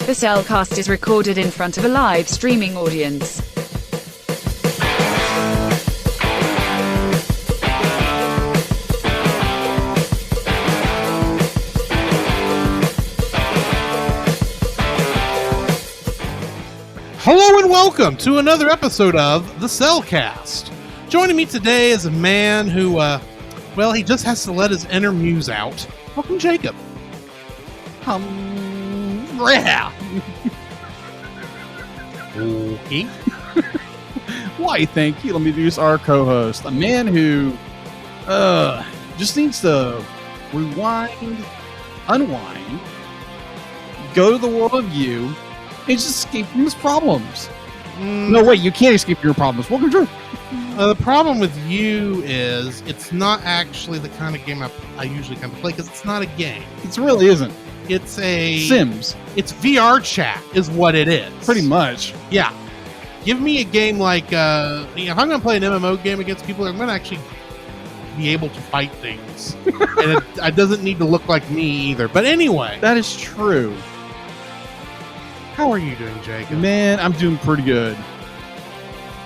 The Cellcast is recorded in front of a live streaming audience. Hello and welcome to another episode of the Cellcast. Joining me today is a man who, he just has to let his inner muse out. Welcome, Jacob. Yeah. Okay. Why, thank you. Let me introduce our co-host, a man who just needs to rewind, unwind, go to the world of you, and just escape from his problems. No, wait, you can't escape your problems. Welcome, Drew. The problem with you is it's not actually the kind of game I usually kind of play because it's not a game. It really isn't. It's a Sims. It's VR chat is what it is. Pretty much. Yeah. Give me a game like, if I'm going to play an MMO game against people, I'm going to actually be able to fight things. And it doesn't need to look like me either. But anyway. That is true. How are you doing, Jacob? Man, I'm doing pretty good.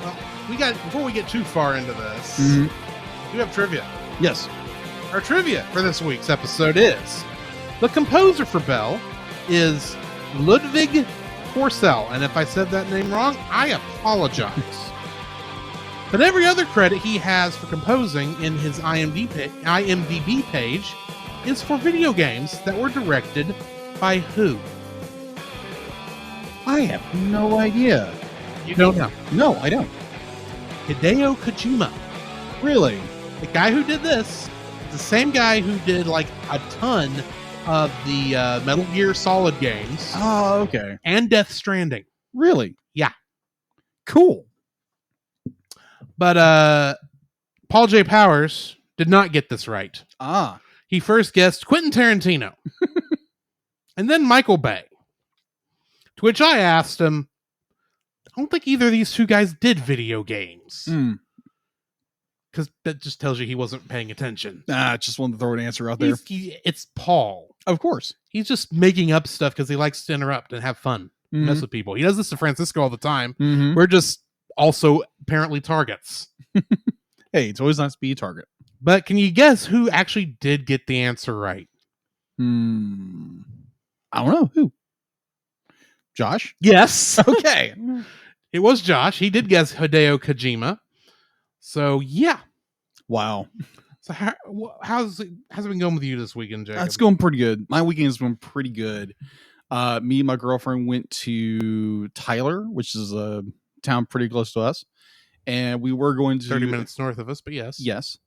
Well, before we get too far into this, we have trivia. Yes. Our trivia for this week's episode is the composer for Belle is Ludwig Porcel, and if I said that name wrong, I apologize. But every other credit he has for composing in his IMDb page is for video games that were directed by who? I have no idea. You don't know? No, I don't. Hideo Kojima. Really? The guy who did this is the same guy who did like a ton of the Metal Gear Solid games. Oh, okay. And Death Stranding. Really? Yeah. Cool. But Paul J. Powers did not get this right. Ah. He first guessed Quentin Tarantino. And then Michael Bay. To which I asked him, I don't think either of these two guys did video games. Because that just tells you he wasn't paying attention. Just wanted to throw an answer out there. It's Paul. Of course. He's just making up stuff because he likes to interrupt and have fun. Mess with people. He does this to Francisco all the time. We're just also apparently targets. Hey, it's always nice to be a target. But can you guess who actually did get the answer right? I don't know. Who? Josh? Yes. Okay. It was Josh. He did guess Hideo Kojima. So, yeah. Wow. So how's it been going with you this weekend, Jacob? It's going pretty good. My weekend has been pretty good. Me and my girlfriend went to Tyler, which is a town pretty close to us. And we were going to... 30 minutes north of us, but yes. Yes.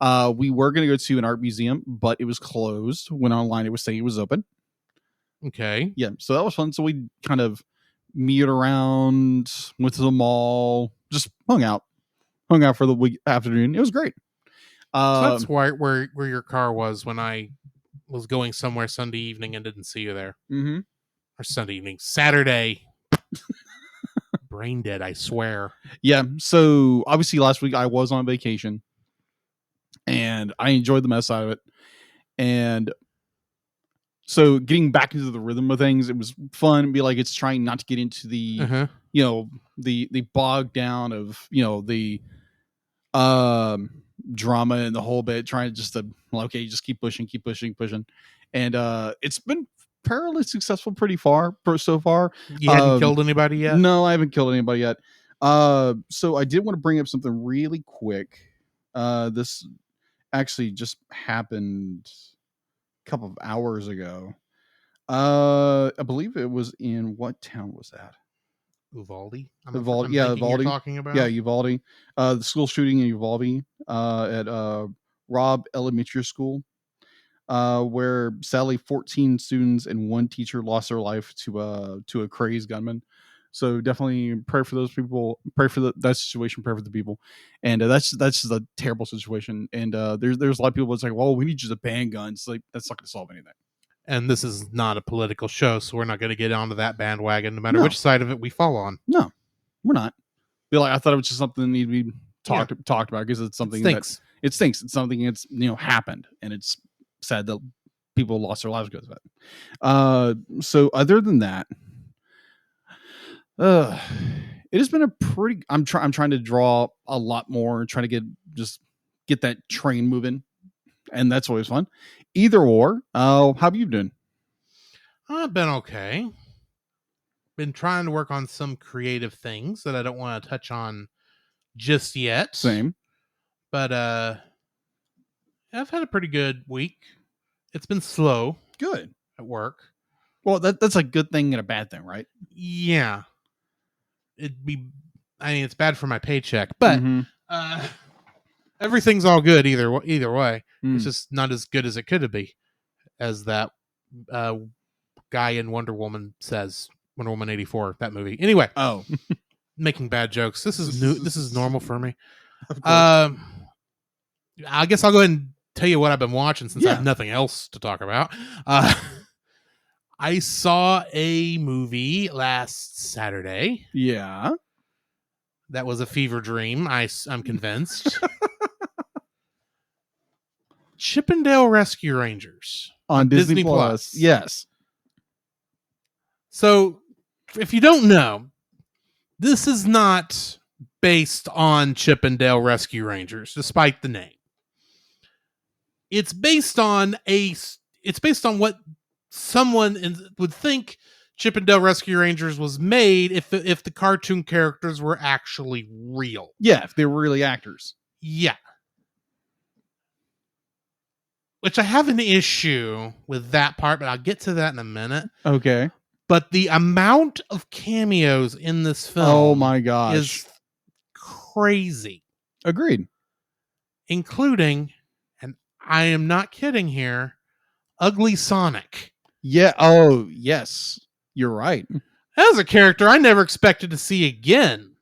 We were going to go to an art museum, but it was closed. Went online, it was saying it was open. Okay. Yeah, so that was fun. So we kind of meted around, went to the mall, just hung out for the week afternoon. It was great. So that's where your car was when I was going somewhere Sunday evening and didn't see you there. Or Sunday evening, Saturday. Brain dead, I swear. Yeah. So obviously last week I was on vacation, and I enjoyed the mess out of it. And so getting back into the rhythm of things, it was fun. Be like, it's trying not to get into the, the bog down of, the drama and the whole bit, trying just to, just keep pushing. And it's been fairly successful so far. You hadn't killed anybody yet? No, I haven't killed anybody yet. So I did want to bring up something really quick. This actually just happened couple of hours ago. I believe it was in, what town was that? Uvalde. Uvalde. You're talking about? Yeah, Uvalde. The school shooting in Uvalde at Robb Elementary School, where sadly 14 students and one teacher lost their life to a crazed gunman. So definitely pray for those people. Pray for that situation. Pray for the people. And that's just a terrible situation. And there's a lot of people that's like, well, we need you to ban guns. Like, that's not going to solve anything. And this is not a political show, so we're not going to get onto that bandwagon, no matter which side of it we fall on. No, we're not. I thought it was just something that needed to be talked about, because it's something that it stinks. It's something that's happened, and it's sad that people lost their lives because of it. So other than that, It has been a pretty. I'm trying to draw a lot more, trying to get that train moving, and that's always fun. Either or. How have you been? I've been okay. Been trying to work on some creative things that I don't want to touch on just yet. Same. But I've had a pretty good week. It's been slow. Good. At work. Well, that's a good thing and a bad thing, right? Yeah. It's bad for my paycheck, but everything's all good either way. It's just not as good as it could be, as that guy in Wonder Woman says. Wonder Woman 84, that movie. Anyway, making bad jokes. This is new. This is normal for me. I guess I'll go ahead and tell you what I've been watching since I have nothing else to talk about. I saw a movie last Saturday. Yeah. That was a fever dream, I'm convinced. Chippendale Rescue Rangers. On Disney Plus. Yes. So, if you don't know, this is not based on Chippendale Rescue Rangers, despite the name. It's based on what someone would think Chippendale Rescue Rangers was made if the cartoon characters were actually real. Yeah, if they were really actors. Yeah. Which I have an issue with that part, but I'll get to that in a minute. Okay. But the amount of cameos in this film, oh my gosh, is crazy. Agreed. Including, and I am not kidding here, Ugly Sonic. Yeah. Oh, yes. You're right. As a character I never expected to see again.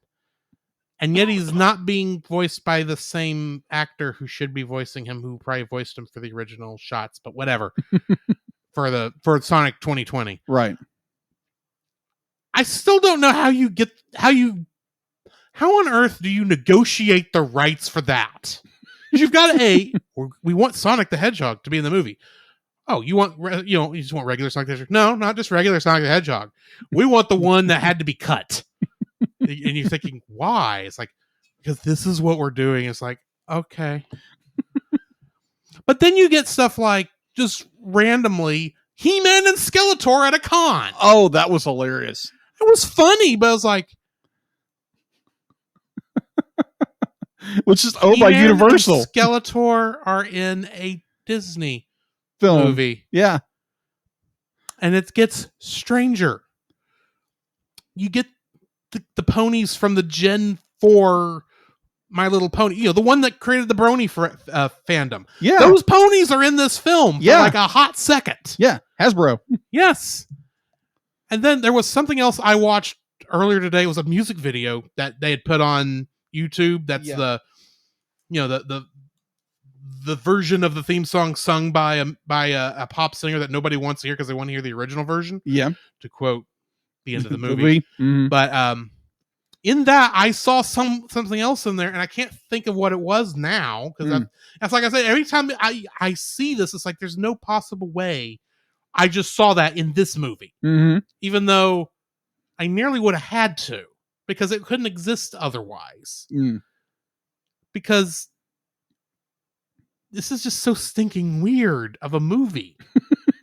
And yet he's not being voiced by the same actor who should be voicing him, who probably voiced him for the original shots, but whatever. for Sonic 2020. Right. I still don't know how on earth do you negotiate the rights for that? Because you've got we want Sonic the Hedgehog to be in the movie. Oh, you just want regular Sonic the Hedgehog? No, not just regular Sonic the Hedgehog. We want the one that had to be cut. And you're thinking, why? It's like, because this is what we're doing. It's like, okay. But then you get stuff like just randomly He-Man and Skeletor at a con. Oh, that was hilarious. It was funny, but I was like, which is owned by Universal. And Skeletor are in a Disney film movie. Yeah. And it gets stranger. You get the ponies from the Gen 4 My Little Pony. The one that created the Brony for fandom. Yeah. Those ponies are in this film for like a hot second. Yeah. Hasbro. Yes. And then there was something else I watched earlier today. It was a music video that they had put on YouTube. That's the version of the theme song sung by a pop singer that nobody wants to hear because they want to hear the original version. Yeah. To quote the end of the movie. Mm-hmm. But in that I saw something else in there, and I can't think of what it was now because that's like I said. Every time I see this, it's like there's no possible way I just saw that in this movie, even though I nearly would have had to because it couldn't exist otherwise. Because this is just so stinking weird of a movie.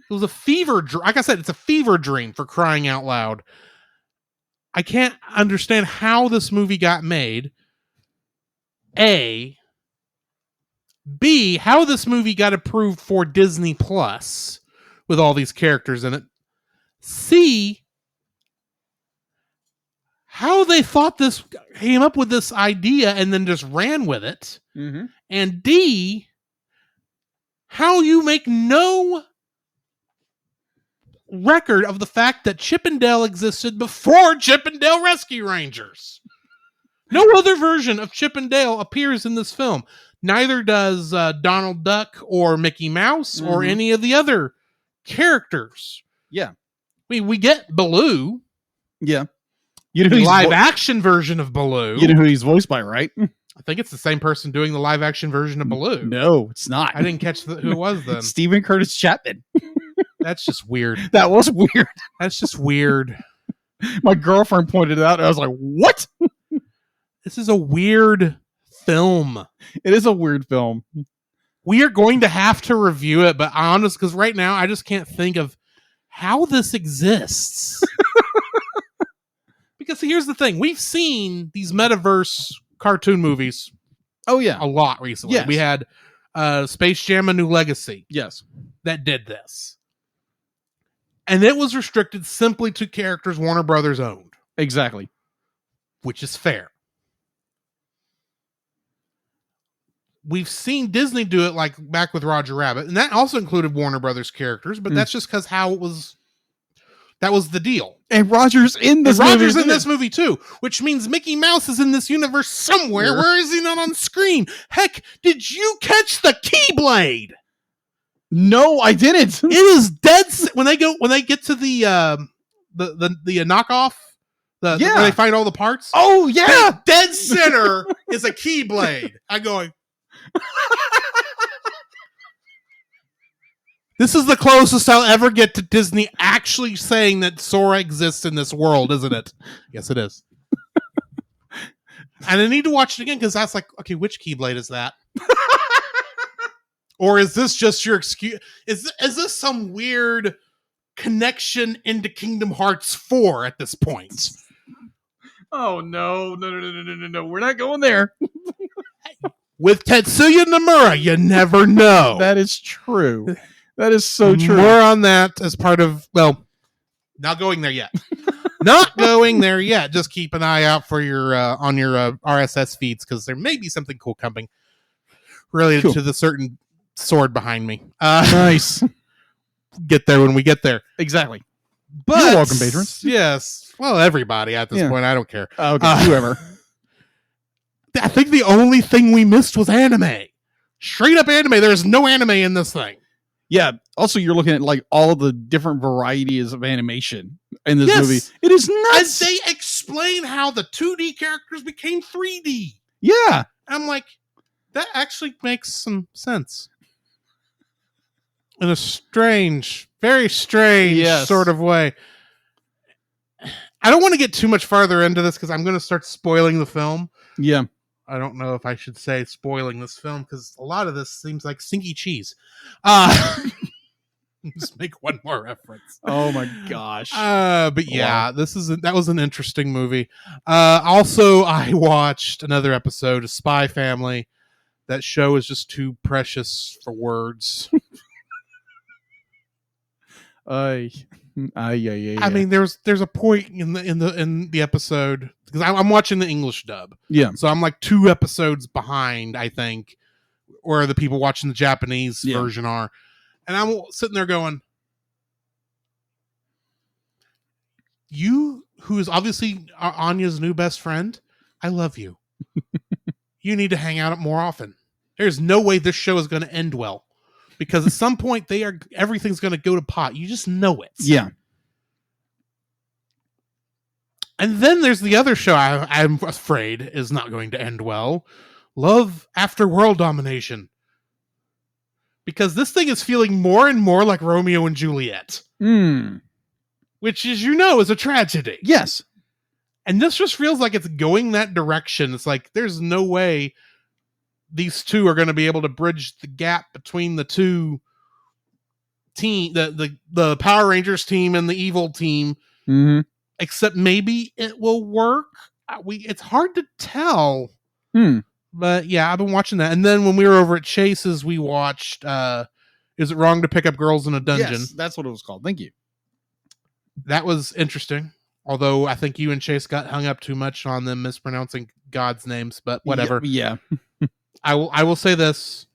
It was a fever dream. Like I said, it's a fever dream, for crying out loud. I can't understand how this movie got made. A. B. How this movie got approved for Disney Plus with all these characters in it. C. How they thought this came up with this idea and then just ran with it. And D. How you make no record of the fact that Chippendale existed before Chippendale Rescue Rangers. No other version of Chippendale appears in this film. Neither does Donald Duck or Mickey Mouse or any of the other characters. Yeah. We get Baloo. Yeah. The live action version of Baloo. You know who he's voiced by, right? I think it's the same person doing the live action version of Baloo. No, it's not. I didn't catch who it was then. Stephen Curtis Chapman. That's just weird. That was weird. That's just weird. My girlfriend pointed it out, and I was like, "What?" This is a weird film. It is a weird film. We are going to have to review it, but honest, because right now I just can't think of how this exists. Because here's the thing. We've seen these metaverse cartoon movies Oh yeah, a lot recently. Yes. We had Space Jam: A New Legacy yes, that did this. And it was restricted simply to characters Warner Brothers owned, exactly. which is fair. We've seen Disney do it like back with Roger Rabbit, and that also included Warner Brothers characters, but that's just because how it was. That was the deal. And Roger's in this. And Roger's in this movie too, which means Mickey Mouse is in this universe somewhere. Yeah. Where is he not on screen? Heck, did you catch the Keyblade? No, I didn't. It is dead when they get to the knockoff. Where they find all the parts. Oh yeah, dead center is a Keyblade. I'm going. This is the closest I'll ever get to Disney actually saying that Sora exists in this world, isn't it? Yes, it is. And I need to watch it again because that's like, okay, which Keyblade is that? Or is this just your excuse? Is this some weird connection into Kingdom Hearts 4 at this point? Oh no, we're not going there. With Tetsuya Nomura, you never know. That is true. That is so true. More on that as part of, not going there yet. Not going there yet. Just keep an eye out for your on your RSS feeds because there may be something cool coming related to the certain sword behind me. Nice. Get there when we get there. Exactly. But you're welcome, patrons. Yes. Well, everybody at this point. I don't care. Okay, whoever. I think the only thing we missed was anime. Straight up anime. There's no anime in this thing. Yeah. Also, you're looking at like all the different varieties of animation in this movie. It is nuts. And they explain how the 2D characters became 3D. Yeah. I'm like, that actually makes some sense. In a strange, very strange sort of way. I don't want to get too much farther into this because I'm going to start spoiling the film. Yeah. I don't know if I should say spoiling this film because a lot of this seems like stinky cheese. Just make one more reference. Oh my gosh. But yeah, that was an interesting movie. Also, I watched another episode of Spy Family. That show is just too precious for words. I mean, there's a point in the episode because I'm watching the English dub. Yeah. So I'm like 2 episodes behind, I think, where the people watching the Japanese version are. And I'm sitting there going, you, who is obviously Anya's new best friend, I love you. You need to hang out more often. There's no way this show is going to end well. Because at some point, everything's going to go to pot. You just know it. Yeah. And then there's the other show I'm afraid is not going to end well. Love After World Domination. Because this thing is feeling more and more like Romeo and Juliet. Which, as you know, is a tragedy. Yes. And this just feels like it's going that direction. It's like, there's no way these two are going to be able to bridge the gap between the two team, the Power Rangers team and the evil team. Mm-hmm. Except maybe it will work. It's hard to tell. But yeah, I've been watching that. And then when we were over at Chase's, we watched Is It Wrong to Pick Up Girls in a Dungeon? Yes, that's what it was called. Thank you. That was interesting. Although I think you and Chase got hung up too much on them mispronouncing God's names, but whatever. Yeah. I will say this.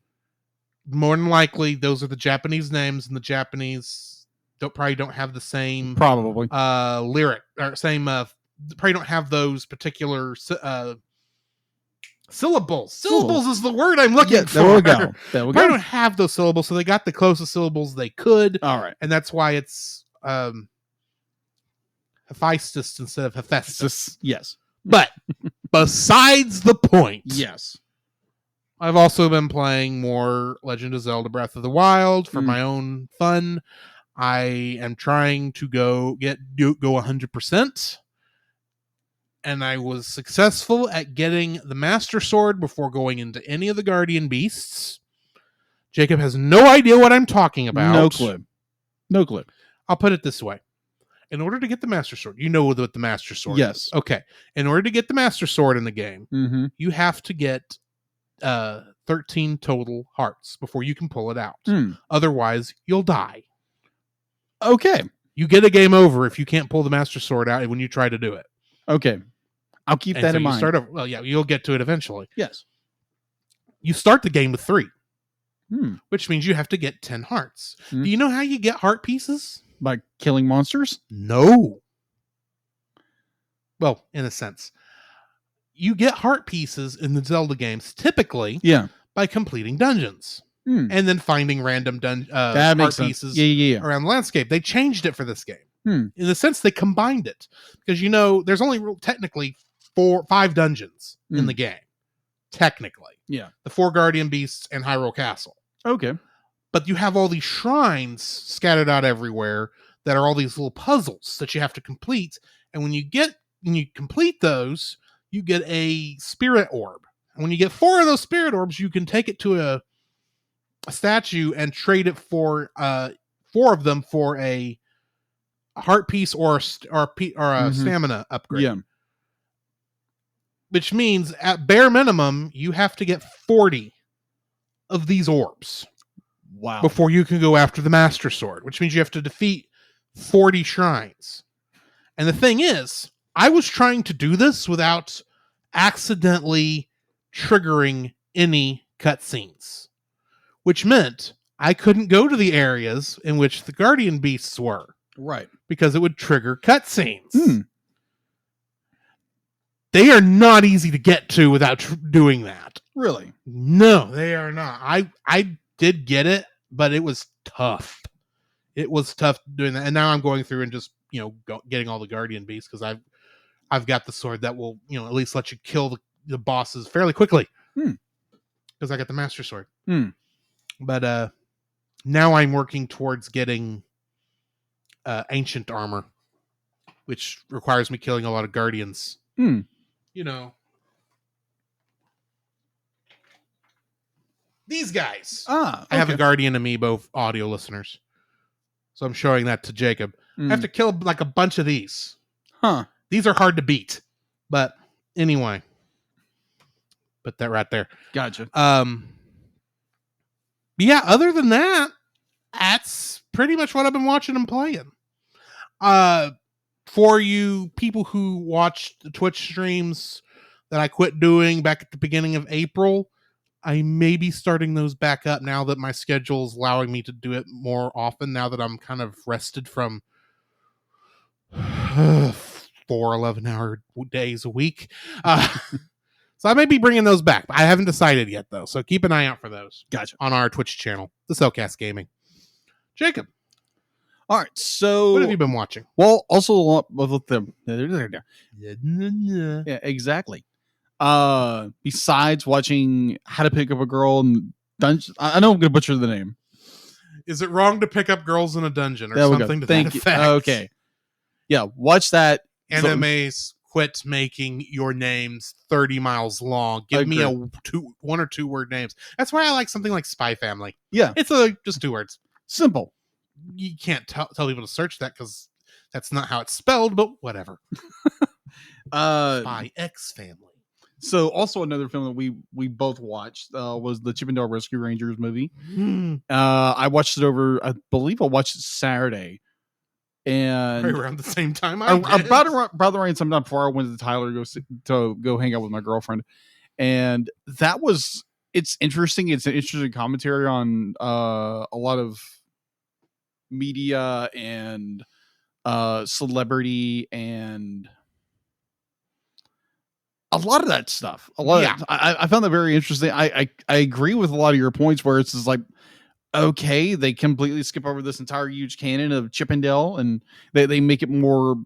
More than likely, those are the Japanese names, and the Japanese probably don't have the same lyric or same probably don't have those particular syllables. Syllables is the word I'm looking for. There we go. Probably don't have those syllables, so they got the closest syllables they could. All right, and that's why it's Hephaestus instead of Hephaestus. Yes, but besides the point. Yes. I've also been playing more Legend of Zelda Breath of the Wild for my own fun. I am trying to go 100%. And I was successful at getting the Master Sword before going into any of the Guardian Beasts. Jacob has no idea what I'm talking about. No clue. No clue. I'll put it this way. In order to get the Master Sword, you know what the Master Sword Yes. is. Okay. In order to get the Master Sword in the game, Mm-hmm. you have to get 13 total hearts before you can pull it out. Otherwise, you'll die. Okay. You get a game over if you can't pull the Master Sword out when you try to do it. Okay. I'll keep that in mind. Start over. Well, yeah, you'll get to it eventually. Yes. You start the game with 3, Hmm. which means you have to get 10 hearts. Hmm. Do you know how you get heart pieces? By killing monsters? No. Well, in a sense. You get heart pieces in the Zelda games typically by completing dungeons. And then finding random heart pieces around the landscape. They changed it for this game. In the sense they combined it. Because, there's only technically 5 dungeons in the game. Technically. Yeah. The 4 Guardian Beasts and Hyrule Castle. Okay. But you have all these shrines scattered out everywhere that are all these little puzzles that you have to complete. And when you complete those, you get a spirit orb. And when you get 4 of those spirit orbs, you can take it to a statue and trade it for 4 of them for a heart piece or a stamina upgrade. Yeah. Which means at bare minimum, you have to get 40 of these orbs. Wow. Before you can go after the Master Sword, which means you have to defeat 40 shrines. And the thing is, I was trying to do this without accidentally triggering any cutscenes, which meant I couldn't go to the areas in which the Guardian Beasts were. Right. Because it would trigger cutscenes. They are not easy to get to without doing that. Really? No, they are not. I did get it, but it was tough. It was tough doing that. And now I'm going through and just, getting all the Guardian Beasts because I've got the sword that will, at least let you kill the bosses fairly quickly. Because I got the Master Sword. But now I'm working towards getting ancient armor, which requires me killing a lot of guardians. These guys. Okay. I have a Guardian amiibo, audio listeners. So I'm showing that to Jacob. I have to kill like a bunch of these. These are hard to beat. But anyway. Put that right there. Gotcha. Yeah, other than that, that's pretty much what I've been watching and playing. For you people who watched the Twitch streams that I quit doing back at the beginning of April, I may be starting those back up now that my schedule is allowing me to do it more often, now that I'm kind of rested from 4 11-hour days a week. So I may be bringing those back. I haven't decided yet, though. So keep an eye out for those. Gotcha. On our Twitch channel, The Cellcast Gaming. Jacob. All right. So what have you been watching? Well, also a lot of them. Yeah, exactly. Besides watching How to Pick Up a Girl in Dungeon, I know I'm going to butcher the name. Is it wrong to pick up girls in a dungeon or something to that effect? Okay. Yeah, watch that. Animes quit making your names 30 miles long. Give me 1 or 2 word names. That's why I like something like Spy Family. Yeah. It's just 2 words. Simple. You can't tell people to search that because that's not how it's spelled, but whatever. Spy X Family. So also another film that we both watched was the Chip and Dale Rescue Rangers movie. I watched it I believe I watched it Saturday. And right around the same time about around sometime before I went to Tyler to go hang out with my girlfriend. And it's interesting. It's an interesting commentary on a lot of media and celebrity and a lot of that stuff. I found that very interesting. I agree with a lot of your points where it's just like, okay, they completely skip over this entire huge canon of Chip and Dale, and they make it more.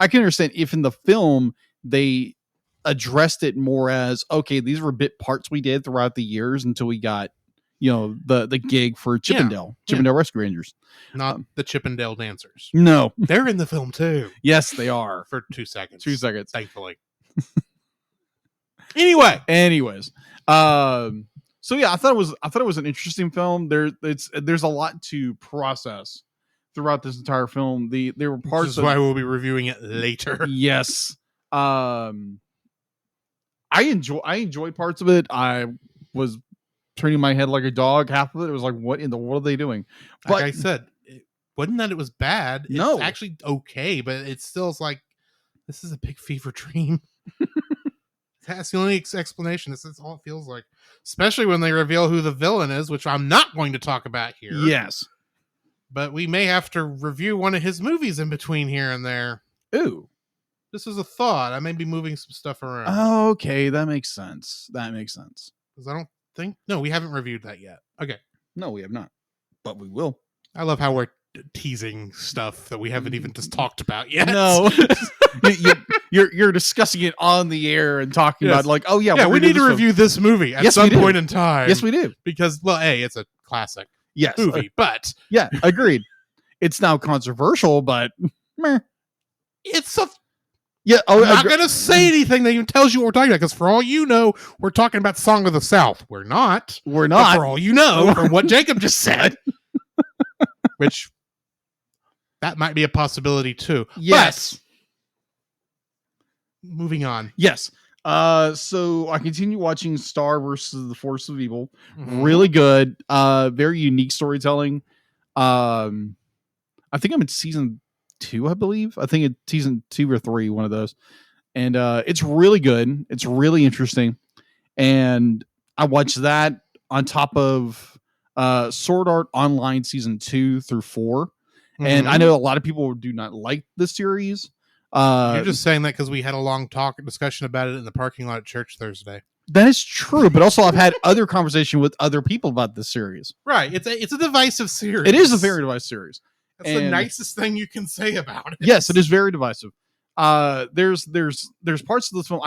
I can understand if in the film they addressed it more as, okay, these were bit parts we did throughout the years until we got, the gig for Chippendale Rescue Rangers, not the Chippendale dancers. No, they're in the film too. Yes, they are for 2 seconds. 2 seconds, thankfully. Anyways, so yeah, I thought it was an interesting film. There's a lot to process throughout this entire film. There were parts. This is why we'll be reviewing it later. Yes. I enjoyed parts of it. I was turning my head like a dog. Half of it was like, what in the world are they doing? But like I said, it wasn't that it was bad. No. It's actually okay, but it still is like, this is a big fever dream. That's the only explanation. This is all it feels like. Especially when they reveal who the villain is, which I'm not going to talk about here. Yes. But we may have to review one of his movies in between here and there. Ooh. This is a thought. I may be moving some stuff around. Oh, okay. That makes sense. Because I don't think... No, we haven't reviewed that yet. Okay. No, we have not. But we will. I love how we're teasing stuff that we haven't even just talked about yet. No. You're discussing it on the air and talking about like, oh yeah, we need to review this movie at some point in time. Yes, we do. Because, well, A, it's a classic movie, but... Yeah, agreed. It's now controversial, but... Meh. It's a... Yeah, I'm not going to say anything that even tells you what we're talking about, because for all you know, we're talking about Song of the South. We're not. But for all you know, from what Jacob just said, which that might be a possibility too. Yes. But, moving on. Yes. So I continue watching Star versus the Force of Evil. Mm-hmm. Really good. Very unique storytelling. I think I'm in season 2, I believe. I think it's season 2 or 3, one of those. And it's really good. It's really interesting. And I watched that on top of Sword Art Online season 2 through 4. Mm-hmm. And I know a lot of people do not like the series. You're just saying that because we had a long discussion about it in the parking lot at church Thursday. That is true, but also I've had other conversation with other people about this series. Right. It's a divisive series. It is a very divisive series. That's the nicest thing you can say about it. Yes, it is very divisive. There's parts of this film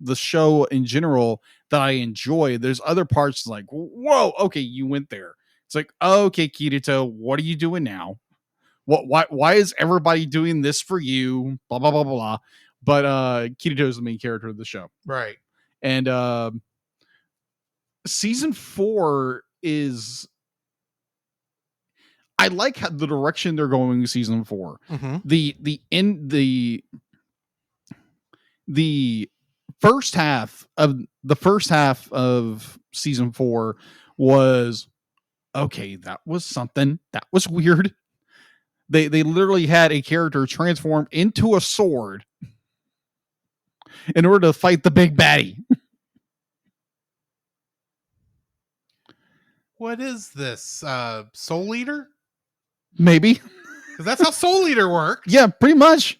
the show in general that I enjoy. There's other parts like, whoa, okay, you went there. It's like, okay, Kirito, what are you doing now? Why is everybody doing this for you? Blah blah blah blah blah. But Kirito is the main character of the show, right? And season 4 is. I like how the direction they're going in season 4. Mm-hmm. The first half of season 4 was okay. That was something. That was weird. They literally had a character transform into a sword in order to fight the big baddie. What is this? Soul Eater? Maybe. Because that's how Soul Eater works. Yeah, pretty much.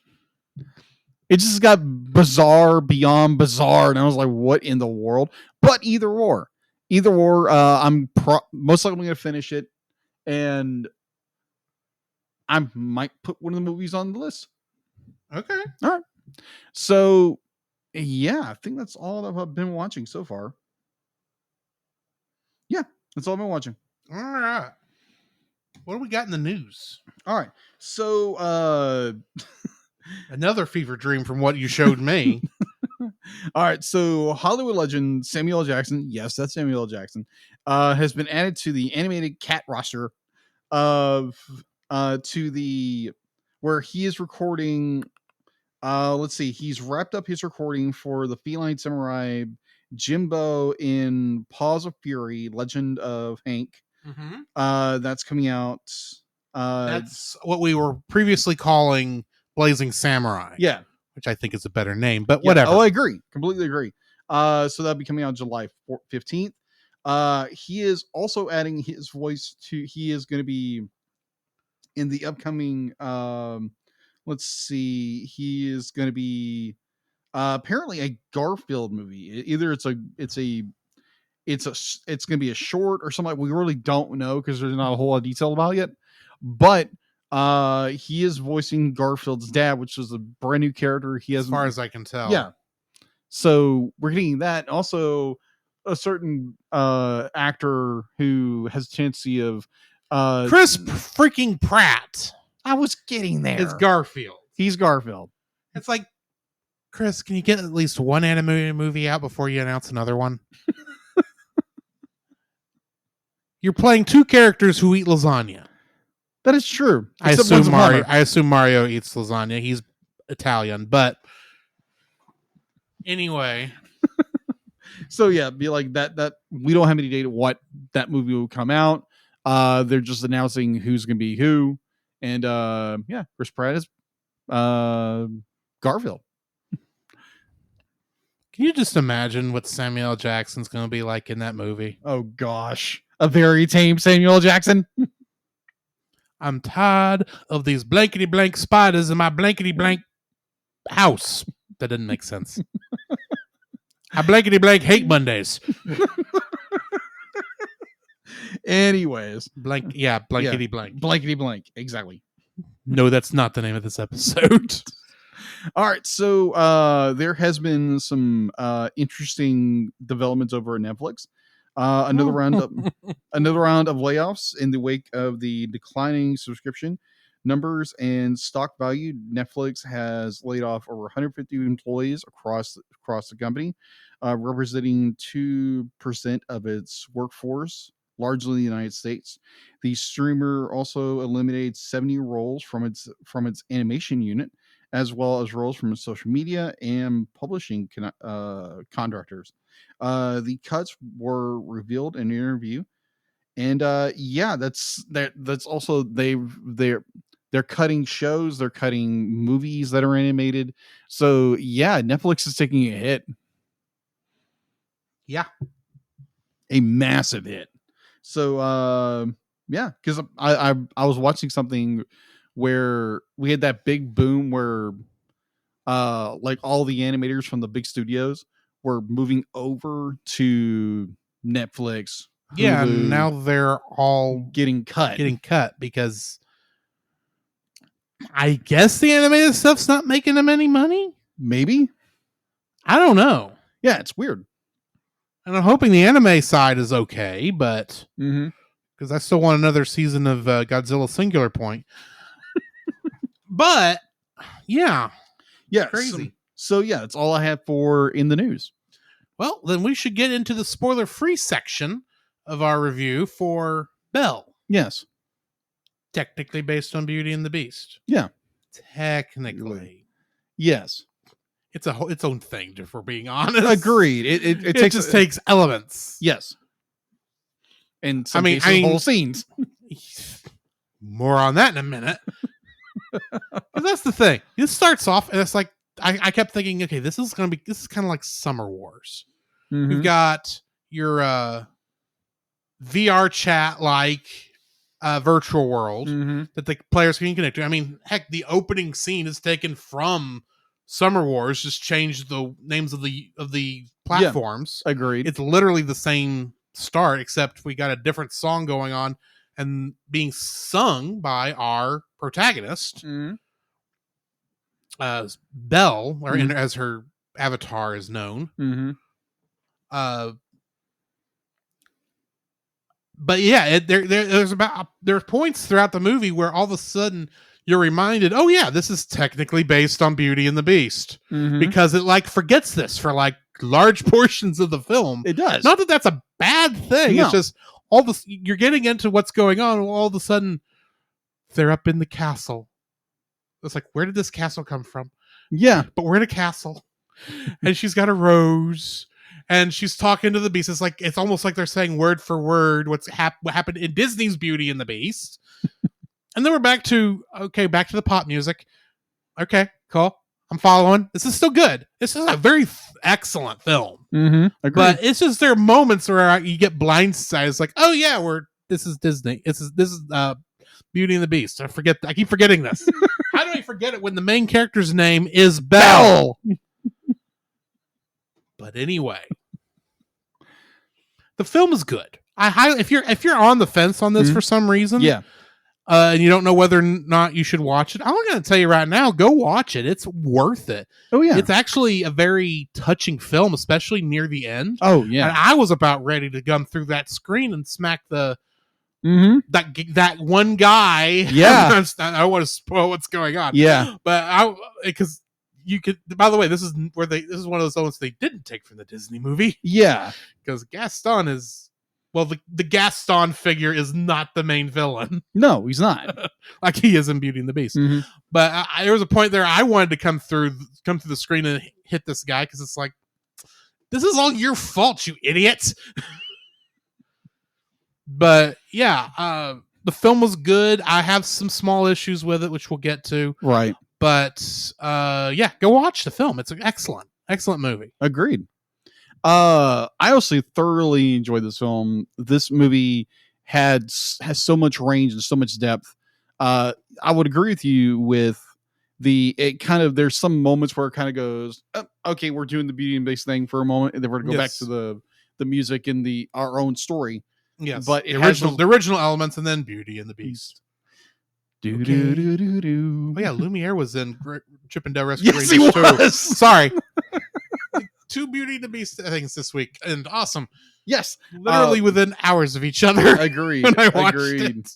It just got bizarre beyond bizarre, and I was like, what in the world? But either or, I'm most likely going to finish it, and I might put one of the movies on the list. Okay. All right. So, yeah, I think that's all that I've been watching so far. Yeah, that's all I've been watching. All right. What do we got in the news? All right. So, another fever dream from what you showed me. All right. So, Hollywood legend Samuel L. Jackson, yes, that's Samuel L. Jackson, has been added to the animated cat roster of where he is recording. Let's see. He's wrapped up his recording for the Feline Samurai Jimbo in Paws of Fury, Legend of Hank. Mm-hmm. That's coming out. That's what we were previously calling Blazing Samurai. Yeah. Which I think is a better name, but whatever. Oh, I agree. Completely agree. So that'll be coming out July 15th. He is also adding his voice he is going to be in the upcoming, let's see, he is going to be apparently a Garfield movie. Either it's going to be a short or something. We really don't know because there's not a whole lot of detail about it yet. But he is voicing Garfield's dad, which is a brand new character. He has, as far as I can tell. Yeah. So we're getting that. Also, a certain actor who has a tendency of Chris freaking Pratt I was getting there. is Garfield. He's Garfield. It's like, Chris, can you get at least one animated movie out before you announce another one? You're playing two characters who eat lasagna. That is true. I assume Mario eats lasagna. He's Italian, but anyway. So yeah, be like that we don't have any data what that movie will come out. They're just announcing who's gonna be who. And Chris Pratt is Garfield. Can you just imagine what Samuel L. Jackson's gonna be like in that movie? Oh gosh. A very tame Samuel L. Jackson. I'm tired of these blankety blank spiders in my blankety blank house. That didn't make sense. I blankety blank hate Mondays. Anyways. Blankety blank. Blankety blank. Exactly. No, that's not the name of this episode. All right. So there has been some interesting developments over at Netflix. Another round of layoffs in the wake of the declining subscription numbers and stock value. Netflix has laid off over 150 employees across the company, representing 2% of its workforce, largely in the United States. The streamer also eliminated 70 roles from its animation unit, as well as roles from its social media and publishing contractors. The cuts were revealed in an interview, and that's also they're cutting shows, they're cutting movies that are animated. So yeah, Netflix is taking a hit. Yeah, a massive hit. So because I was watching something where we had that big boom where like all the animators from the big studios were moving over to Netflix. Hulu, yeah, and now they're all getting cut because I guess the animated stuff's not making them any money. Maybe. I don't know. Yeah, it's weird. And I'm hoping the anime side is okay, but because I still want another season of Godzilla Singular Point. But yeah, crazy. So yeah, that's all I have for in the news. Well, then we should get into the spoiler-free section of our review for Belle. Yes. Technically based on Beauty and the Beast. Yeah. Technically. Yes. It's its own thing, if we're being honest. Agreed. It takes elements. Yes. And some whole scenes. More on that in a minute. Because that's the thing. It starts off, and it's like I kept thinking, okay, this is kind of like Summer Wars. We've got your VR chat like virtual world that the players can connect to. I mean, heck, the opening scene is taken from Summer Wars, just changed the names of the platforms. Yeah, agreed. It's literally the same start, except we got a different song going on and being sung by our protagonist, Belle, or as her avatar is known. But yeah, there's points throughout the movie where all of a sudden you're reminded, oh yeah, this is technically based on Beauty and the Beast, because it like forgets this for like large portions of the film. It does. Not that that's a bad thing. No. It's just all this, you're getting into what's going on. All of a sudden they're up in the castle. It's like, where did this castle come from? Yeah, but we're in a castle, and she's got a rose. And she's talking to the Beast. It's almost like they're saying word for word what happened in Disney's Beauty and the Beast. And then we're back to the pop music. Okay, cool. I'm following. This is still good. This is a very excellent film. But it's just there are moments where you get blindsided. It's like, oh yeah, this is Disney. This is Beauty and the Beast. I keep forgetting this. How do I forget it when the main character's name is Belle? But anyway, the film is good. If you're on the fence on this for some reason, and you don't know whether or not you should watch it, I'm going to tell you right now, go watch it. It's worth it. Oh yeah. It's actually a very touching film, especially near the end. Oh yeah. And I was about ready to come through that screen and smack that one guy. Yeah. I don't want to spoil what's going on. Yeah. But because you could, by the way, this is one of those elements they didn't take from the Disney movie. Yeah. Because Gaston is, well, the Gaston figure is not the main villain. No, he's not. Like he is in Beauty and the Beast. Mm-hmm. But there was a point there I wanted to come through the screen and hit this guy because it's like, this is all your fault, you idiot. But yeah, the film was good. I have some small issues with it, which we'll get to. Right. But yeah, go watch the film. It's an excellent movie. Agreed. I also thoroughly enjoyed this film. This movie has so much range and so much depth. I would agree with you with there's some moments where it kind of goes, oh, okay, we're doing the Beauty and Beast thing for a moment, and then we're going to go back to the music and our own story. Yes, but the original elements, and then Beauty and the Beast. Do, Okay. do, do, do, do. Oh yeah, Lumiere was in Chip and Dale Rescue Yes, Rangers he too. was. Sorry. 2 Beauty and the Beast things this week, and awesome. Yes, Literally within hours of each other. Agreed. When I watched Agreed. it.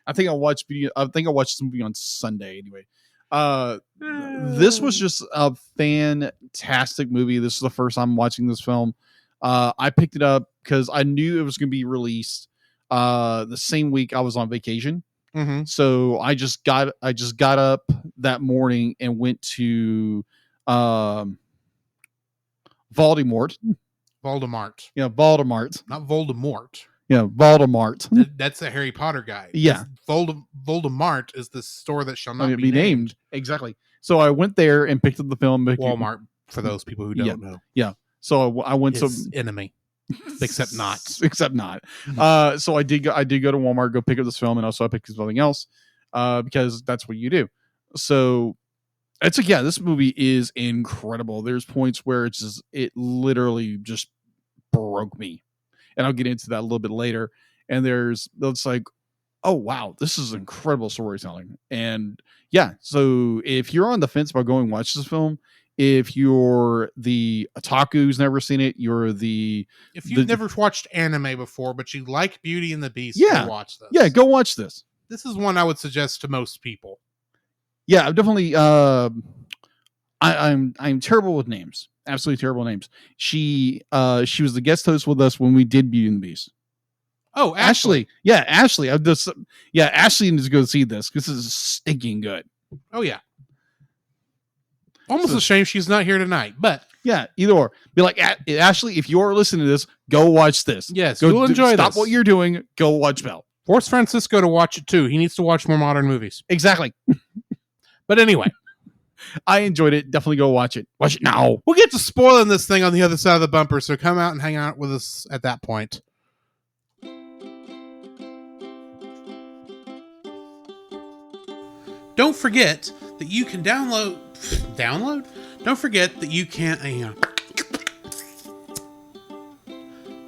I think I watched this movie on Sunday anyway. This was just a fantastic movie. This is the first time watching this film. I picked it up because I knew it was going to be released the same week I was on vacation. Mm-hmm. So I just got up that morning and went to Voldemort. Yeah, Voldemort. not Voldemort. Yeah, Voldemort. That's a Harry Potter guy. Yeah. Voldemort is the store that shall not be named. Exactly. So I went there and picked up the film. Walmart, for those people who don't know. Yeah. So I went His enemy. Except not. So I did go to Walmart, go pick up this film, and also I picked up something else because that's what you do. So this movie is incredible. There's points where it literally just broke me, and I'll get into that a little bit later. And it's like, oh wow, this is incredible storytelling. And yeah, so if you're on the fence about going watch this film, if you're the otaku who's never seen it, if you've never watched anime before, but you like Beauty and the Beast, go watch this. Yeah, go watch this. This is one I would suggest to most people. Yeah, I'm definitely. I'm terrible with names. Absolutely terrible names. She was the guest host with us when we did Beauty and the Beast. Oh, Ashley. Yeah, Ashley. Ashley needs to go see this. This is stinking good. Oh yeah. Almost a shame she's not here tonight, but yeah, either or. Be like, Ashley, if you're listening to this, go watch this. Yes, you'll enjoy this. Stop what you're doing. Go watch Belle. Force Francisco to watch it too. He needs to watch more modern movies. Exactly. But anyway, I enjoyed it. Definitely go watch it. Watch it now. We'll get to spoiling this thing on the other side of the bumper, so come out and hang out with us at that point. Don't forget that you can download? Don't forget that you can...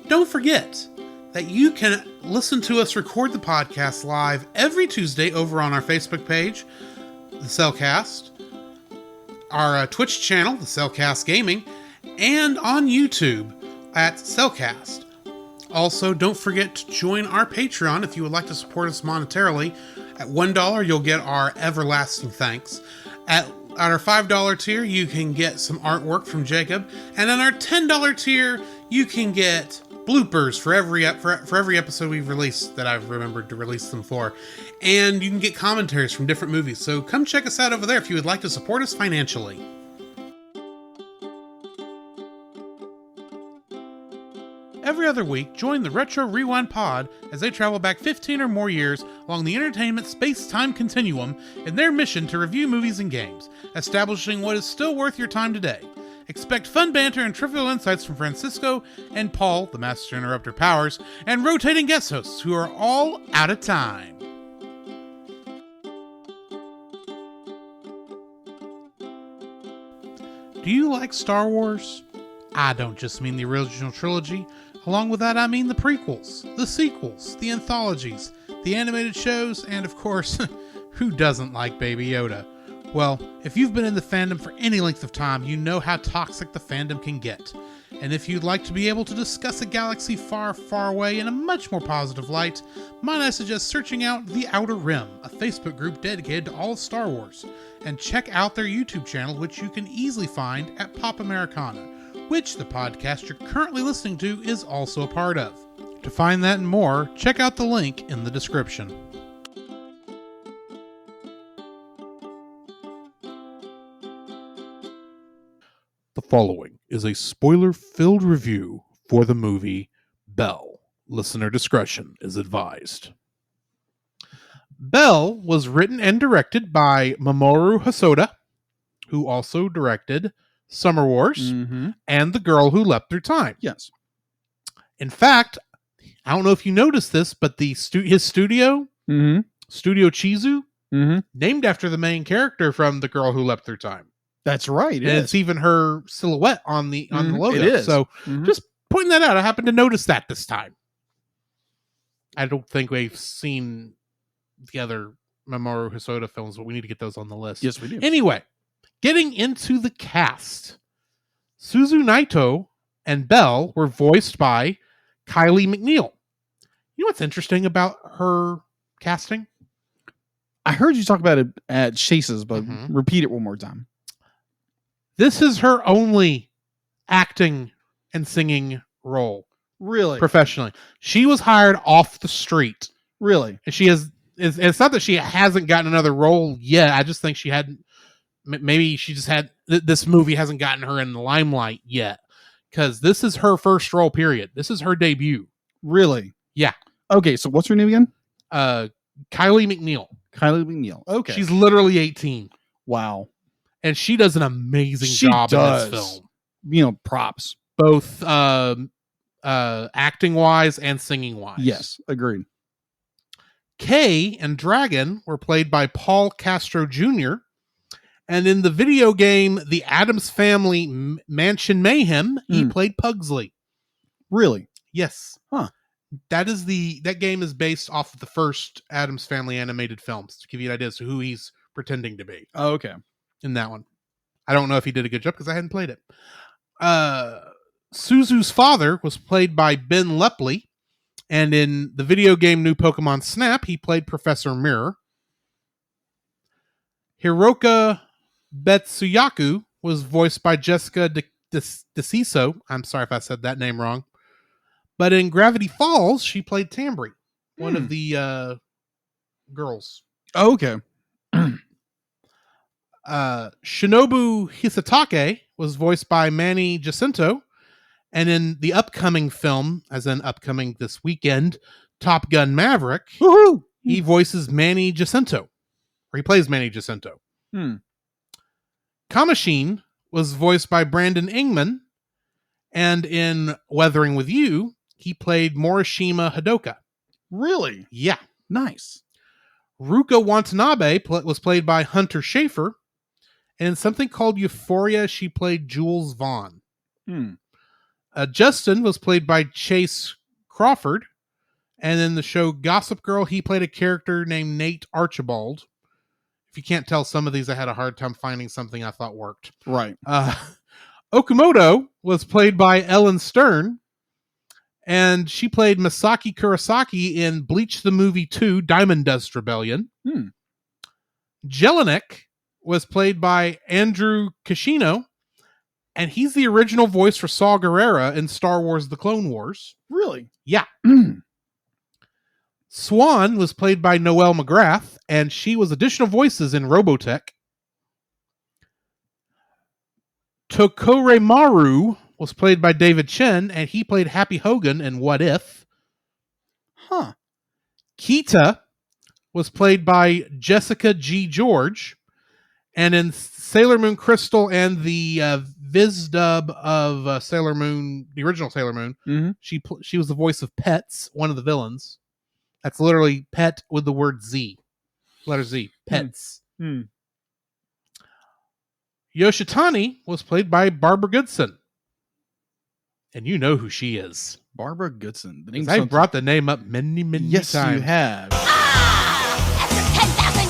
Don't forget that you can listen to us record the podcast live every Tuesday over on our Facebook page, The Cellcast, our Twitch channel, The Cellcast Gaming, and on YouTube at Cellcast. Also, don't forget to join our Patreon if you would like to support us monetarily. At $1, you'll get our everlasting thanks. At our $5 tier, you can get some artwork from Jacob. And on our $10 tier, you can get bloopers for every episode we've released that I've remembered to release them for. And you can get commentaries from different movies. So come check us out over there if you would like to support us financially. Every other week, join the Retro Rewind Pod as they travel back 15 or more years along the entertainment space-time continuum in their mission to review movies and games, establishing what is still worth your time today. Expect fun banter and trivial insights from Francisco and Paul, the Master Interrupter Powers, and rotating guest hosts who are all out of time. Do you like Star Wars? I don't just mean the original trilogy. Along with that, I mean the prequels, the sequels, the anthologies, the animated shows, and of course, who doesn't like Baby Yoda? Well, if you've been in the fandom for any length of time, you know how toxic the fandom can get. And if you'd like to be able to discuss a galaxy far, far away in a much more positive light, might I suggest searching out The Outer Rim, a Facebook group dedicated to all of Star Wars, and check out their YouTube channel, which you can easily find at Pop Americana, which the podcast you're currently listening to is also a part of. To find that and more, check out the link in the description. The following is a spoiler-filled review for the movie Belle. Listener discretion is advised. Belle was written and directed by Mamoru Hosoda, who also directed Summer Wars and The Girl Who Leapt Through Time. Yes. In fact, I don't know if you noticed this, but his studio, Studio Chizu, named after the main character from The Girl Who Leapt Through Time. That's right. And it's even her silhouette on the logo. It is. So just pointing that out. I happened to notice that this time. I don't think we've seen the other Mamoru Hosoda films, but we need to get those on the list. Yes, we do. Anyway, getting into the cast. Suzu Naito and Belle were voiced by Kylie McNeil. You know what's interesting about her casting? I heard you talk about it at Chase's, but repeat it one more time. This is her only acting and singing role. Really? Professionally. She was hired off the street. Really? And she has, it's not that she hasn't gotten another role yet. I just think she hadn't, maybe she just had, this movie hasn't gotten her in the limelight yet. Because this is her first role, period. This is her debut. Really? Yeah. Okay, so what's her name again? Kylie McNeil. Kylie McNeil. Okay. She's literally 18. Wow. And she does an amazing job in this film. You know, props. Both acting wise and singing wise. Yes, agreed. Kay and Dragon were played by Paul Castro Jr. And in the video game The Addams Family Mansion Mayhem, he played Pugsley. Really? Yes. Huh. That game is based off of the first Addams Family animated films, to give you an idea as to who he's pretending to be. Oh, okay. In that one. I don't know if he did a good job because I hadn't played it. Suzu's father was played by Ben Lepley, and in the video game New Pokemon Snap, he played Professor Mirror. Hiroka Betsuyaku was voiced by Jessica DeCiso. I'm sorry if I said that name wrong. But in Gravity Falls, she played Tambry, one of the girls. Oh, okay. Shinobu Hisatake was voiced by Manny Jacinto, and in the upcoming film, as in upcoming this weekend, Top Gun Maverick, he voices Manny Jacinto, or he plays Manny Jacinto. Kamashine was voiced by Brandon Ingman, and in Weathering with You, he played Morishima Hadoka. Really? Yeah. Nice. Ruka Watanabe was played by Hunter Schafer, and in something called Euphoria, she played Jules Vaughn. Justin was played by Chase Crawford, and in the show Gossip Girl, he played a character named Nate Archibald. If you can't tell, some of these I had a hard time finding something I thought worked. Right. Okamoto was played by Ellen Stern, and she played Masaki Kurosaki in Bleach the Movie 2, Diamond Dust Rebellion. Jelinek was played by Andrew Kishino, and he's the original voice for Saw Gerrera in Star Wars The Clone Wars. Really? Yeah. Swan was played by Noelle McGrath, and she was additional voices in Robotech. Tokore Maru was played by David Chen, and he played Happy Hogan in What If. Kita was played by Jessica G. George, and in Sailor Moon Crystal and the Viz dub of Sailor Moon, the original Sailor Moon, she was the voice of Pets, one of the villains. That's literally pet with the word Z. Letter Z. Pets. Yoshitani was played by Barbara Goodson. And you know who she is. Barbara Goodson. The I brought the name up many times. Yes, you have.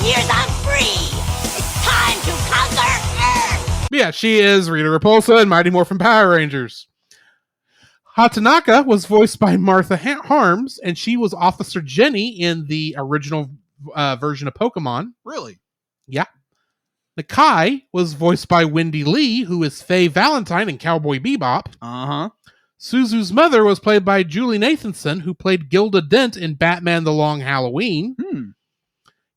years I'm free. It's time to conquer Earth. Yeah, she is Rita Repulsa in Mighty Morphin Power Rangers. Hatanaka was voiced by Martha Harms, and she was Officer Jenny in the original version of Pokemon. Really? Yeah. Nakai was voiced by Wendy Lee, who is Faye Valentine in Cowboy Bebop. Uh-huh. Suzu's mother was played by Julie Nathanson, who played Gilda Dent in Batman The Long Halloween.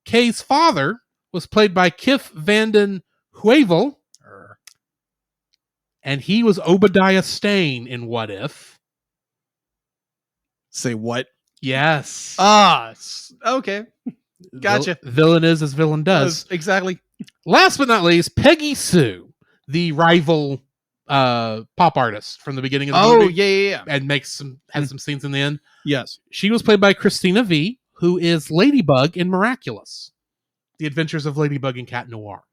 Kay's father was played by Kif Vanden Heuvel, and he was Obadiah Stane in What If. Say what? Yes. Okay. Gotcha. Villain is as villain does. Exactly. Last but not least, Peggy Sue, the rival pop artist from the beginning of the movie. Yeah. And has some scenes in the end. Yes. She was played by Christina V, who is Ladybug in Miraculous. The Adventures of Ladybug and Cat Noir.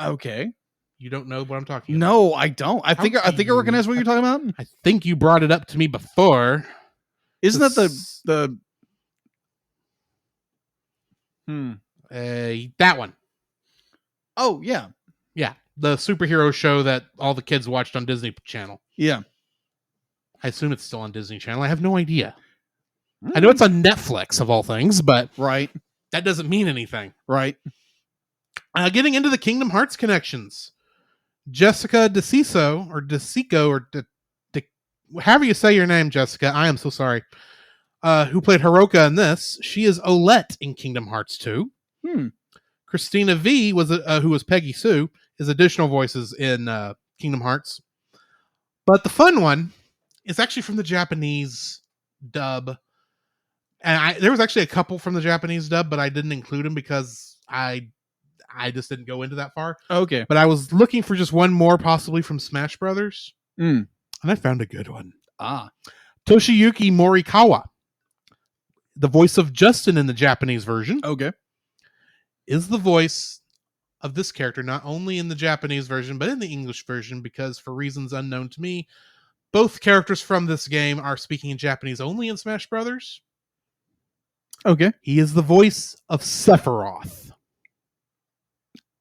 Okay. You don't know what I'm talking about? No, I don't. I think I recognize what you're talking about. I think you brought it up to me before. Isn't that the that one? Oh, yeah. Yeah, the superhero show that all the kids watched on Disney Channel. Yeah. I assume it's still on Disney Channel. I have no idea. I know it's on Netflix, of all things, but right. That doesn't mean anything. Right. Getting into the Kingdom Hearts connections. Jessica DeCiso, or DeCico, or however you say your name, Jessica, I am so sorry, who played Hiroka in this. She is Olette in Kingdom Hearts 2. Christina V, who was Peggy Sue, is additional voices in Kingdom Hearts. But the fun one is actually from the Japanese dub. And there was actually a couple from the Japanese dub, but I didn't include them because I just didn't go into that far. Okay. But I was looking for just one more, possibly from Smash Brothers. And I found a good one. Toshiyuki Morikawa, the voice of Justin in the Japanese version. Okay. Is the voice of this character not only in the Japanese version, but in the English version, because for reasons unknown to me, both characters from this game are speaking in Japanese only in Smash Brothers. Okay. He is the voice of Sephiroth.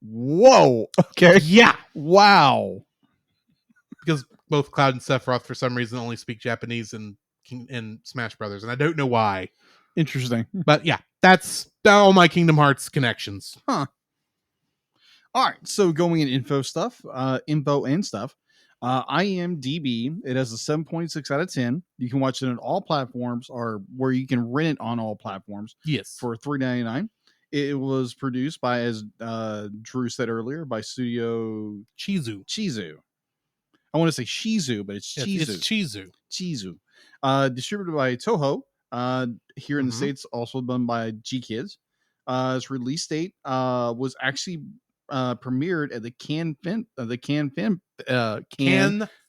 Whoa. Okay. Yeah. Wow. Because both Cloud and Sephiroth, for some reason, only speak Japanese in Smash Brothers, and I don't know why. Interesting. But yeah, that's all my Kingdom Hearts connections. All right. So going in info and stuff. IMDb, it has a 7.6 out of 10. You can watch it on all platforms, or where you can rent it on all platforms. Yes. For $3.99. It was produced by, as Drew said earlier, by Studio Chizu. I want to say Shizu, but it's Chizu. It's Chizu. Distributed by Toho. Here in the States, also done by G Kids. Its release date was actually premiered at the Cannes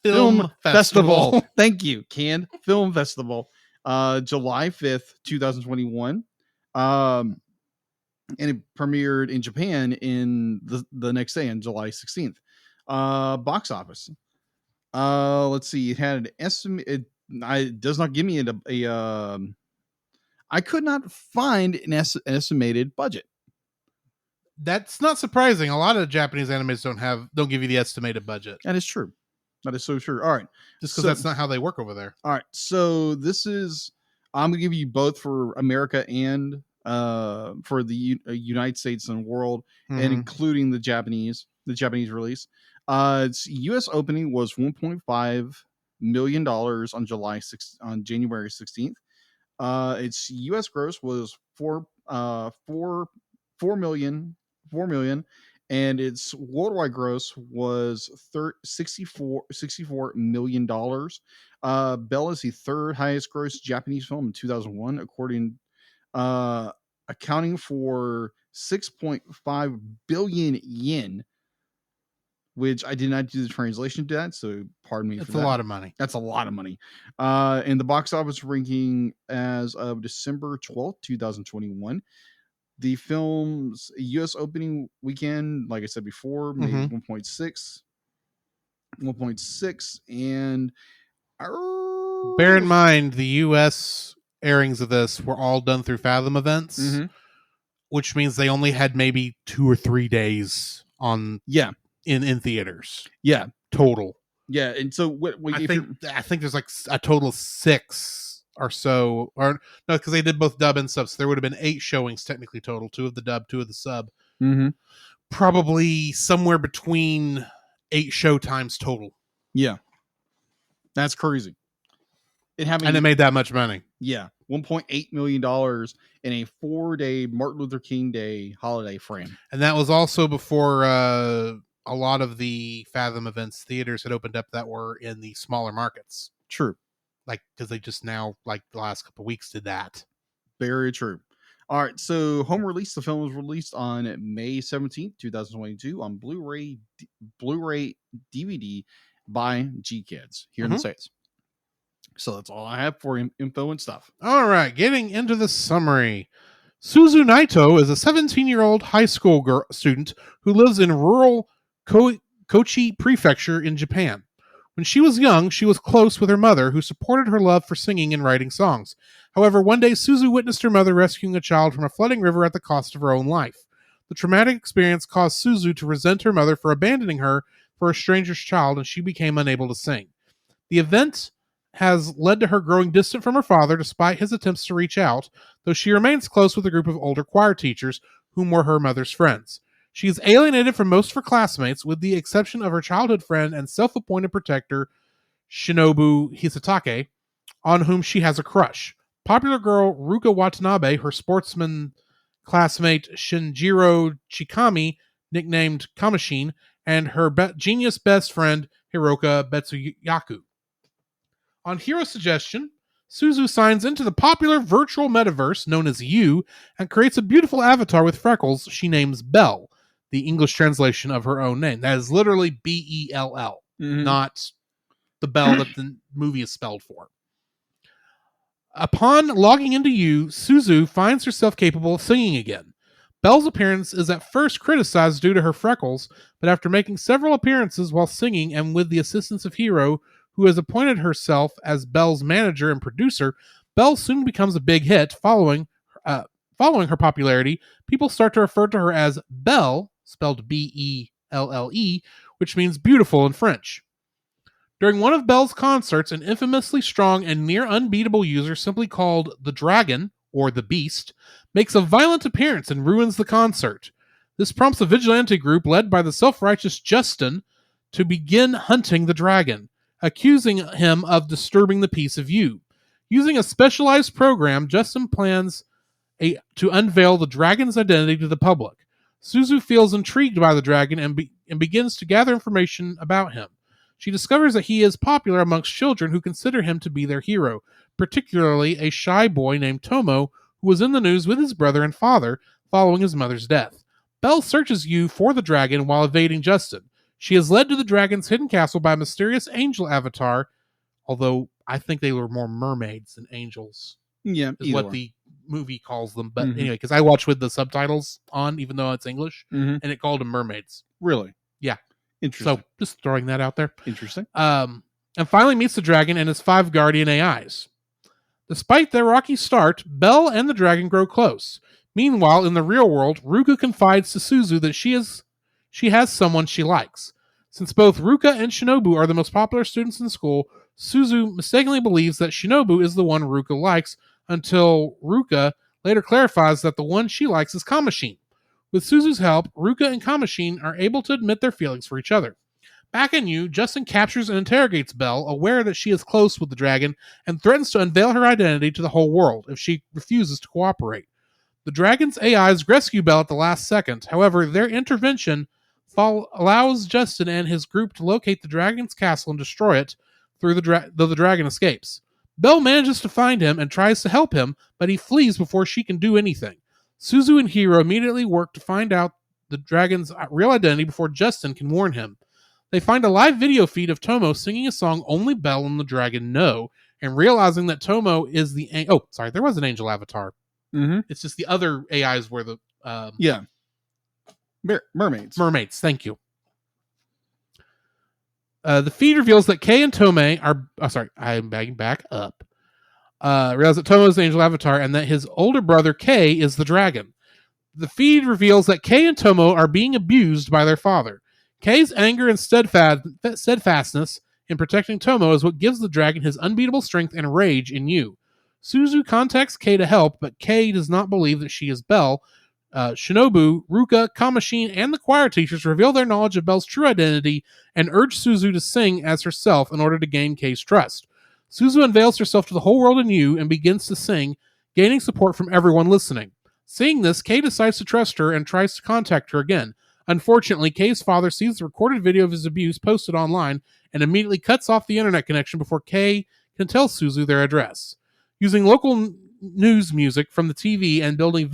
Film Festival. Thank you, Cannes Film Festival, July 5th, 2021. And it premiered in Japan in the next day, on July 16th. Box office. Let's see. It had an estimate. It does not give me a I could not find an estimated budget. That's not surprising. A lot of Japanese animes don't give you the estimated budget. That is true. That is so true. All right. Just because that's not how they work over there. All right. So I'm going to give you both for America and for the United States and world, and including the Japanese release. Its U.S. opening was $1.5 million on January 16th. Its U.S. gross was $4 million, and its worldwide gross was $64 million. Belle is the third highest gross Japanese film in 2001, accounting for 6.5 billion yen, which I did not do the translation to that, so pardon me for that. That's a lot of money. That's a lot of money. And the box office ranking as of December 12th, 2021. The film's U.S. opening weekend, like I said before, made 1.6, and bear in mind the U.S. airings of this were all done through Fathom Events. which means they only had maybe 2 or 3 days on Yeah. in theaters Yeah. total. Yeah. And so what I think there's like a total of 6 or so, or no, because they did both dub and sub, so there would have been 8 showings technically total, 2 of the dub, 2 of the sub. Mm-hmm. Probably somewhere between 8 show times total. Yeah. That's crazy. And it made that much money. Yeah. $1.8 million in a 4-day Martin Luther King Day holiday frame. And that was also before a lot of the Fathom Events theaters had opened up that were in the smaller markets. True. Like, because they just now, like the last couple of weeks, did that. Very true. All right. So home release, the film was released on May 17th, 2022 on Blu-ray DVD by G-Kids here in the States. So that's all I have for info and stuff. All right, getting into the summary. Suzu Naito is a 17-year-old high school student who lives in rural Kochi Prefecture in Japan. When she was young, she was close with her mother, who supported her love for singing and writing songs. However, one day Suzu witnessed her mother rescuing a child from a flooding river at the cost of her own life. The traumatic experience caused Suzu to resent her mother for abandoning her for a stranger's child, and she became unable to sing. The event has led to her growing distant from her father despite his attempts to reach out, though she remains close with a group of older choir teachers whom were her mother's friends. She is alienated from most of her classmates, with the exception of her childhood friend and self-appointed protector, Shinobu Hisatake, on whom she has a crush. Popular girl Ruka Watanabe, her sportsman classmate Shinjiro Chikami, nicknamed Kamashin, and her genius best friend Hiroka Betsuyaku. On Hero suggestion, Suzu signs into the popular virtual metaverse known as You and creates a beautiful avatar with freckles she names Belle, the English translation of her own name. That is literally Bell, not the Belle that the movie is spelled for. Upon logging into You, Suzu finds herself capable of singing again. Belle's appearance is at first criticized due to her freckles, but after making several appearances while singing and with the assistance of Hiro, who has appointed herself as Belle's manager and producer, Belle soon becomes a big hit. Following her popularity, people start to refer to her as Belle, spelled Belle, which means beautiful in French. During one of Belle's concerts, an infamously strong and near unbeatable user simply called the Dragon, or the Beast, makes a violent appearance and ruins the concert. This prompts a vigilante group led by the self-righteous Justin to begin hunting the dragon, accusing him of disturbing the peace of You. Using a specialized program, Justin plans to unveil the dragon's identity to the public. Suzu feels intrigued by the dragon and begins to gather information about him. She discovers that he is popular amongst children who consider him to be their hero, particularly a shy boy named Tomo, who was in the news with his brother and father following his mother's death. Belle searches You for the dragon while evading Justin. She is led to the dragon's hidden castle by a mysterious angel avatar, although I think they were more mermaids than angels. Yeah, is what the movie calls them. But anyway, because I watch with the subtitles on, even though it's English, and it called them mermaids. Really? Yeah. Interesting. So just throwing that out there. Interesting. And finally meets the dragon and his 5 guardian AIs. Despite their rocky start, Belle and the dragon grow close. Meanwhile, in the real world, Ruka confides to Suzu that she has someone she likes. Since both Ruka and Shinobu are the most popular students in school, Suzu mistakenly believes that Shinobu is the one Ruka likes, until Ruka later clarifies that the one she likes is Kamashin. With Suzu's help, Ruka and Kamashin are able to admit their feelings for each other. Back in You, Justin captures and interrogates Belle, aware that she is close with the dragon, and threatens to unveil her identity to the whole world if she refuses to cooperate. The dragon's AIs rescue Belle at the last second. However, their intervention allows Justin and his group to locate the dragon's castle and destroy it, though the dragon escapes. Belle manages to find him and tries to help him, but he flees before she can do anything. Suzu and Hiro immediately work to find out the dragon's real identity before Justin can warn him. They find a live video feed of Tomo singing a song only Belle and the dragon know, and realizing that Tomo is the... there was an angel avatar. It's just the other AIs were the... mermaids. Mermaids, thank you. The feed reveals that Kei and Tomei are... I'm back up. Realize that Tomo is the angel avatar and that his older brother Kei is the dragon. The feed reveals that Kay and Tomo are being abused by their father. Kay's anger and steadfastness in protecting Tomo is what gives the dragon his unbeatable strength and rage in you. Suzu contacts Kay to help, but Kay does not believe that she is Belle. Shinobu, Ruka, Kamashin, and the choir teachers reveal their knowledge of Belle's true identity and urge Suzu to sing as herself in order to gain Kay's trust. Suzu unveils herself to the whole world anew and begins to sing, gaining support from everyone listening. Seeing this, Kay decides to trust her and tries to contact her again. Unfortunately, Kay's father sees the recorded video of his abuse posted online and immediately cuts off the internet connection before Kay can tell Suzu their address. Using local news music from the TV and buildings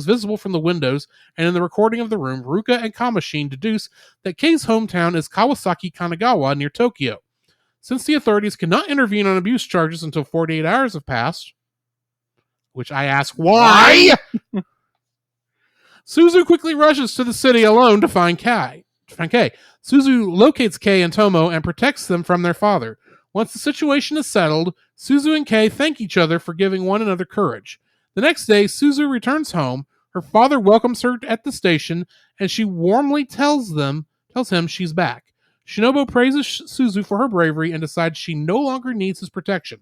visible from the windows and in the recording of the room, Ruka and Kamashin deduce that Kay's hometown is Kawasaki Kanagawa near Tokyo. Since the authorities cannot intervene on abuse charges until 48 hours have passed, which I ask why, Suzu quickly rushes to the city alone to find Kay. Suzu locates Kay and Tomo and protects them from their father. Once the situation is settled, Suzu and Kay thank each other for giving one another courage. The next day, Suzu returns home. Her father welcomes her at the station, and she warmly tells him she's back. Shinobu praises Suzu for her bravery and decides she no longer needs his protection.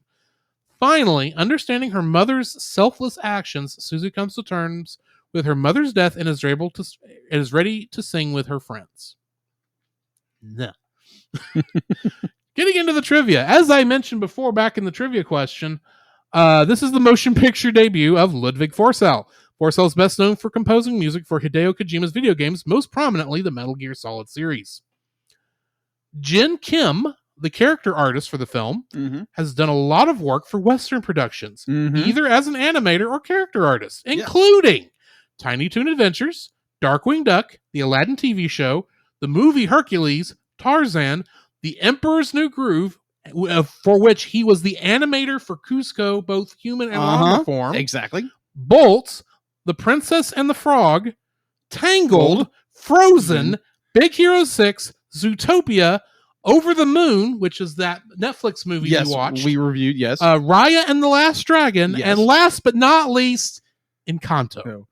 Finally, understanding her mother's selfless actions, Suzu comes to terms with her mother's death and is ready to sing with her friends. No. Getting into the trivia. As I mentioned before back in the trivia question, this is the motion picture debut of Ludwig Forssell. Forssell is best known for composing music for Hideo Kojima's video games, most prominently the Metal Gear Solid series. Jin Kim, the character artist for the film, has done a lot of work for Western productions, either as an animator or character artist, including Tiny Toon Adventures, Darkwing Duck, the Aladdin TV show, the movie Hercules, Tarzan, The Emperor's New Groove, for which he was the animator for Cusco, both human and llama form. Exactly. Bolt, The Princess and the Frog, Tangled, Frozen, Big Hero 6, Zootopia, Over the Moon, which is that Netflix movie you watched. We reviewed, yes. Raya and the Last Dragon, and last but not least, Encanto. Oh.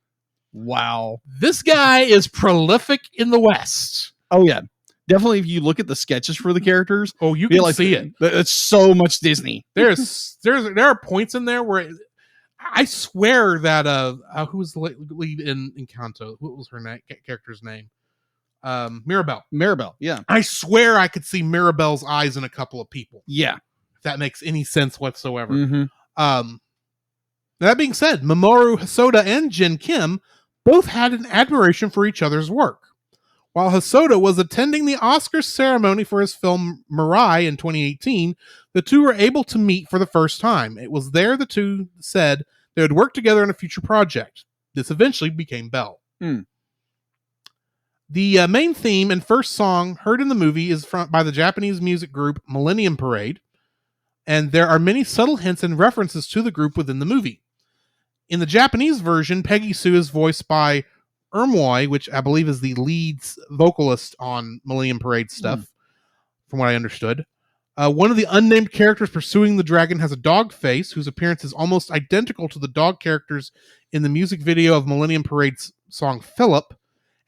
Wow. This guy is prolific in the West. Oh, yeah. Definitely, if you look at the sketches for the characters, you can see it. It's so much Disney. There are points in there where I swear that who was the lead in Encanto? What was her character's name? Mirabelle, yeah. I swear I could see Mirabelle's eyes in a couple of people. Yeah. If that makes any sense whatsoever. That being said, Mamoru Hosoda and Jin Kim both had an admiration for each other's work. While Hosoda was attending the Oscars ceremony for his film Mirai in 2018, the two were able to meet for the first time. It was there the two said they would work together on a future project. This eventually became Belle. The main theme and first song heard in the movie is by the Japanese music group Millennium Parade, and there are many subtle hints and references to the group within the movie. In the Japanese version, Peggy Sue is voiced by Ermoy, which I believe is the lead vocalist on Millennium Parade stuff, from what I understood. One of the unnamed characters pursuing the dragon has a dog face, whose appearance is almost identical to the dog characters in the music video of Millennium Parade's song Philip.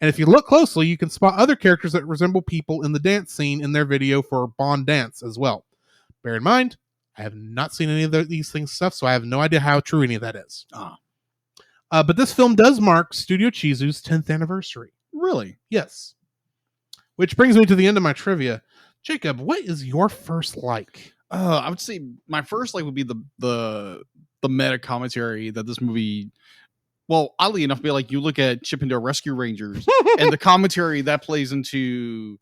And if you look closely, you can spot other characters that resemble people in the dance scene in their video for Bond Dance as well. Bear in mind, I have not seen any of these things stuff, so I have no idea how true any of that is. But this film does mark Studio Chizu's 10th anniversary. Really? Yes. Which brings me to the end of my trivia. Jacob, what is your first like? I would say my first like would be the meta commentary that this movie. Well, oddly enough, be like you look at Chip and Dale Rescue Rangers and the commentary that plays into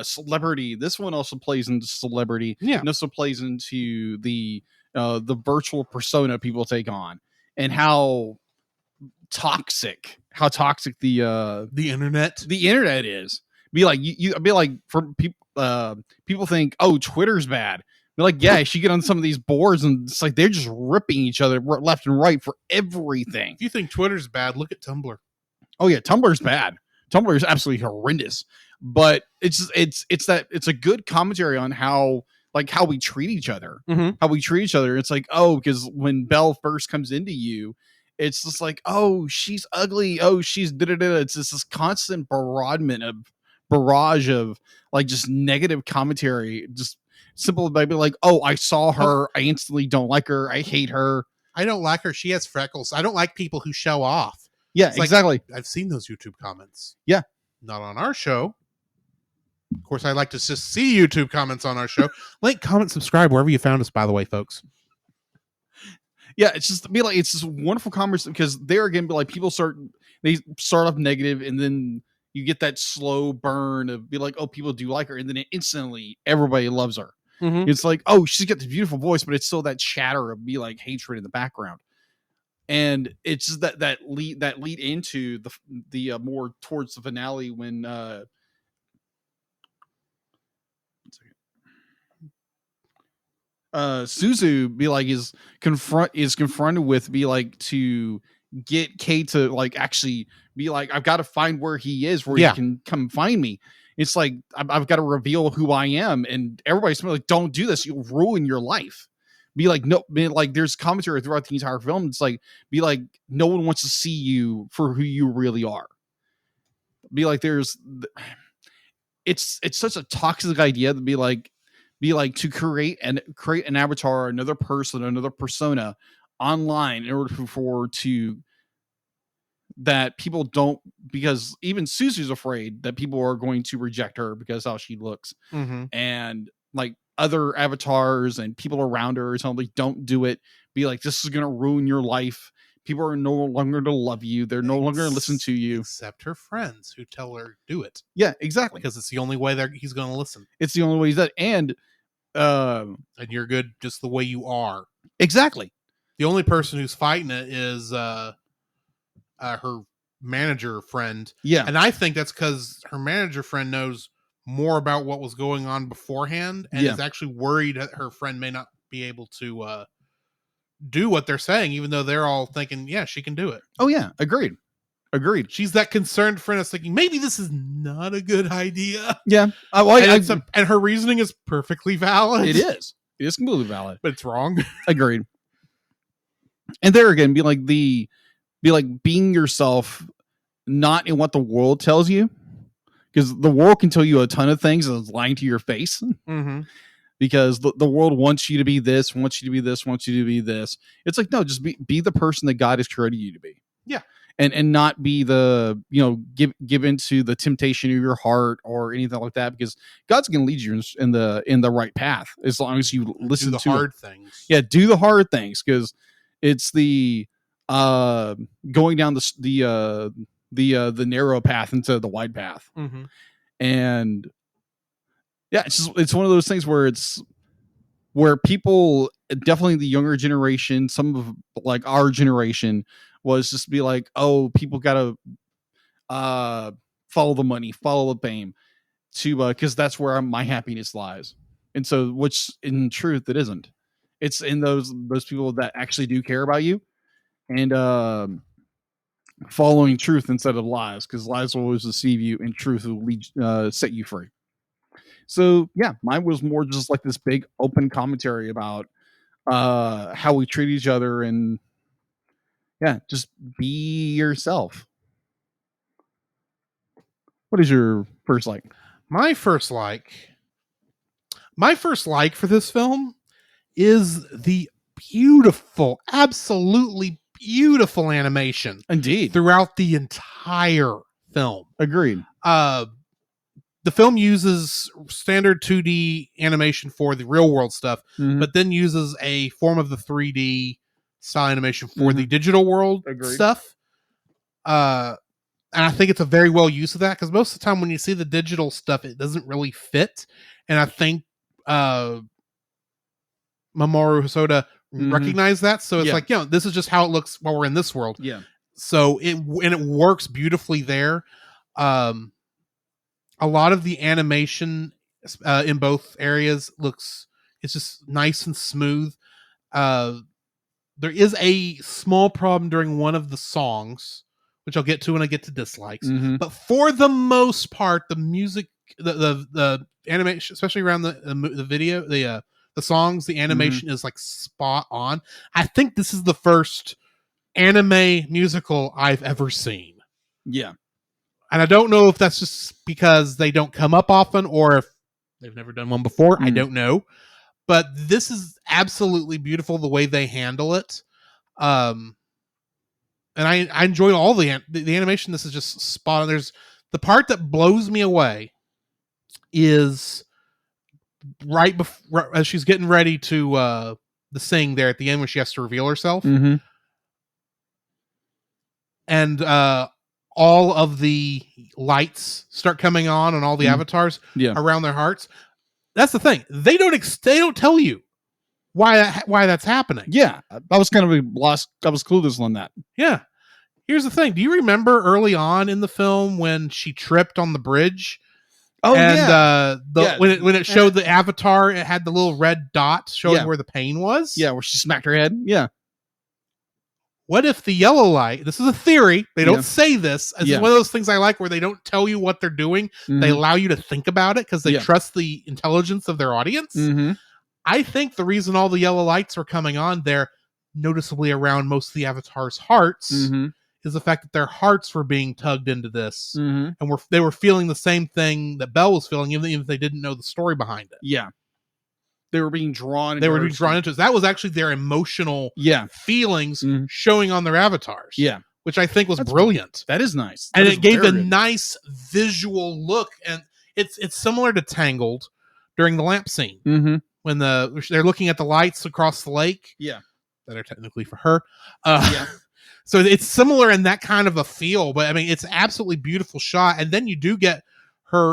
celebrity. This one also plays into celebrity. Yeah, and also plays into the virtual persona people take on and how toxic the internet is. Be like be like for people think, oh, Twitter's bad. Be like, yeah, you get on some of these boards and it's like they're just ripping each other left and right for everything. If you think Twitter's bad, look at Tumblr. Oh yeah, Tumblr's bad. Tumblr is absolutely horrendous. But it's a good commentary on how we treat each other. How we treat each other. It's like, oh, because when Belle first comes into you, It's just like, oh, she's ugly. Oh, she's da-da-da. It's just this constant barrage of like just negative commentary. Just simple by being like, oh, I saw her. I instantly don't like her. I hate her. I don't like her. She has freckles. I don't like people who show off. Yeah, It's like, exactly. I've seen those YouTube comments. Yeah. Not on our show. Of course, I like to just see YouTube comments on our show. Like, comment, subscribe wherever you found us, by the way, folks. Yeah, it's just be like, it's this wonderful conversation because there again, be like people start off negative and then you get that slow burn of be like, oh, people do like her, and then instantly everybody loves her. Mm-hmm. It's like, oh, she's got this beautiful voice, but it's still that chatter of be like hatred in the background. And it's just that lead into the more towards the finale when Suzu be like is confronted with be like to get Kay to like actually be like, I've got to find where he is where he can come find me. It's like I've got to reveal who I am, and everybody's like, don't do this, you'll ruin your life. Be like, no, be like there's commentary throughout the entire film. It's like, be like, no one wants to see you for who you really are. Be like, it's such a toxic idea to be like to create an avatar, another person, another persona online in order for that people don't, because even Suzu's afraid that people are going to reject her because how she looks. Mm-hmm. And like other avatars and people around her or something, don't do it. Be like, this is going to ruin your life. People are no longer to love you. They're no longer to listen to you. Except her friends who tell her do it. Yeah, exactly. Because it's the only way he's going to listen. It's the only way he's that. And you're good just the way you are. Exactly. The only person who's fighting it is her manager friend. Yeah. And I think that's because her manager friend knows more about what was going on beforehand and is actually worried that her friend may not be able to do what they're saying, even though they're all thinking, yeah, she can do it. Oh yeah, agreed. She's that concerned friend that's thinking maybe this is not a good idea. Yeah. And her reasoning is perfectly valid. It is completely valid, but it's wrong. Agreed. And there again, be like being yourself, not in what the world tells you, because the world can tell you a ton of things and it's lying to your face. Mm-hmm. Because the world wants you to be this, wants you to be this, wants you to be this. It's like, no, just be the person that God has created you to be. Yeah. And not be the, give into the temptation of your heart or anything like that, because God's going to lead you in the right path as long as you listen to hard things. Yeah, do the hard things, because it's the going down the narrow path into the wide path. Mm-hmm. And yeah, it's one of those things where people, definitely the younger generation, some of like our generation, was just be like, oh, people gotta follow the money, follow the fame, to because that's where my happiness lies. And so, which in truth it isn't. It's in those people that actually do care about you and following truth instead of lies, because lies will always deceive you and truth will set you free. So yeah, mine was more just like this big open commentary about how we treat each other, and yeah, just be yourself. What is your first like? My first like for this film is the beautiful, absolutely beautiful animation. Indeed. Throughout the entire film. Agreed. The film uses standard 2D animation for the real world stuff, but then uses a form of the 3D style animation for the digital world stuff. And I think it's a very well use of that, because most of the time when you see the digital stuff, it doesn't really fit. And I think Mamoru Hosoda recognized that. So it's like, this is just how it looks while we're in this world. Yeah. So it works beautifully there. A lot of the animation in both areas it's just nice and smooth. There is a small problem during one of the songs, which I'll get to when I get to dislikes. But for the most part, the music, the animation, especially around the video, the songs, the animation is like spot on. I think this is the first anime musical I've ever seen. Yeah. And I don't know if that's just because they don't come up often or if they've never done one before. I don't know. But this is absolutely beautiful the way they handle it. And I enjoy all the animation. This is just spot on. There's the part that blows me away is right before as she's getting ready to the sing there at the end when she has to reveal herself. Mm-hmm. And all of the lights start coming on all the avatars around their hearts. That's the thing. They don't tell you why that's happening. Yeah, I was kind of lost. I was clueless on that. Yeah. Here's the thing. Do you remember early on in the film when she tripped on the bridge? Oh, and when it showed the avatar, it had the little red dot showing where the pain was. Yeah, where she smacked her head. Yeah. What if the yellow light, this is a theory, they don't say this, it's one of those things I like where they don't tell you what they're doing, they allow you to think about it because they trust the intelligence of their audience. I think the reason all the yellow lights are coming on there noticeably around most of the avatars' hearts is the fact that their hearts were being tugged into this and they were feeling the same thing that Belle was feeling even if they didn't know the story behind it. Yeah. They were being drawn. They were being drawn into it. That was actually their emotional feelings showing on their avatars. Yeah. Which I think was brilliant. That is nice. And it gave a nice visual look. And it's similar to Tangled during the lamp scene. When they're looking at the lights across the lake. Yeah. That are technically for her. So it's similar in that kind of a feel. But I mean, it's absolutely beautiful shot. And then you do get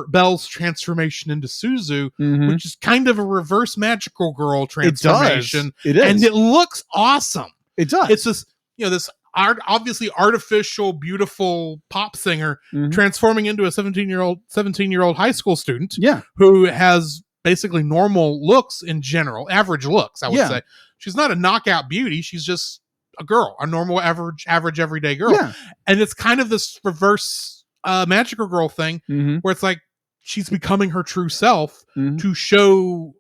Belle's transformation into Suzu, which is kind of a reverse magical girl transformation. It is. And it looks awesome. It does. It's just, this obviously artificial, beautiful pop singer transforming into a 17-year-old high school student who has basically normal looks in general, average looks, I would say. She's not a knockout beauty. She's just a girl, a normal, average everyday girl. Yeah. And it's kind of this reverse magical girl thing where it's like she's becoming her true self to show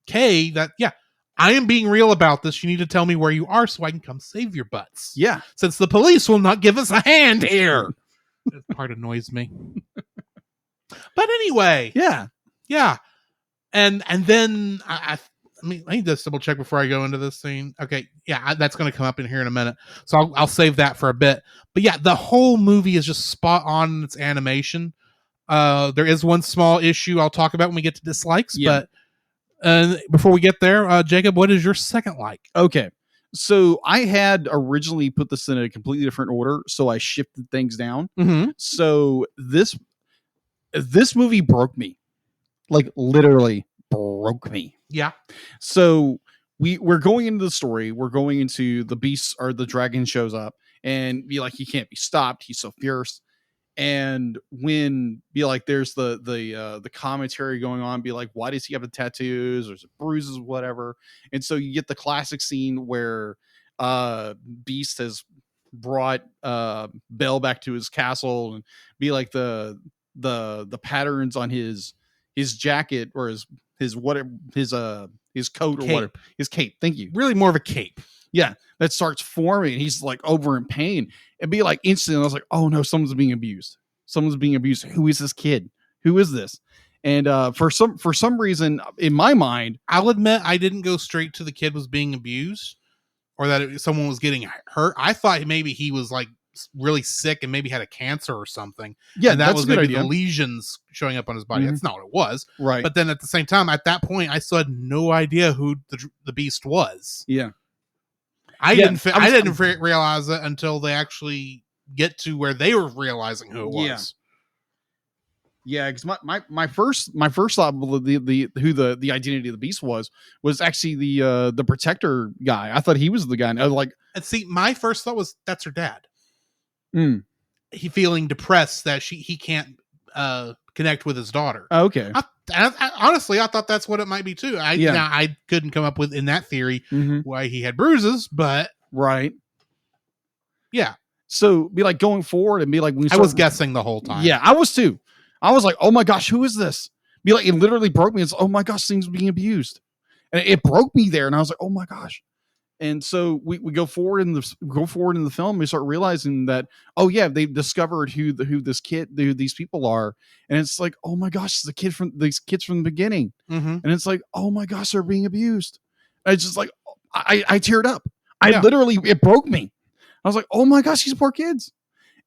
Kay that I am being real about this. You need to tell me where you are so I can come save your butts. Yeah, since the police will not give us a hand here. That part annoys me. But anyway, yeah, and then I need to double check before I go into this scene. Okay, that's going to come up in here in a minute, so I'll save that for a bit. But yeah, the whole movie is just spot on in its animation. There is one small issue I'll talk about when we get to dislikes, but before we get there, Jacob, what is your second like? Okay, so I had originally put this in a completely different order, so I shifted things down. So this movie broke me, like literally broke me. Yeah. So we're going into the story. We're going into the beast or the dragon shows up and be like, he can't be stopped. He's so fierce. And when be like, there's the commentary going on, be like, why does he have the tattoos or bruises, whatever? And so you get the classic scene where Beast has brought Belle back to his castle and be like the patterns on his jacket or his coat or whatever, his cape. Thank you. Really more of a cape. Yeah, that starts forming. And he's like over in pain and be like instantly. I was like, oh no, someone's being abused. Someone's being abused. Who is this kid? Who is this? And for some reason in my mind, I'll admit I didn't go straight to the kid was being abused or that someone was getting hurt. I thought maybe he was like really sick and maybe had a cancer or something. Yeah, and that was maybe idea. The lesions showing up on his body. That's not what it was. Right. But then at the same time, at that point, I still had no idea who the beast was. Yeah. I didn't realize it until they actually get to where they were realizing who it was. Yeah, because my first thought of the identity of the beast was actually the protector guy. I thought he was the guy. And I was like, and see, my first thought was that's her dad. He feeling depressed that he can't connect with his daughter. Oh, okay. I honestly, I thought that's what it might be too. I couldn't come up with in that theory why he had bruises, but right. Yeah. So be like going forward and be like, I was guessing the whole time. Yeah, I was too. I was like, oh my gosh, who is this? Be like, it literally broke me. It's oh my gosh, things being abused, and it broke me there. And I was like, oh my gosh. And so we go forward in the film. We start realizing that, oh yeah, they've discovered who these people are, and it's like, oh my gosh, it's these kids from the beginning, and it's like, oh my gosh, they're being abused. And it's just like I teared up. Literally, it broke me. I was like, oh my gosh, these poor kids.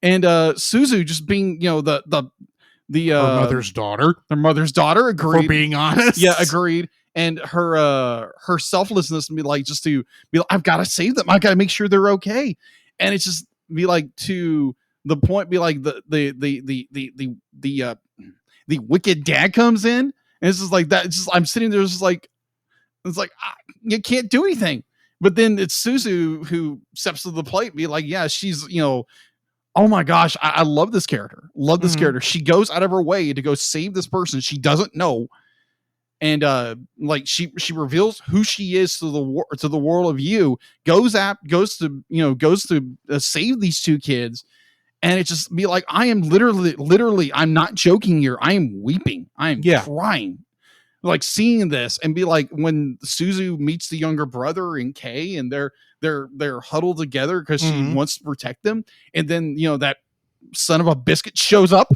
And Suzu just being, the her mother's daughter. Their mother's daughter, agreed. For being honest. Yeah, agreed. And her selflessness and be like, just to be like, I've got to save them. I've got to make sure they're okay. And it's just be like, to the point, be like the wicked dad comes in, and it's just like that. It's just, I'm sitting there just like, it's like, you can't do anything. But then it's Suzu who steps to the plate and be like, yeah, she's, oh my gosh, I love this character. Love this character. She goes out of her way to go save this person she doesn't know. And like she reveals who she is to the world of you, goes to save these two kids. And it just be like, I am literally, I'm not joking here. I am weeping. I am crying. Like seeing this, and be like, when Suzu meets the younger brother and Kay, and they're huddled together because she wants to protect them. And then, that son of a biscuit shows up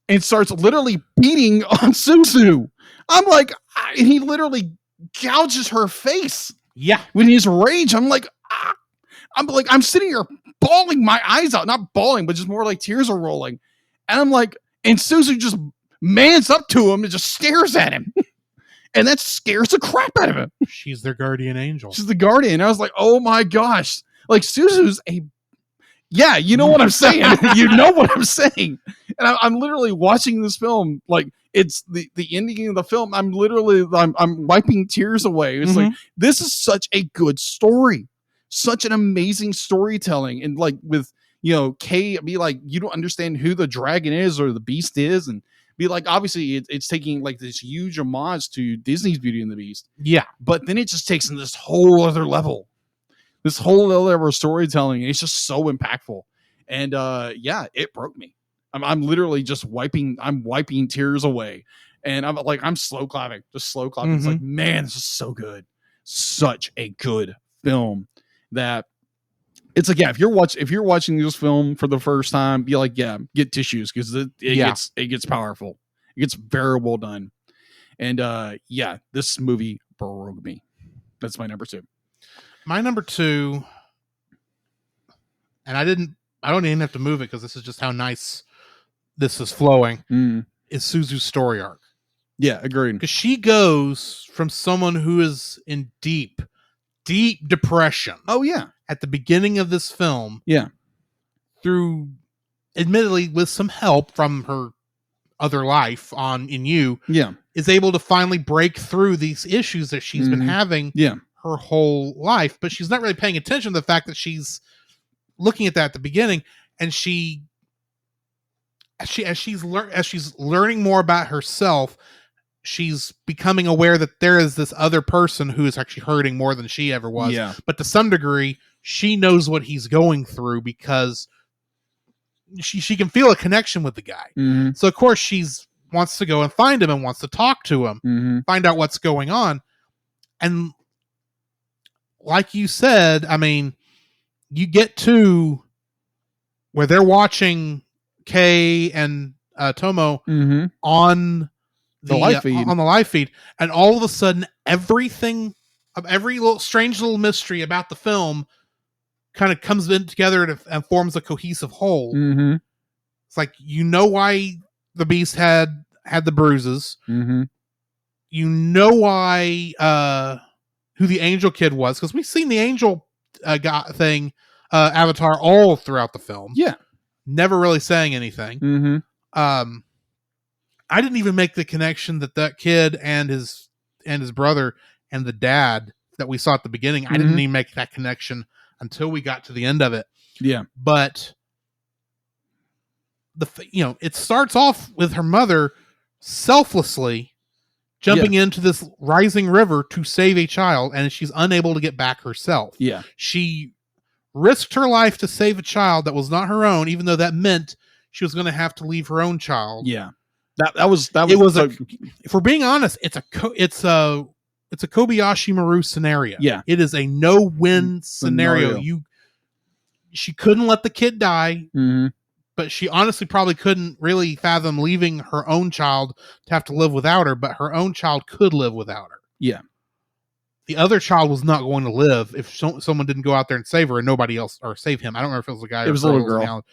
and starts literally beating on Suzu. I'm like, and he literally gouges her face. Yeah. When he's rage, I'm like, I'm sitting here bawling my eyes out, not bawling, but just more like tears are rolling. And I'm like, and Suzu just mans up to him and just stares at him. And that scares the crap out of him. She's their guardian angel. She's the guardian. I was like, oh my gosh. Like Suzu's yeah, you know what I'm saying. You know what I'm saying. And I'm literally watching this film. Like, it's the ending of the film. I'm wiping tears away. It's like, this is such a good story. Such an amazing storytelling. And like with, Kay be like, you don't understand who the dragon is or the beast is. And be like, obviously it's taking like this huge homage to Disney's Beauty and the Beast. Yeah. But then it just takes in this whole other level. This whole other level of storytelling. It's just so impactful. And it broke me. I'm literally just wiping tears away. And I'm slow clapping. Just slow clapping. It's like, man, this is so good. Such a good film that it's like, yeah, if you're watching this film for the first time, be like, yeah, get tissues, because it gets powerful. It gets very well done. And this movie broke me. That's my number 2. My number 2, and I don't even have to move it because this is just how nice this is flowing, is Suzu's story arc. Yeah, agreed. Because she goes from someone who is in deep depression. Oh, yeah. At the beginning of this film. Yeah. Through, admittedly, with some help from her other life in you. Yeah. Is able to finally break through these issues that she's been having her whole life. But she's not really paying attention to the fact that she's looking at that at the beginning. And as she's learning more about herself, she's becoming aware that there is this other person who is actually hurting more than she ever was. Yeah. But to some degree, she knows what he's going through because she can feel a connection with the guy. So of course she wants to go and find him and wants to talk to him, find out what's going on. And like you said, I mean, you get to where they're watching Kay and Tomo on the live feed, and all of a sudden every little strange little mystery about the film kind of comes in together and forms a cohesive whole. It's like, why the beast had the bruises. You know why who the angel kid was, because we've seen the angel avatar all throughout the film. Yeah. Never really saying anything. I didn't even make the connection that kid and his brother and the dad that we saw at the beginning. I didn't even make that connection until we got to the end of it. Yeah. But it starts off with her mother selflessly jumping into this rising river to save a child, and she's unable to get back herself. Yeah. She risked her life to save a child that was not her own, even though that meant she was going to have to leave her own child. Yeah. That was if we're being honest, it's it's a Kobayashi Maru scenario. Yeah. It is a no-win scenario. Scenario. She couldn't let the kid die, Mm-hmm. but she honestly probably couldn't really fathom leaving her own child to have to live without her, but her own child could live without her. Yeah. The other child was not going to live if someone didn't go out there and save her and nobody else, or save him. I don't remember if it was a guy or It was a little girl.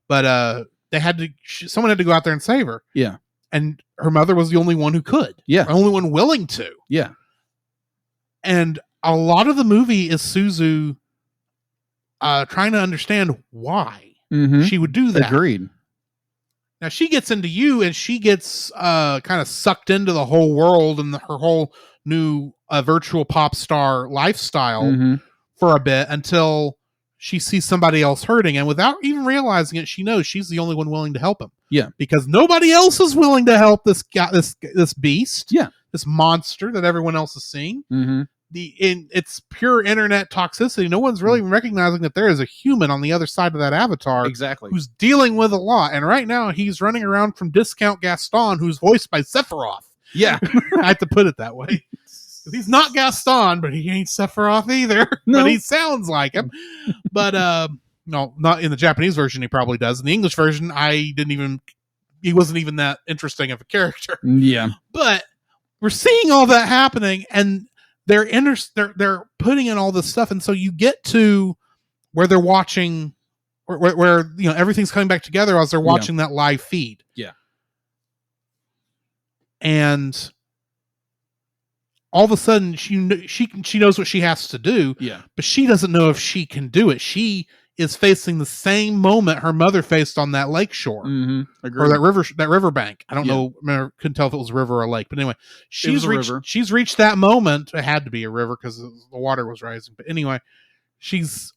But they had to, someone had to go out there and save her. Yeah. And her mother was the only one who could. Yeah. The only one willing to. Yeah. And a lot of the movie is Suzu trying to understand why she would do that. Agreed. Now she gets into you and she gets kind of sucked into the whole world and her whole new virtual pop star lifestyle for a bit until she sees somebody else hurting. And without even realizing it, she knows she's the only one willing to help him. Yeah. Because nobody else is willing to help this guy, this beast. Yeah. This monster that everyone else is seeing. Mm-hmm. It's pure internet toxicity. No one's really recognizing that there is a human on the other side of that avatar. Exactly. Who's dealing with a lot. And right now he's running around from Discount Gaston, who's voiced by Sephiroth. Yeah. I have to put it that way. He's not Gaston, but he ain't Sephiroth either. No. But he sounds like him. But no, not in the Japanese version. He probably does. In the English version, he wasn't even that interesting of a character. Yeah. But we're seeing all that happening, and they're putting in all this stuff, and so you get to where they're watching, where everything's coming back together as they're watching that live feed. Yeah. And all of a sudden, she knows what she has to do. Yeah. But she doesn't know if she can do it. She is facing the same moment her mother faced on that lake shore, Agreed. or that river bank. I don't know. Couldn't tell if it was a river or a lake. But anyway, she's reached that moment. It had to be a river because the water was rising. But anyway, she's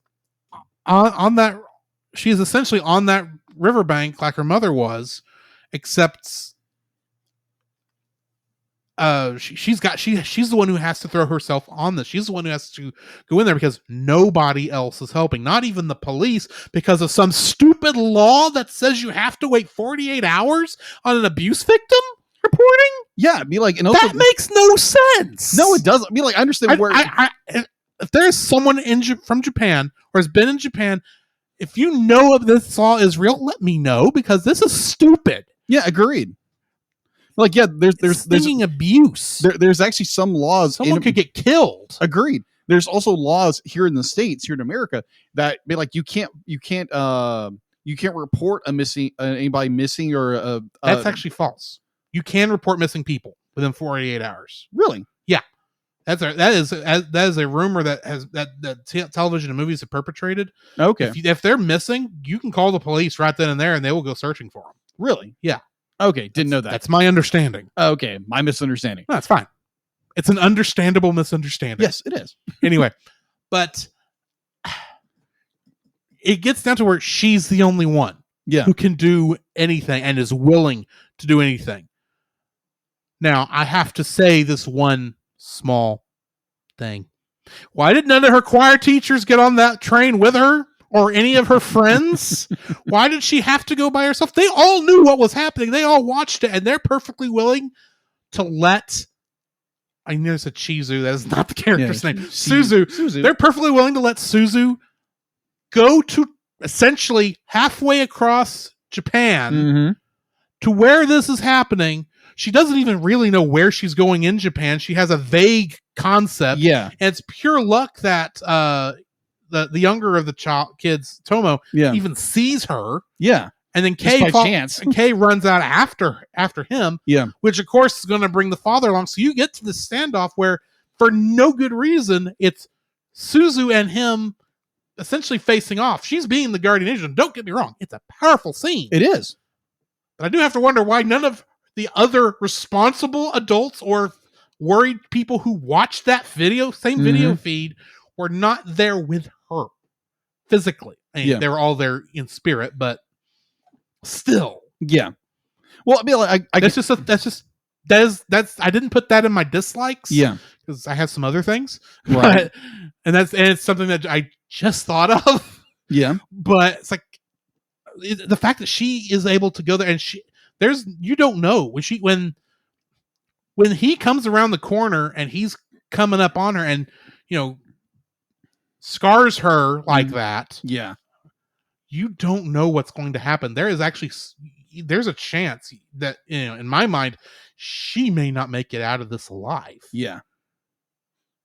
on that. She's essentially on that riverbank like her mother was, except she's the one who has to throw herself on this. She's the one who has to go in there because nobody else is helping, not even the police, because of some stupid law that says you have to wait 48 hours on an abuse victim reporting. Yeah, be like, that makes no sense. No, it doesn't. Be like, I understand where. If there's someone from Japan or has been in Japan, if you know if this law is real, let me know, because this is stupid. Yeah, agreed. Like, yeah, there's abuse. There's actually some laws. Someone could get killed. Agreed. There's also laws here in the States, here in America, that be like you can't report anybody missing or that's actually false. You can report missing people within 48 hours. Really? Yeah. That is a rumor that television and movies have perpetrated. Okay. If they're missing, you can call the police right then and there, and they will go searching for them. Really? Yeah. Okay, didn't know that. That's my understanding. Okay, my misunderstanding. No, that's fine. It's an understandable misunderstanding. Yes, it is. Anyway, but it gets down to where she's the only one who can do anything and is willing to do anything. Now, I have to say this one small thing. Why did none of her choir teachers get on that train with her? Or any of her friends? Why did she have to go by herself? They all knew what was happening. They all watched it, and they're perfectly willing to let... I nearly said Chizu. That is not the character's name. Suzu. They're perfectly willing to let Suzu go to essentially halfway across Japan to where this is happening. She doesn't even really know where she's going in Japan. She has a vague concept. Yeah. And it's pure luck that... the younger of the kids, Tomo, even sees her. Yeah. And then Kay runs out after him. Yeah. Which, of course, is going to bring the father along. So you get to the standoff where, for no good reason, it's Suzu and him essentially facing off. She's being the guardian angel. Don't get me wrong. It's a powerful scene. It is. But I do have to wonder why none of the other responsible adults or worried people who watched that video feed were not there with her physically. I mean, they were all there in spirit, but still. Yeah. Well, I mean, like, I didn't put that in my dislikes. Yeah. Because I have some other things. Right. And it's something that I just thought of. Yeah. But it's like the fact that she is able to go there, and you don't know when he comes around the corner and he's coming up on her and, scars her like that. Yeah. You don't know what's going to happen. There's a chance that, in my mind, she may not make it out of this alive. Yeah.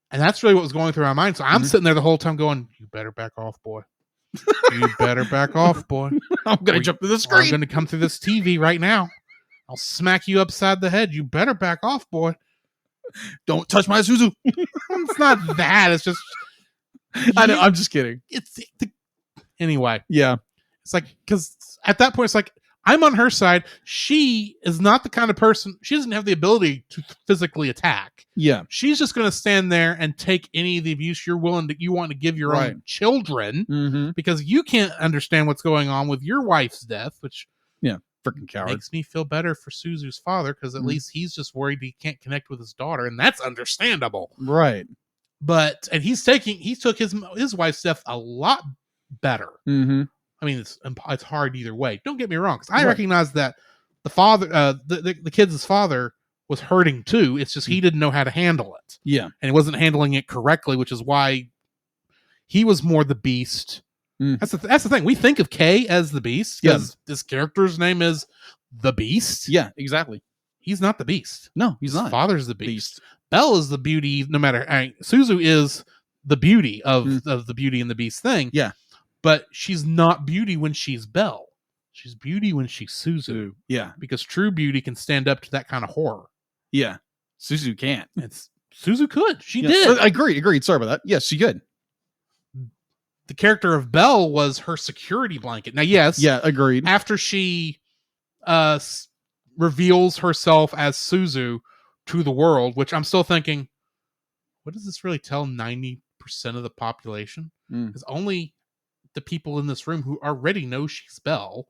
And that's really what was going through my mind. So I'm sitting there the whole time going, you better back off, boy. You better back off, boy. I'm going to jump to the screen. I'm going to come through this TV right now. I'll smack you upside the head. You better back off, boy. Don't touch my Suzu. It's not that. It's just... I know. I'm just kidding. Anyway. Yeah. It's like, because at that point, it's like, I'm on her side. She is not the kind of person, she doesn't have the ability to physically attack. Yeah. She's just going to stand there and take any of the abuse you want to give your own children, because you can't understand what's going on with your wife's death, which freaking coward. Makes me feel better for Suzu's father, because at least he's just worried he can't connect with his daughter, and that's understandable. Right. But, and he took his wife's death a lot better. Mm-hmm. I mean, it's hard either way. Don't get me wrong, because I recognize that the father, the kid's father, was hurting too. It's just he didn't know how to handle it. Yeah, and he wasn't handling it correctly, which is why he was more the Beast. That's the thing. We think of Kay as the Beast because this character's name is the Beast. Yeah, exactly. He's not the Beast. No, he's His not. father's the Beast. Belle is the beauty. No matter, Suzu is the beauty of the Beauty and the Beast thing. Yeah. But she's not beauty when she's Belle. She's beauty when she's Suzu. Yeah. Because true beauty can stand up to that kind of horror. Yeah. Suzu can't. Suzu could. She did. Agreed. Sorry about that. Yes, she could. The character of Belle was her security blanket. Now, yes. Yeah, agreed. After she reveals herself as Suzu to the world, which I'm still thinking, what does this really tell 90% of the population? Because only the people in this room who already know she's Belle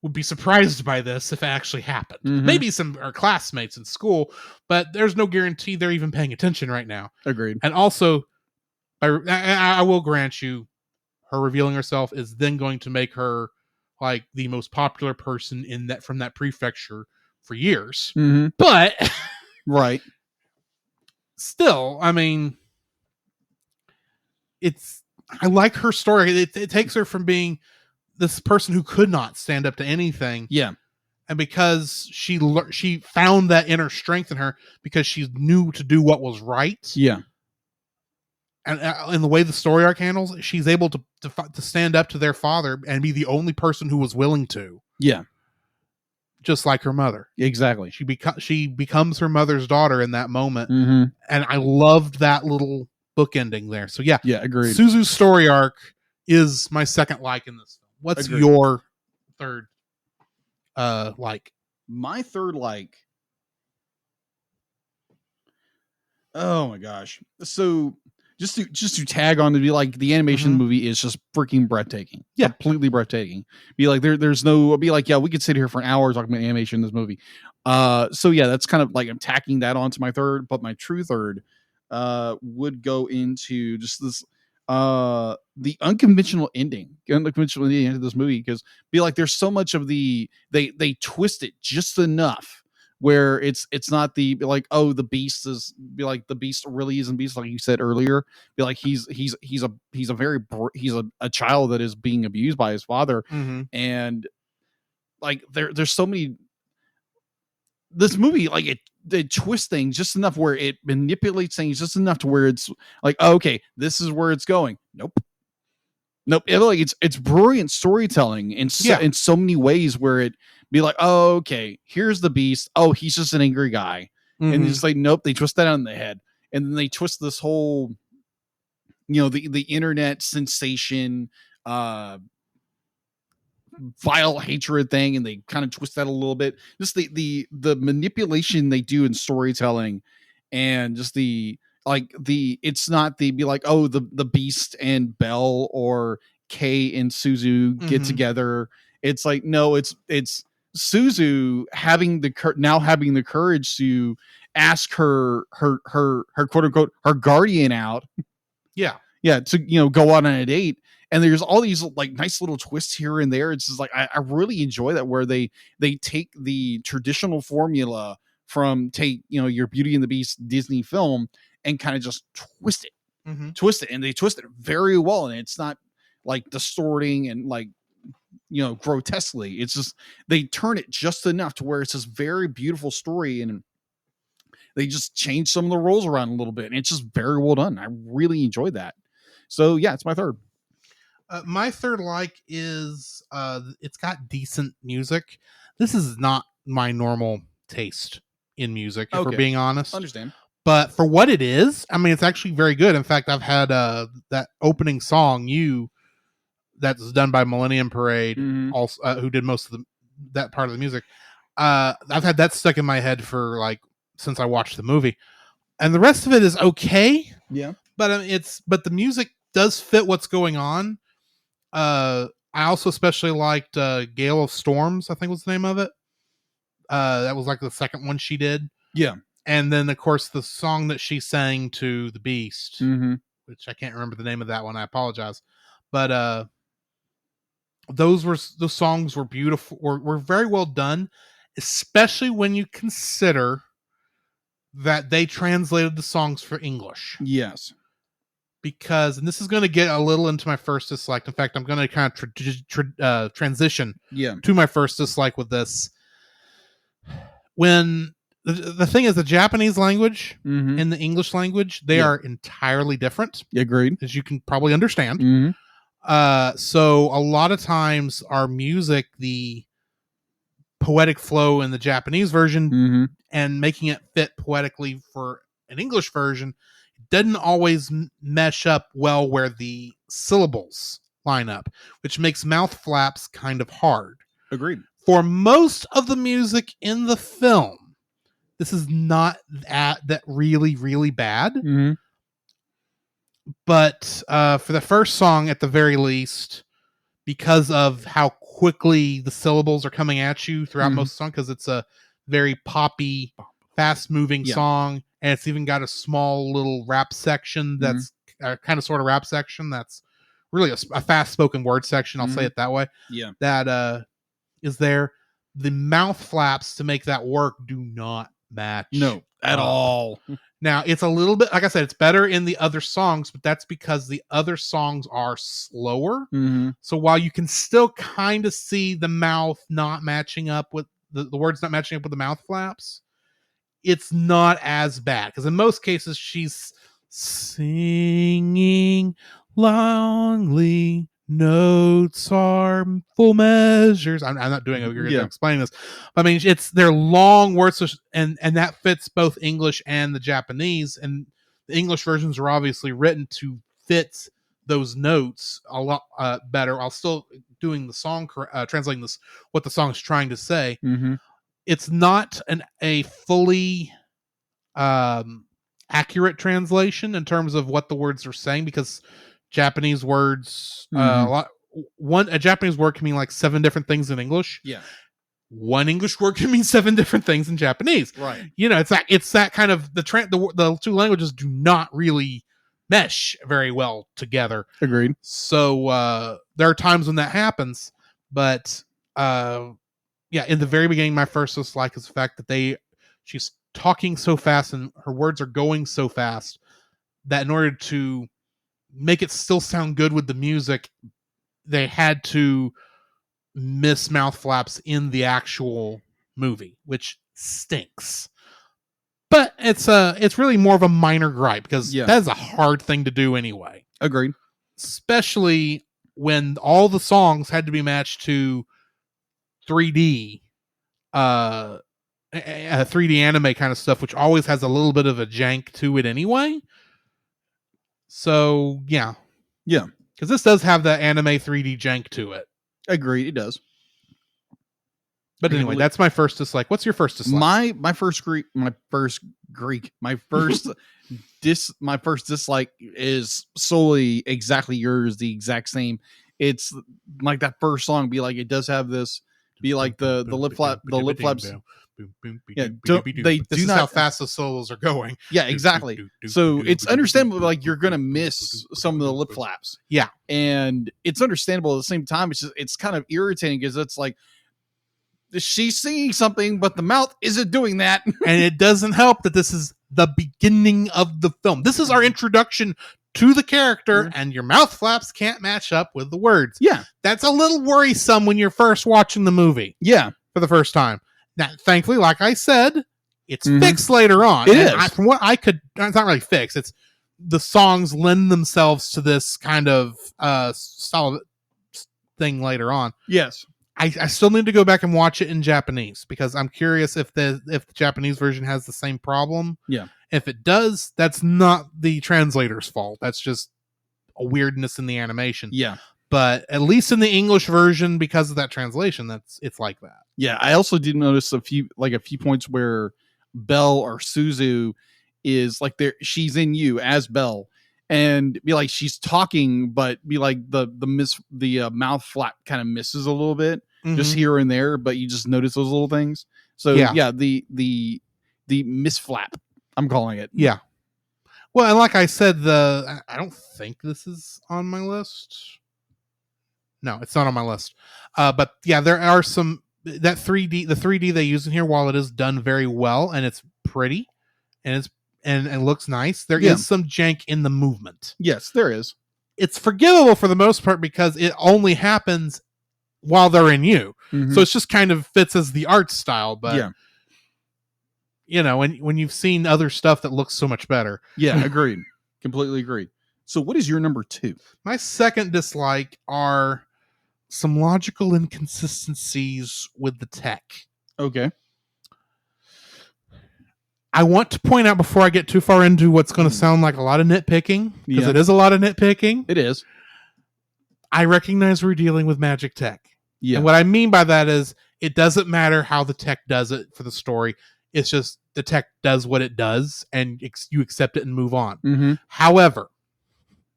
would be surprised by this if it actually happened. Maybe some are classmates in school, but there's no guarantee they're even paying attention right now. Agreed. And also, I will grant you, her revealing herself is then going to make her like the most popular person from that prefecture for years. But right. Still, I mean, I like her story. It takes her from being this person who could not stand up to anything. Yeah. And because she found that inner strength in her because she knew to do what was right. Yeah. And in the way the story arc handles, she's able to stand up to their father and be the only person who was willing to. Yeah. Just like her mother. Exactly. She becomes her mother's daughter in that moment. And I loved that little bookending there. So yeah, agreed. Suzu's story arc is my second like in this film. What's your third like? My third like. Oh my gosh! So just to tag on to be like, the animation movie is just freaking breathtaking. Yeah, completely breathtaking. Be like there's no. Be like, yeah, we could sit here for an hour talking about animation in this movie. So yeah, that's kind of like I'm tacking that onto my third, but my true third would go into just this the unconventional ending into this movie, because be like there's so much of they twist it just enough where it's not the like, oh, the Beast is be like the Beast really isn't Beast, like you said earlier. Be like he's a child that is being abused by his father, and like there's so many. This movie, like it twists things just enough where it manipulates things just enough to where it's like, oh, okay, this is where it's going. Nope. It's brilliant storytelling in so many ways where it be like, oh, okay, here's the Beast. Oh, he's just an angry guy, and it's like, nope, they twist that on the head, and then they twist this whole, the internet sensation, vile hatred thing, and they kind of twist that a little bit. Just the manipulation they do in storytelling, and just it's not be like, oh, the Beast and Belle or Kay and Suzu get together. It's like, no, it's Suzu having the courage to ask her quote unquote her guardian out. Yeah, to go on a date. And there's all these like nice little twists here and there. It's just like I really enjoy that, where they take the traditional formula from your Beauty and the Beast Disney film and kind of just twist it. Mm-hmm. And they twist it very well, and it's not like distorting and like grotesquely. It's just they turn it just enough to where it's this very beautiful story, and they just change some of the roles around a little bit, and it's just very well done. I really enjoyed that. So yeah, it's my third. My third is it's got decent music. This is not my normal taste in music, if we're being honest. Understand. But for what it is, I mean, it's actually very good. In fact, I've had that opening song, that's done by Millennium Parade, also who did most of that part of the music. I've had that stuck in my head for since I watched the movie, and the rest of it is okay. Yeah, but the music does fit what's going on. I also especially liked Gale of Storms, I think was the name of it. That was the second one she did. Yeah. And then, of course, the song that she sang to the Beast, which I can't remember the name of that one. I apologize. But those songs were beautiful, were very well done, especially when you consider that they translated the songs for English. Yes. Because, and this is going to get a little into my first dislike. In fact, I'm going to kind of transition to my first dislike with this. When the thing is, the Japanese language and the English language, they are entirely different. Agreed. As you can probably understand. So a lot of times our music, the poetic flow in the Japanese version and making it fit poetically for an English version doesn't always mesh up well where the syllables line up, which makes mouth flaps kind of hard. Agreed. For most of the music in the film, this is not that really, really bad. But for the first song, at the very least, because of how quickly the syllables are coming at you throughout most of the song, because it's a very poppy, fast-moving song, and it's even got a small little rap section that's kind of sort of rap section that's really a fast-spoken word section, I'll say it that way. Yeah. That is there. The mouth flaps to make that work do not match. No, at all. Now, it's a little bit, like I said, it's better in the other songs, but that's because the other songs are slower. So while you can still kind of see the mouth not matching up with the words not matching up with the mouth flaps, it's not as bad. Because in most cases, she's singing longly, notes are full measures. I'm not doing it. You're going to explain this. I mean, they're long words, and that fits both English and the Japanese. And the English versions are obviously written to fit those notes a lot better. While still doing the song, translating this what the song is trying to say. It's not a fully accurate translation in terms of what the words are saying, because Japanese words, a Japanese word can mean 7 different things in English. Yeah. One English word can mean 7 different things in Japanese. Right. It's that kind of the two languages do not really mesh very well together. Agreed. So there are times when that happens, but in the very beginning, my first dislike is the fact that she's talking so fast and her words are going so fast that in order to make it still sound good with the music, they had to miss mouth flaps in the actual movie, which stinks. But it's really more of a minor gripe, because that's a hard thing to do anyway. Agreed. Especially when all the songs had to be matched to 3D 3D anime kind of stuff, which always has a little bit of a jank to it anyway. So yeah, because this does have that anime 3D jank to it. Agreed, it does. But anyway, that's my first dislike. What's your first dislike? My first dislike is solely exactly yours, the exact same. It's like that first song. It does have this. Be like the lip flaps. Yeah, this is how fast the solos are going. Yeah, exactly. So it's understandable. You're gonna miss some of the lip flaps. Yeah, and it's understandable at the same time. It's kind of irritating, because it's she's singing something, but the mouth isn't doing that. And it doesn't help that this is the beginning of the film. This is our introduction to the character, and your mouth flaps can't match up with the words. Yeah. That's a little worrisome when you're first watching the movie. Yeah. For the first time. Now, thankfully, like I said, it's fixed later on. It is. From what I could, it's not really fixed. It's the songs lend themselves to this kind of solid thing later on. Yes. I still need to go back and watch it in Japanese because I'm curious if the Japanese version has the same problem. Yeah. If it does, that's not the translator's fault. That's just a weirdness in the animation. Yeah. But at least in the English version, because of that translation, it's like that. Yeah. I also did notice a few points where Belle or Suzu is like she's in you as Belle, and be like she's talking, but be like the mouth flap kind of misses a little bit, just here and there, but you just notice those little things. So yeah, the misflap, I'm calling it. Yeah. Well, and like I said, I don't think this is on my list. No, it's not on my list. But yeah, there are some the 3D they use in here, while it is done very well and it's pretty and it looks nice, there is some jank in the movement. Yes, there is. It's forgivable for the most part because it only happens while they're in you. So it's just kind of fits as the art style, but you know, when you've seen other stuff that looks so much better. Yeah, agreed. Completely agreed. So what is your number 2? My second dislike are some logical inconsistencies with the tech. Okay. I want to point out before I get too far into what's going to sound like a lot of nitpicking, because it is a lot of nitpicking. It is. I recognize we're dealing with magic tech. Yeah. And what I mean by that is it doesn't matter how the tech does it for the story. It's just the tech does what it does and you accept it and move on. However,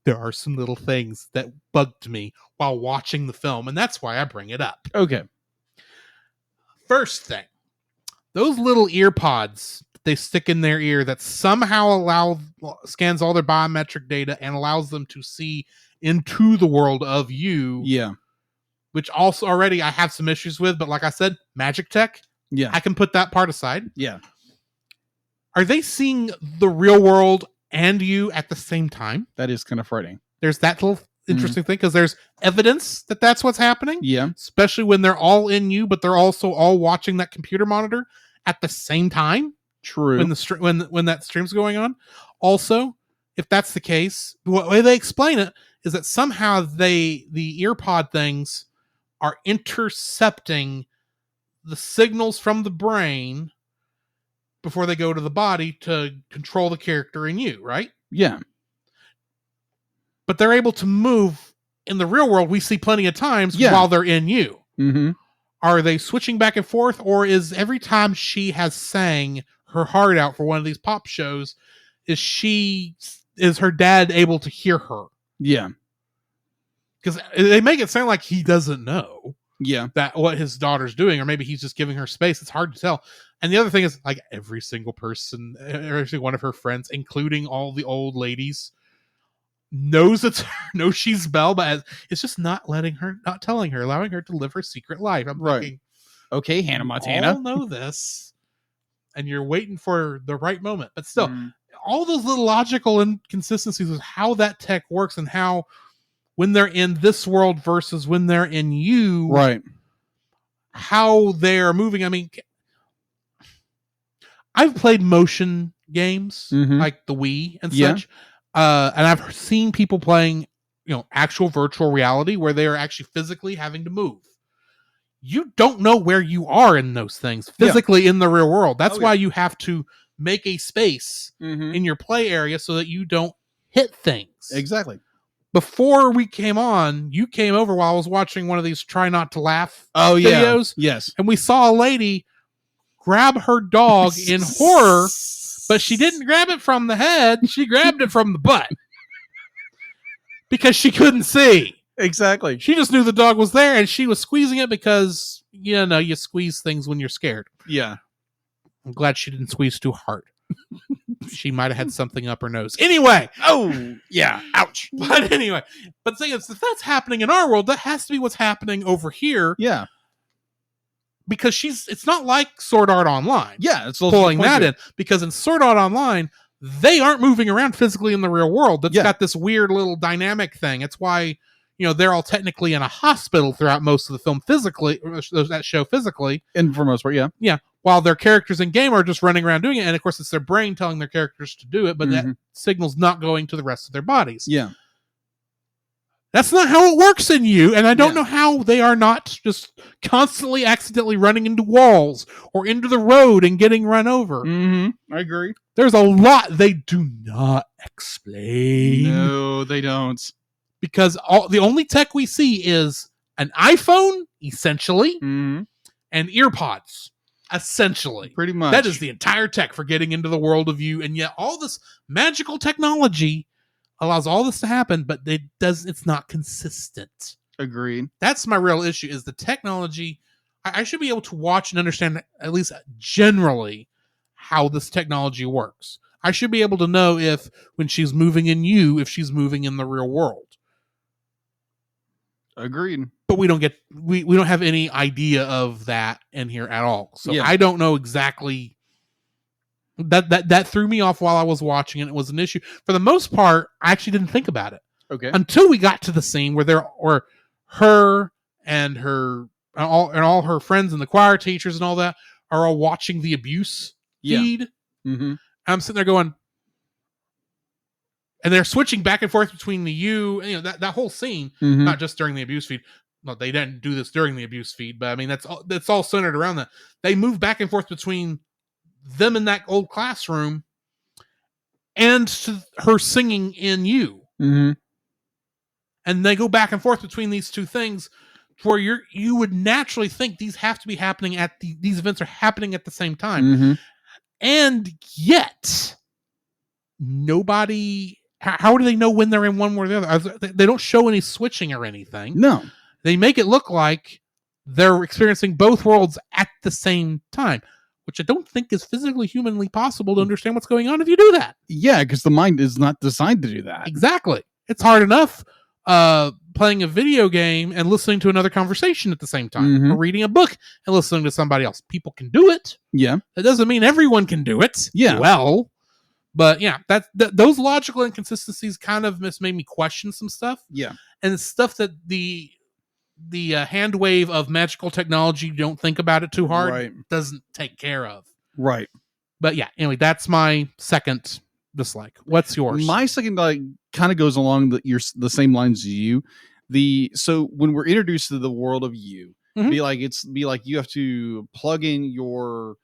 there are some little things that bugged me while watching the film, and that's why I bring it up. Okay. First thing, those little ear pods they stick in their ear that somehow scans all their biometric data and allows them to see into the world of you. Yeah. Which also already I have some issues with, but like I said, magic tech. Yeah. I can put that part aside. Yeah. Are they seeing the real world and you at the same time? That is kind of frightening. There's that little interesting thing because there's evidence that that's what's happening. Yeah. Especially when they're all in you, but they're also all watching that computer monitor at the same time. True. When that stream's going on. Also, if that's the case, the way they explain it is that somehow the ear pod things are intercepting the signals from the brain before they go to the body to control the character in you, right? Yeah. But they're able to move in the real world. We see plenty of times while they're in you. Are they switching back and forth, or is every time she has sang her heart out for one of these pop shows, is her dad able to hear her? Yeah. Because they make it sound like he doesn't know that what his daughter's doing, or maybe he's just giving her space. It's hard to tell. And the other thing is, like, every single person, every single one of her friends, including all the old ladies, knows she's Belle, but it's just not telling her, allowing her to live her secret life. I'm thinking, okay, Hannah Montana, all know this, and you're waiting for the right moment. But still, all those little logical inconsistencies with how that tech works and how when they're in this world versus when they're in you, right? How they're moving. I mean, I've played motion games like the Wii and such. And I've seen people playing, actual virtual reality where they are actually physically having to move. You don't know where you are in those things physically in the real world. That's why you have to make a space in your play area so that you don't hit things. Exactly. Before we came on, you came over while I was watching one of these try not to laugh videos. Yes. And we saw a lady grab her dog in horror. But she didn't grab it from the head. She grabbed it from the butt. Because she couldn't see. Exactly. She just knew the dog was there, and she was squeezing it because, you squeeze things when you're scared. Yeah. I'm glad she didn't squeeze too hard. She might have had something up her nose. Anyway. Oh, yeah. Ouch. But anyway. But the thing is, if that's happening in our world, that has to be what's happening over here. Yeah. because it's not like Sword Art Online. Yeah, it's pulling that in, because in Sword Art Online, they aren't moving around physically in the real world. That's got this weird little dynamic thing. It's why, they're all technically in a hospital throughout most of the film physically, that show physically. And for most part, yeah. Yeah. While their characters in game are just running around doing it. And of course, it's their brain telling their characters to do it, but that signal's not going to the rest of their bodies. Yeah. That's not how it works in you, and I don't know how they are not just constantly accidentally running into walls or into the road and getting run over. Mm-hmm. I agree. There's a lot they do not explain. No, they don't. Because the only tech we see is an iPhone, essentially, and earpods, essentially. Pretty much. That is the entire tech for getting into the world of you, and yet all this magical technology allows all this to happen, but it's not consistent. Agreed. That's my real issue, is the technology. I should be able to watch and understand, at least generally, how this technology works. I should be able to know if, when she's moving in you, if she's moving in the real world. Agreed. But we don't have any idea of that in here at all. So I don't know exactly. That threw me off while I was watching, and it was an issue. For the most part, I actually didn't think about it. Okay. Until we got to the scene where her and all her friends and the choir teachers and all that are all watching the abuse feed. Mm-hmm. I'm sitting there going, and they're switching back and forth between that whole scene, not just during the abuse feed. No, they didn't do this during the abuse feed, but I mean that's all centered around that. They move back and forth between them in that old classroom and to her singing in you. Mm-hmm. And they go back and forth between these two things, where you would naturally think these have to be happening these events are happening at the same time. Mm-hmm. And yet nobody, how do they know when they're in one or the other? They don't show any switching or anything. No. They make it look like they're experiencing both worlds at the same time, which I don't think is physically, humanly possible to understand what's going on if you do that. Yeah, because the mind is not designed to do that. Exactly. It's hard enough playing a video game and listening to another conversation at the same time, or reading a book and listening to somebody else. People can do it. Yeah. That doesn't mean everyone can do it. Yeah. Well, but yeah, those logical inconsistencies kind of made me question some stuff. Yeah. And it's stuff that the hand wave of magical technology, don't think about it too hard, doesn't take care of. Right. But yeah, anyway, that's my second dislike. What's yours? My second kind of goes along the same lines as you. So when we're introduced to the world of you, be like you have to plug in your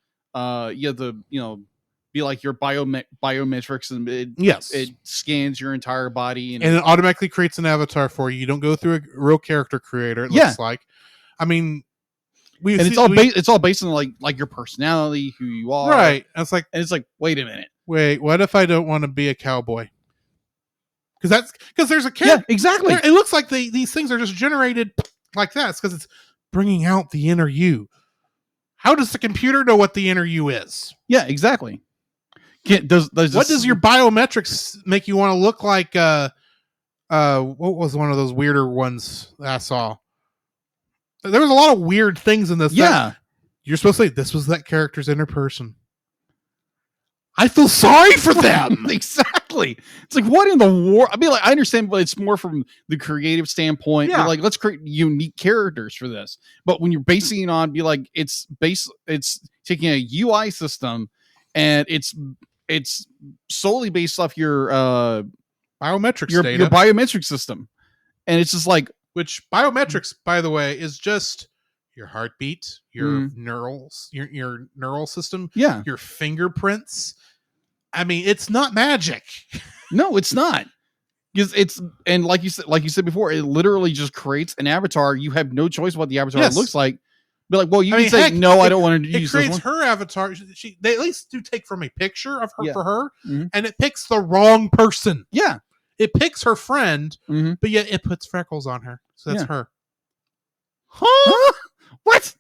be like your biometrics, and it scans your entire body, and it automatically creates an avatar for you. You don't go through a real character creator. It looks like. I mean, it's all based on like your personality, who you are, right? And it's like, wait a minute, what if I don't want to be a cowboy? Because there's a character. Yeah, exactly. It looks like these things are just generated like that. It's because it's bringing out the inner you. How does the computer know what the inner you is? Yeah, exactly. What does your biometrics make you want to look like? What was one of those weirder ones that I saw? There was a lot of weird things in this. Yeah. You're supposed to say this was that character's inner person. I feel sorry for them. Exactly. It's like, what in the war? I mean, like, I understand, but it's more from the creative standpoint. Yeah. Like, let's create unique characters for this. But when you're basing it on, it's taking a UI system, and it's solely based off your biometrics data, your biometric system, and it's just like, which biometrics, by the way, is just your heartbeat, your neurals, your neural system, your fingerprints. I mean, it's not magic. No, it's not. Because and like you said before, it literally just creates an avatar. You have no choice what the avatar looks like. Be like, well, you can say, no, I don't want to use this one. It creates her avatar. They at least do take from a picture of her for her, and it picks the wrong person. Yeah. It picks her friend, but yet it puts freckles on her. So that's her. Huh? What?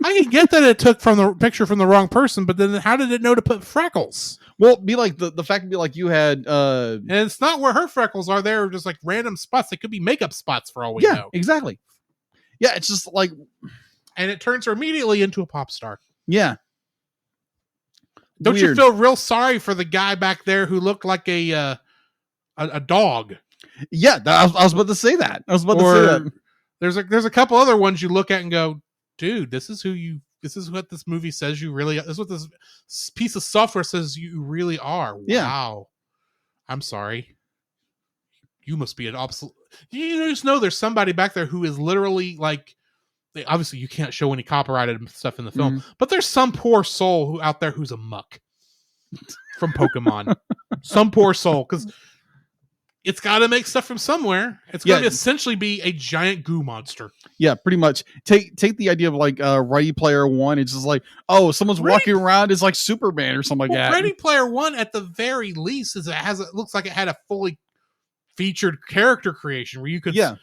I can get that it took from the picture from the wrong person, but then how did it know to put freckles? Well, be like the fact be like you had and it's not where her freckles are. They're just like random spots. They could be makeup spots for all we know. Exactly. Yeah, it's just like, and it turns her immediately into a pop star. Yeah. Don't you Weird. feel real sorry for the guy back there who looked like a dog? Yeah, I was about to say that. I was about to say that. There's a couple other ones you look at and go, dude, this is what this movie says you really. This is what this piece of software says you really are. Yeah. Wow. I'm sorry. You must be an obsolete. You just know there's somebody back there who is literally like. Obviously, you can't show any copyrighted stuff in the film, but there's some poor soul out there who's a muck from Pokemon. Some poor soul, because it's got to make stuff from somewhere. It's going to essentially be a giant goo monster. Yeah, pretty much. Take the idea of like Ready Player One. It's just like, oh, someone's walking around as like Superman or something like that. Ready Player One, at the very least, it looks like it had a fully featured character creation where you could. Yeah.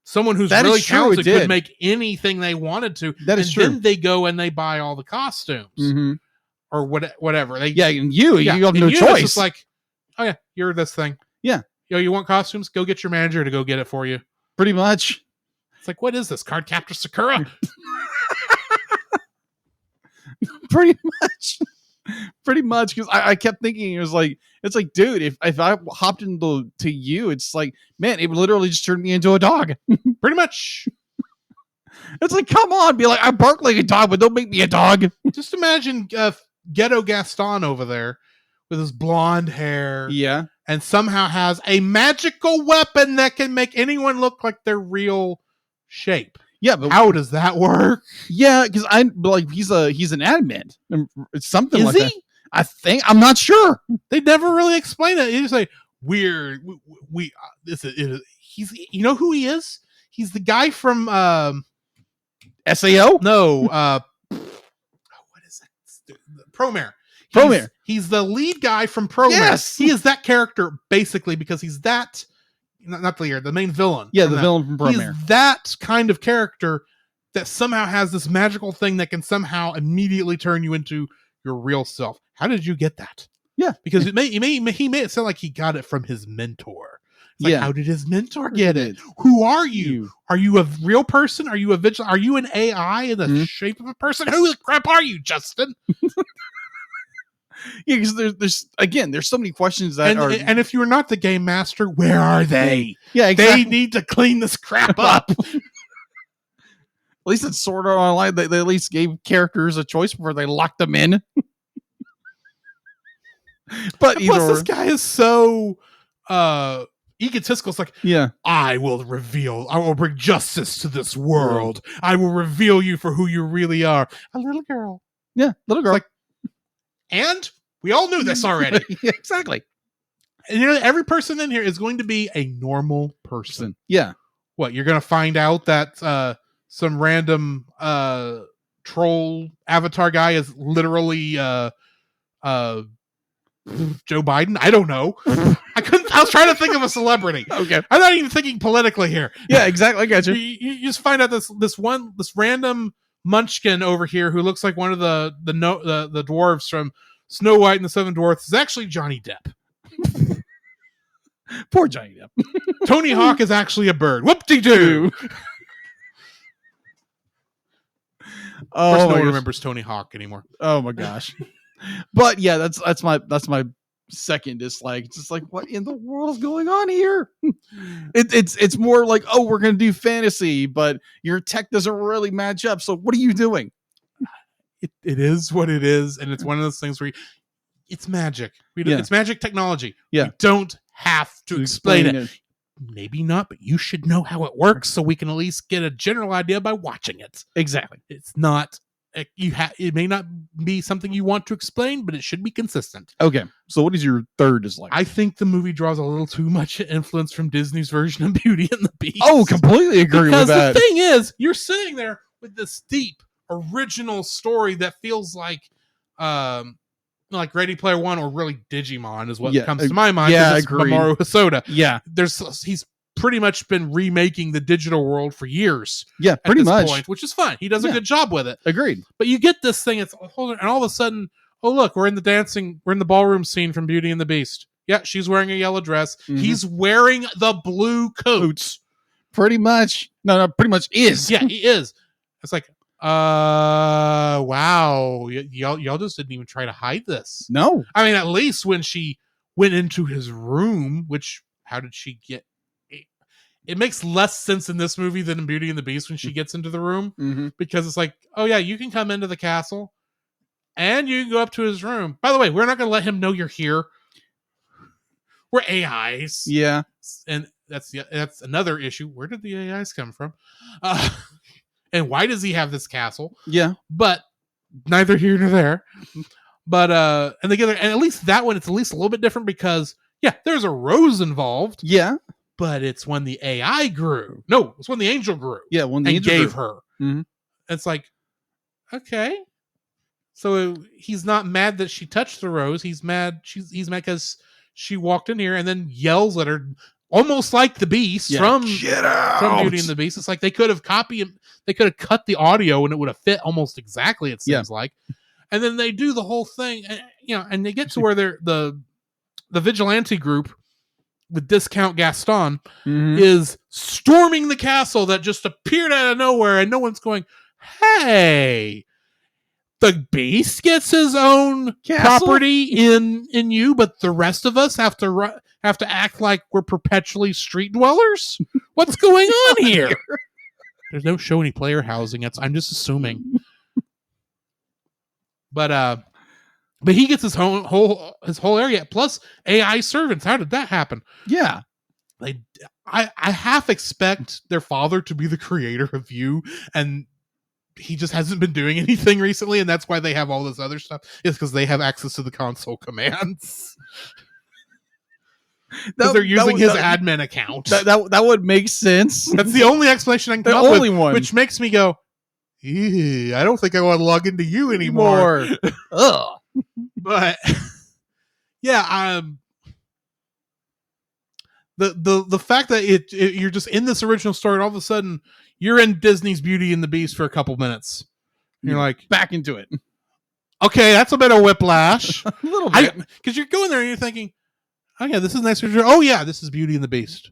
Someone who's really talented could make anything they wanted to. That is true. Then they go and they buy all the costumes or whatever. And you have no choice. It's just like, oh yeah, you're this thing. Yeah. You want costumes? Go get your manager to go get it for you. Pretty much. It's like, what is this? Card Captor Sakura? Pretty much, because I kept thinking it's like, dude, if I hopped into you, it's like, man, it would literally just turn me into a dog. Pretty much. It's like, come on, be like, I bark like a dog, but don't make me a dog. Just imagine Ghetto Gaston over there with his blonde hair. Yeah. And somehow has a magical weapon that can make anyone look like their real shape. Yeah, but how does that work? Yeah, because he's an admin. It's something is like he? that. I think, I'm not sure. They never really explain it. They just say weird. He's, you know who he is? He's the guy from SAO. No, what is that? Promare. He's the lead guy from Promare. Yes, he is that character basically because he's that. Not the main villain. Yeah, the villain from Promare. He's that kind of character that somehow has this magical thing that can somehow immediately turn you into your real self. How did you get that? Yeah, because he made it sound like he got it from his mentor. It's like, how did his mentor get it? Who are you? Are you a real person? Are you a vigil? Are you an AI in the shape of a person? Who the crap are you, Justin? Yeah, because there's so many questions that and if you're not the game master, where are they? Yeah, exactly. They need to clean this crap up. At least it's sort of online. They at least gave characters a choice before they locked them in. But plus, this guy is so egotistical. It's like, I will bring justice to this world. I will reveal you for who you really are. A little girl. Yeah, little girl. It's like, and we all knew this already. Yeah, exactly. And every person in here is going to be a normal person. Yeah. What, you're going to find out that some random troll avatar guy is literally Joe Biden? I don't know. I was trying to think of a celebrity. Okay. I'm not even thinking politically here. Yeah, exactly. I got you. You just find out this random munchkin over here who looks like one of the dwarves from Snow White and the Seven Dwarfs is actually Johnny Depp. Poor Johnny Depp. Tony Hawk is actually a bird. Whoop-de-doo. Of course, no one remembers Tony Hawk anymore. Oh my gosh. But yeah, that's my second dislike. It's just like, what in the world is going on here? It's more like, oh, we're gonna do fantasy, but your tech doesn't really match up. So what are you doing? It is what it is, and it's one of those things where it's magic. It's magic technology. Yeah, we don't have to explain it. Maybe not, but you should know how it works, so we can at least get a general idea by watching it. Exactly. It's not. It may not be something you want to explain, but it should be consistent. Okay, so what is your third dislike? I think the movie draws a little too much influence from Disney's version of Beauty and the Beast. Oh, completely agree with that. Because the thing is, you're sitting there with this deep, original story that feels like Ready Player One or really Digimon is what comes to my mind. Yeah, it's Mamoru Hosoda. Yeah, he's pretty much been remaking the digital world for years. Yeah, pretty much. Point, which is fine. He does a good job with it. Agreed. But you get this thing, and all of a sudden, oh look, we're in the ballroom scene from Beauty and the Beast. Yeah, she's wearing a yellow dress. Mm-hmm. He's wearing the blue coat. Pretty much. No, pretty much is. Yeah, he is. It's like, Wow. Y'all just didn't even try to hide this. No. I mean, at least when she went into his room, which, how did she get? It makes less sense in this movie than in Beauty and the Beast when she gets into the room, because it's like, oh yeah, you can come into the castle and you can go up to his room. By the way, we're not going to let him know you're here. We're AIs. Yeah. And that's another issue. Where did the AIs come from? And why does he have this castle? Yeah. But neither here nor there. But and they get there, and at least that one, it's at least a little bit different because there's a rose involved. Yeah. But it's when the AI grew. No, it's when the angel grew. Yeah, when the and angel gave grew. her. Mm-hmm. It's like, okay. So he's not mad that she touched the rose. He's mad. He's mad because she walked in here and then yells at her, almost like the Beast from Beauty and the Beast. It's like they could have copied. They could have cut the audio and it would have fit almost exactly. It seems like. And then they do the whole thing, and they get to where they're the vigilante group with Discount Gaston is storming the castle that just appeared out of nowhere, and no one's going, hey, the Beast gets his own property in you, but the rest of us have to act like we're perpetually street dwellers? What's going on here? There's no show any player housing. I'm just assuming. But he gets his whole area plus AI servants. How did that happen? Yeah, I half expect their father to be the creator of You, and he just hasn't been doing anything recently, and that's why they have all this other stuff. It's because they have access to the console commands. Because they're using his admin account. That would make sense. That's the only explanation I can come up with, which makes me go, I don't think I want to log into You anymore. Ugh. But the fact that you're just in this original story and all of a sudden you're in Disney's Beauty and the Beast for a couple minutes. You're like, back into it. Okay, that's a bit of whiplash. A little bit. Because you're going there and you're thinking, oh yeah, this is nice. Oh yeah, this is Beauty and the Beast.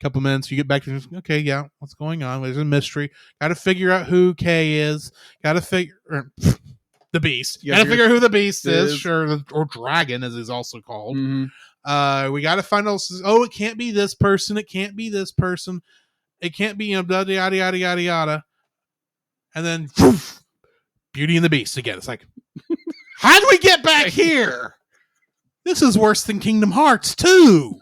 Couple minutes, you get back to, okay, yeah, what's going on? There's a mystery. Got to figure out who Kay is. Got to figure the Beast. Got to figure out who the Beast is, or Dragon, as he's also called. We got to find out. Oh, it can't be this person. It can't be this person. It can't be yada yada yada yada yada. And then poof, Beauty and the Beast again. It's like, how do we get back here? This is worse than Kingdom Hearts 2.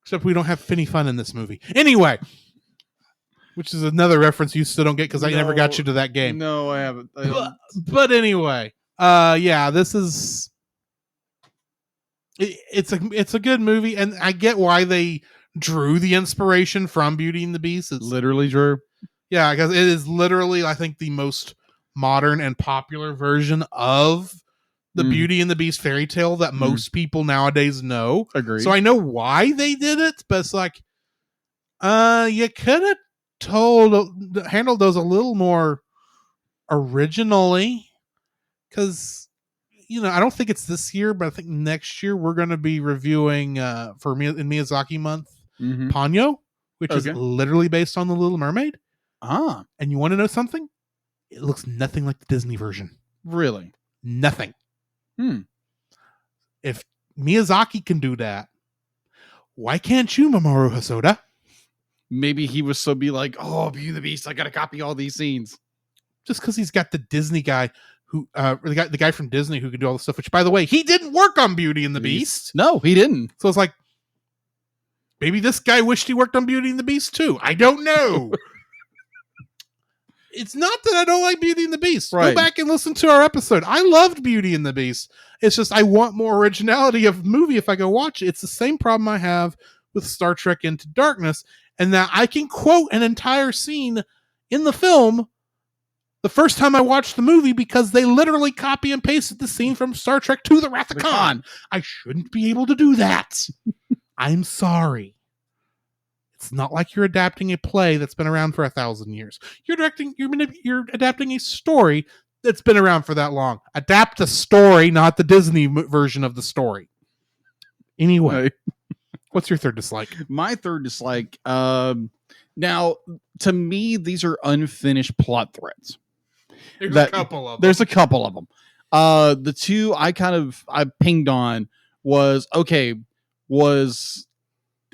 Except we don't have any fun in this movie. Anyway, which is another reference you still don't get because I never got you to that game. No, I haven't. But anyway, this is it's a good movie, and I get why they drew the inspiration from Beauty and the Beast. It's literally drew. Yeah, because it is literally, I think, the most modern and popular version of the Beauty and the Beast fairy tale that most people nowadays know. Agreed. So I know why they did it, but it's like, you could have handled those a little more originally, because I don't think it's this year, but I think next year we're going to be reviewing for me in Miyazaki month, Ponyo, which is literally based on the Little Mermaid. And you want to know something? It looks nothing like the Disney version. Really? Nothing. If Miyazaki can do that, why can't you, Mamoru Hosoda? Maybe he was like, oh, Beauty and the Beast, I gotta copy all these scenes. Just because he's got the Disney guy who, the guy from Disney who can do all this stuff, which, by the way, he didn't work on Beauty and the Beast. No, he didn't. So it's like, maybe this guy wished he worked on Beauty and the Beast too. I don't know. It's not that I don't like Beauty and the Beast. Right. Go back and listen to our episode. I loved Beauty and the Beast. It's just I want more originality of movie if I go watch it. It's the same problem I have with Star Trek Into Darkness, and that I can quote an entire scene in the film the first time I watched the movie because they literally copy and pasted the scene from Star Trek II: The Wrath of Khan. I shouldn't be able to do that. I'm sorry. It's not like you're adapting a play that's been around for 1,000 years. You're adapting a story that's been around for that long. Adapt a story, not the Disney version of the story. Anyway, what's your third dislike? My third dislike, Now, to me, these are unfinished plot threads. There's That- a couple of them. There's a couple of them. The two I pinged on was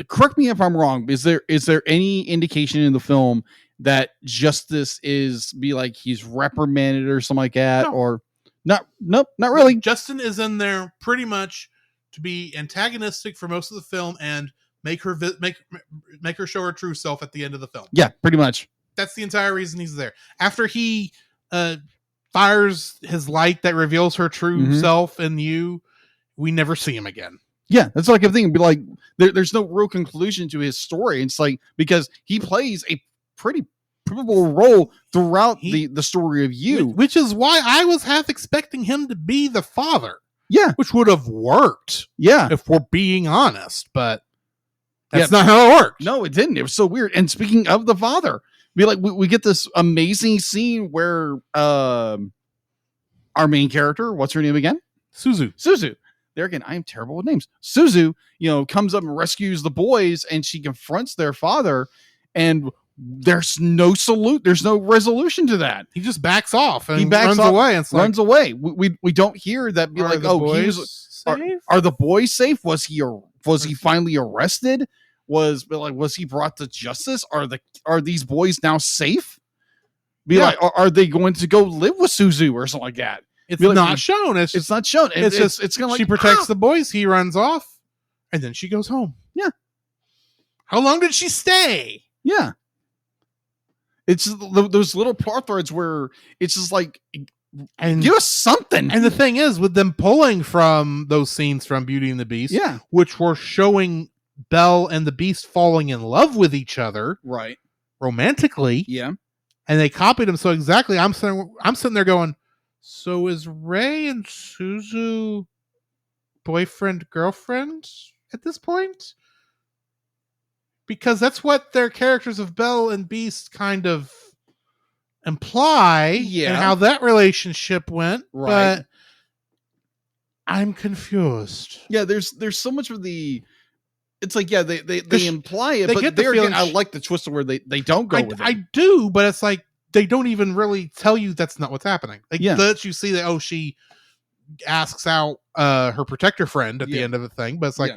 correct me if I'm wrong. Is there any indication in the film that Justice he's reprimanded or something like that? No. Or not? Nope, not really. Justin is in there pretty much to be antagonistic for most of the film and make her show her true self at the end of the film. Yeah, pretty much. That's the entire reason he's there. After he fires his light that reveals her true self in you, we never see him again. Yeah, that's like a thing. Be like, there's no real conclusion to his story. It's like because he plays a pretty pivotal role throughout the story of you, which is why I was half expecting him to be the father. Yeah, which would have worked. Yeah, if we're being honest, but that's not how it worked. No, it didn't. It was so weird. And speaking of the father, we get this amazing scene where our main character, what's her name again? Suzu. There again, I am terrible with names. Suzu, comes up and rescues the boys, and she confronts their father, and there's no there's no resolution to that. He just backs off and runs away. And runs away. We don't hear that be like, oh, are the boys safe? Was he finally arrested? Was he brought to justice? Are these boys now safe? Are they going to go live with Suzu or something like that? It's not shown. It's not shown. It's kind of like she protects the boys. He runs off, and then she goes home. Yeah. How long did she stay? Yeah. It's those little plot threads where it's just like, and give us something. And the thing is, with them pulling from those scenes from Beauty and the Beast, which were showing Belle and the Beast falling in love with each other, right, romantically, and they copied them so exactly. I'm sitting there going, so is Ray and Suzu boyfriend girlfriend at this point? Because that's what their characters of Belle and Beast kind of imply, and how that relationship went. Right. But I'm confused. Yeah, there's so much of the. It's like they imply it, but there again, I like the twist where they don't go with it. I do, but it's like they don't even really tell you that's not what's happening. Like let you see that she asks out her protector friend at the end of the thing, but it's like,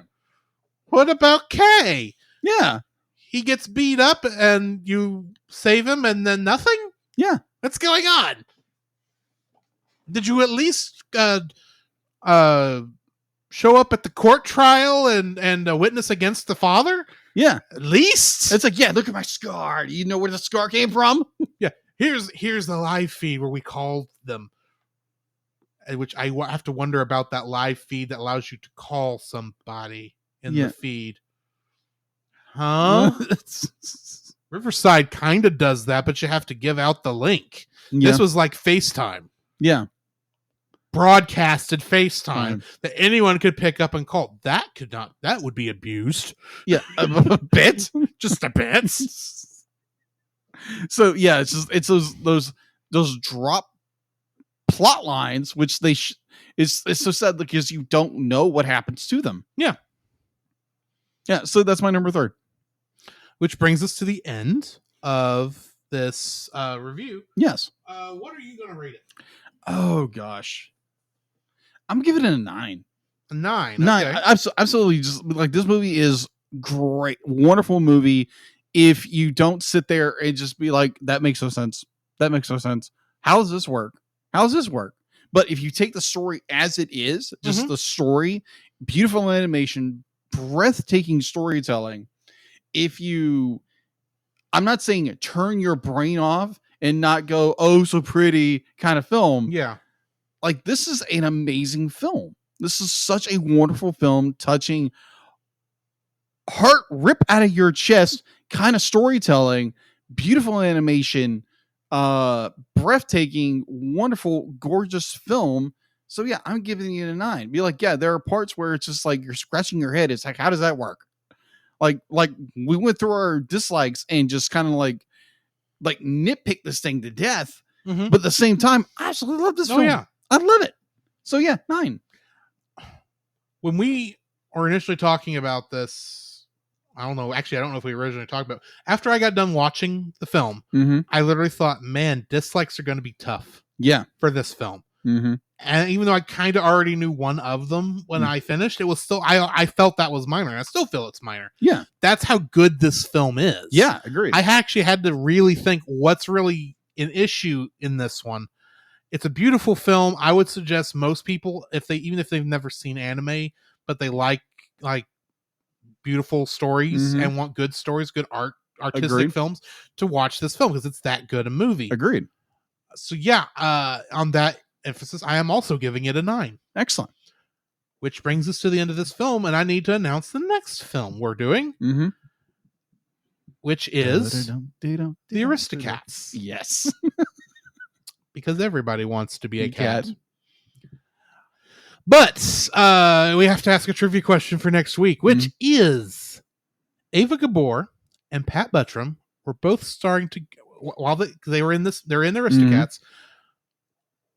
what about Kay? Yeah. He gets beat up and you save him and then nothing? Yeah. What's going on? Did you at least show up at the court trial and witness against the father? Yeah. At least? It's like, look at my scar. Do you know where the scar came from? Yeah. Here's the live feed where we called them. Which I have to wonder about that live feed that allows you to call somebody in the feed. Huh? Riverside kind of does that, but you have to give out the link. This was like FaceTime. Yeah. Broadcasted FaceTime that anyone could pick up and call. That would be abused. Yeah. A bit? Just a bit. So it's those drop plot lines, which it's so sad because you don't know what happens to them. Yeah. Yeah. So that's my number 3. Which brings us to the end of this review. Yes. What are you going to rate it? Oh, gosh. I'm giving it a 9. A 9? 9. Okay. Absolutely. Just like this movie is great. Wonderful movie. If you don't sit there and just be like, that makes no sense. That makes no sense. How does this work? How does this work? But if you take the story as it is, just the story, beautiful animation, breathtaking storytelling, I'm not saying turn your brain off and not go, oh, so pretty kind of film. Yeah. Like, this is an amazing film. This is such a wonderful film, touching, heart rip out of your chest kind of storytelling, beautiful animation, breathtaking, wonderful, gorgeous film. So yeah, I'm giving it a 9. Be like, there are parts where it's just like you're scratching your head. It's like, how does that work? Like we went through our dislikes and just kind of like nitpick this thing to death. But at the same time, I absolutely love this film. Yeah. I love it. So yeah, 9. When we were initially talking about this, I don't know. Actually, I don't know if we originally talked about. After I got done watching the film, Mm-hmm. I literally thought, man, dislikes are going to be tough Yeah. for this film. Mm-hmm. And even though I kind of already knew one of them when I finished, it was still, I felt that was minor. And I still feel it's minor. Yeah. That's how good this film is. Yeah, agreed. I actually had to really think what's really an issue in this one. It's a beautiful film. I would suggest most people, even if they've never seen anime, but they like beautiful stories and want good stories, good artistic films, to watch this film because it's that good a movie. Agreed. So yeah, on that emphasis, I am also giving it a 9. Excellent. Which brings us to the end of this film, and I need to announce the next film we're doing, which is The Aristocats. Yes. Because everybody wants to be a cat. But we have to ask a trivia question for next week, which is Ava Gabor and Pat Buttram were both starring to while they were in this. They're in the Aristocats.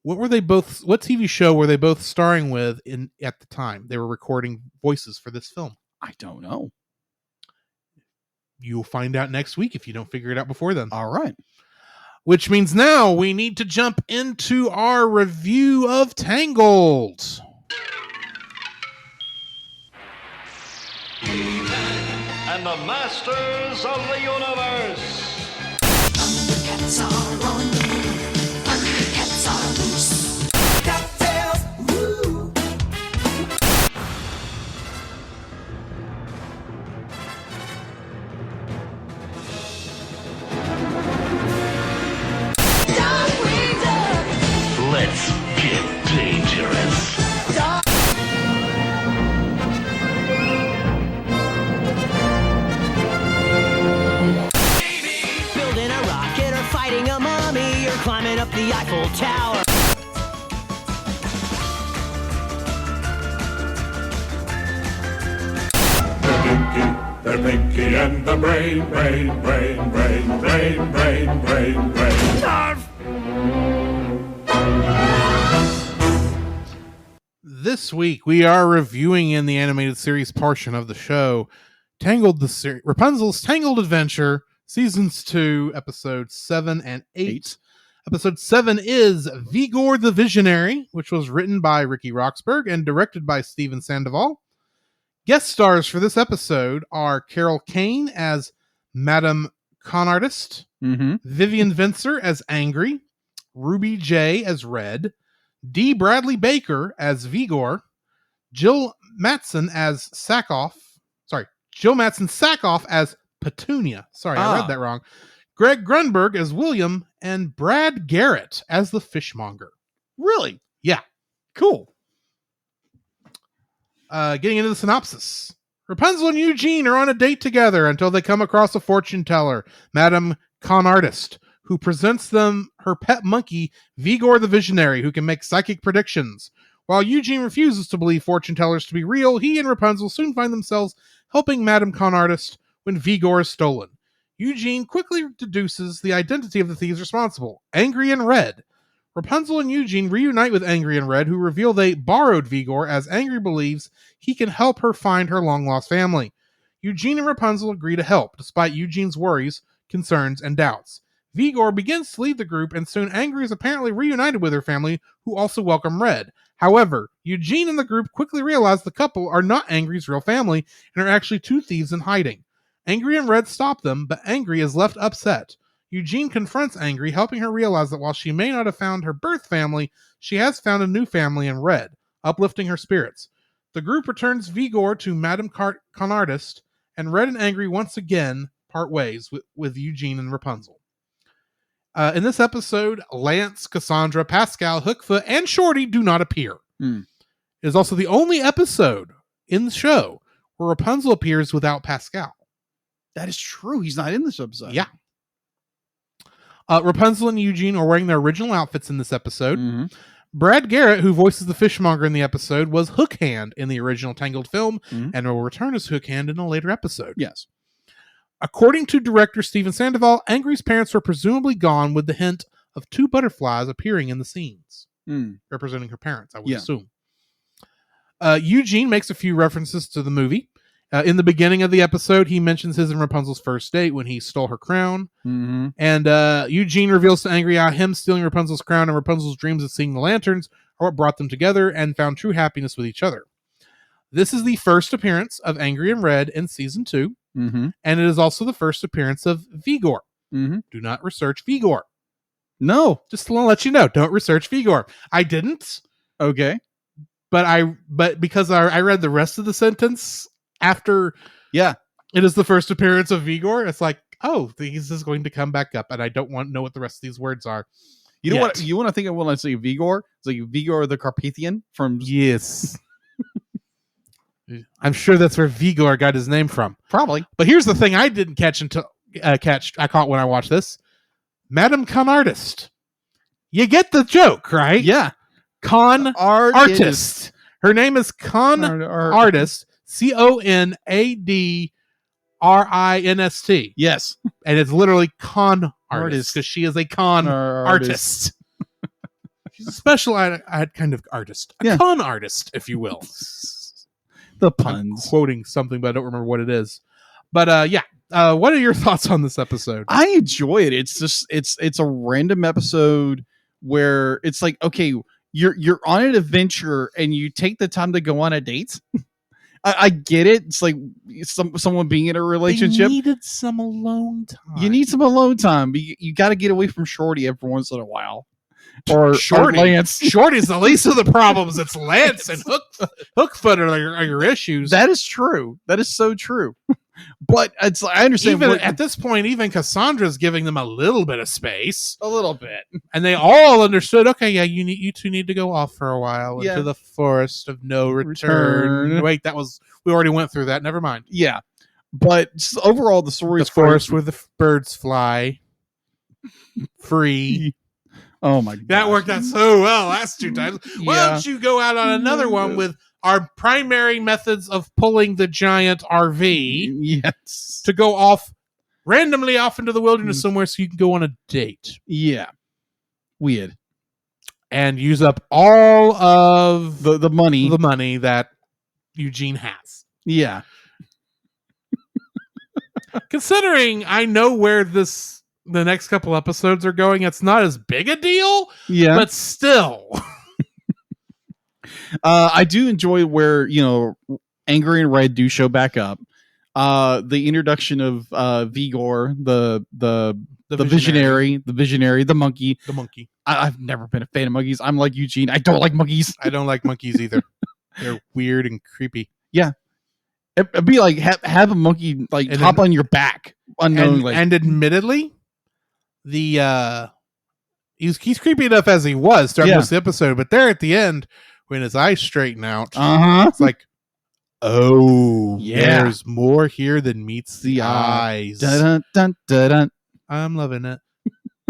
What TV show were they both starring with at the time they were recording voices for this film? I don't know. You'll find out next week if you don't figure it out before then. All right. Which means now we need to jump into our review of Tangled. And the masters of the universe. Cats are on the move. Cats are loose. Cocktails, woo. Let's get dangerous. Building a rocket or fighting a mummy or climbing up the Eiffel Tower. The pinky and the brain. This week we are reviewing in the animated series portion of the show Tangled, Rapunzel's Tangled Adventure, Seasons 2, Episodes 7 and 8. Episode 7 is Vigor the Visionary, which was written by Ricky Roxburgh and directed by Steven Sandoval. Guest stars for this episode are Carol Kane as Madame Conartist, Vivian Vincer as Angry, Ruby J as Red, D. Bradley Baker as Vigor, Jill Matson Sackhoff as Petunia. Sorry, I read that wrong. Greg Grunberg as William, and Brad Garrett as the Fishmonger. Really? Yeah. Cool. Getting into the synopsis. Rapunzel and Eugene are on a date together until they come across a fortune teller, Madame Conartist, who presents them her pet monkey, Vigor the Visionary, who can make psychic predictions. While Eugene refuses to believe fortune tellers to be real, he and Rapunzel soon find themselves helping Madame Conartist when Vigor is stolen. Eugene quickly deduces the identity of the thieves responsible, Angry and Red. Rapunzel and Eugene reunite with Angry and Red, who reveal they borrowed Vigor, as Angry believes he can help her find her long-lost family. Eugene and Rapunzel agree to help, despite Eugene's worries, concerns, and doubts. Vigor begins to leave the group, and soon Angry is apparently reunited with her family, who also welcome Red. However, Eugene and the group quickly realize the couple are not Angry's real family, and are actually two thieves in hiding. Angry and Red stop them, but Angry is left upset. Eugene confronts Angry, helping her realize that while she may not have found her birth family, she has found a new family in Red, uplifting her spirits. The group returns Vigor to Madame Conartist, and Red and Angry once again part ways with Eugene and Rapunzel. In this episode, Lance, Cassandra, Pascal, Hookfoot, and Shorty do not appear. It is also the only episode in the show where Rapunzel appears without Pascal. That is true. He's not in this episode. Yeah. Rapunzel and Eugene are wearing their original outfits in this episode. Brad Garrett, who voices the fishmonger in the episode, was Hook Hand in the original Tangled film and will return as Hook Hand in a later episode. Yes. According to director Steven Sandoval, Angry's parents were presumably gone with the hint of two butterflies appearing in the scenes, representing her parents, I would assume. Eugene makes a few references to the movie, In the beginning of the episode, he mentions his and Rapunzel's first date when he stole her crown. Mm-hmm. And Eugene reveals to Angry how him stealing Rapunzel's crown and Rapunzel's dreams of seeing the lanterns are what brought them together and found true happiness with each other. This is the first appearance of Angry and Red in season 2, Mm-hmm. and it is also the first appearance of Vigor. Mm-hmm. Do not research Vigor. No. Just to let you know, don't research Vigor. I didn't, Okay. but because I read the rest of the sentence after Yeah. it is the first appearance of Vigor, it's like, oh, this is going to come back up, and I don't want to know what the rest of these words are. You know what? You want to think of when I say Vigor? It's like Vigor the Carpathian from. Yes. I'm sure that's where Vigor got his name from. Probably. But here's the thing I didn't catch until I caught when I watched this. Madam Con Artist. You get the joke, right? Yeah. Con Artist. Her name is Con Artist. CONADRINST. Yes. And it's literally con artist because she is a con artist. She's a special kind of artist. A con artist, if you will. The puns. I'm quoting something, but I don't remember what it is. But what are your thoughts on this episode? I enjoy it. It's just it's a random episode where it's like, okay, you're on an adventure and you take the time to go on a date. I get it. It's like someone being in a relationship. They needed some alone time. You need some alone time. But you got to get away from Shorty every once in a while. Or Shorty. Or Lance. Shorty's the least of the problems. It's Lance and Hookfoot are your issues. That is true. That is so true. But I understand. Even at this point, even Cassandra's giving them a little bit of space. A little bit. And they all understood, okay, yeah, you two need to go off for a while into the forest of no return. Wait, we already went through that. Never mind. Yeah. But overall, the story is the forest where the birds fly free. Oh my god. That worked out so well last 2 times. Why don't you go out on another one with our primary methods of pulling the giant RV to go randomly off into the wilderness somewhere so you can go on a date. Yeah. Weird. And use up all of the money that Eugene has. Yeah. Considering I know where the next couple episodes are going, it's not as big a deal. Yeah. But still. I do enjoy where, Angry and Red do show back up. The introduction of Vigor, the visionary, the monkey. The monkey. I've never been a fan of monkeys. I'm like Eugene. I don't like monkeys. I don't like monkeys either. They're weird and creepy. Yeah. It'd be like have a monkey hop on your back unknowingly. And admittedly, he's creepy enough as he was throughout most of the episode, but there at the end, when his eyes straighten out, it's like, oh, there's more here than meets the eyes. Dun, dun, dun, dun. I'm loving it.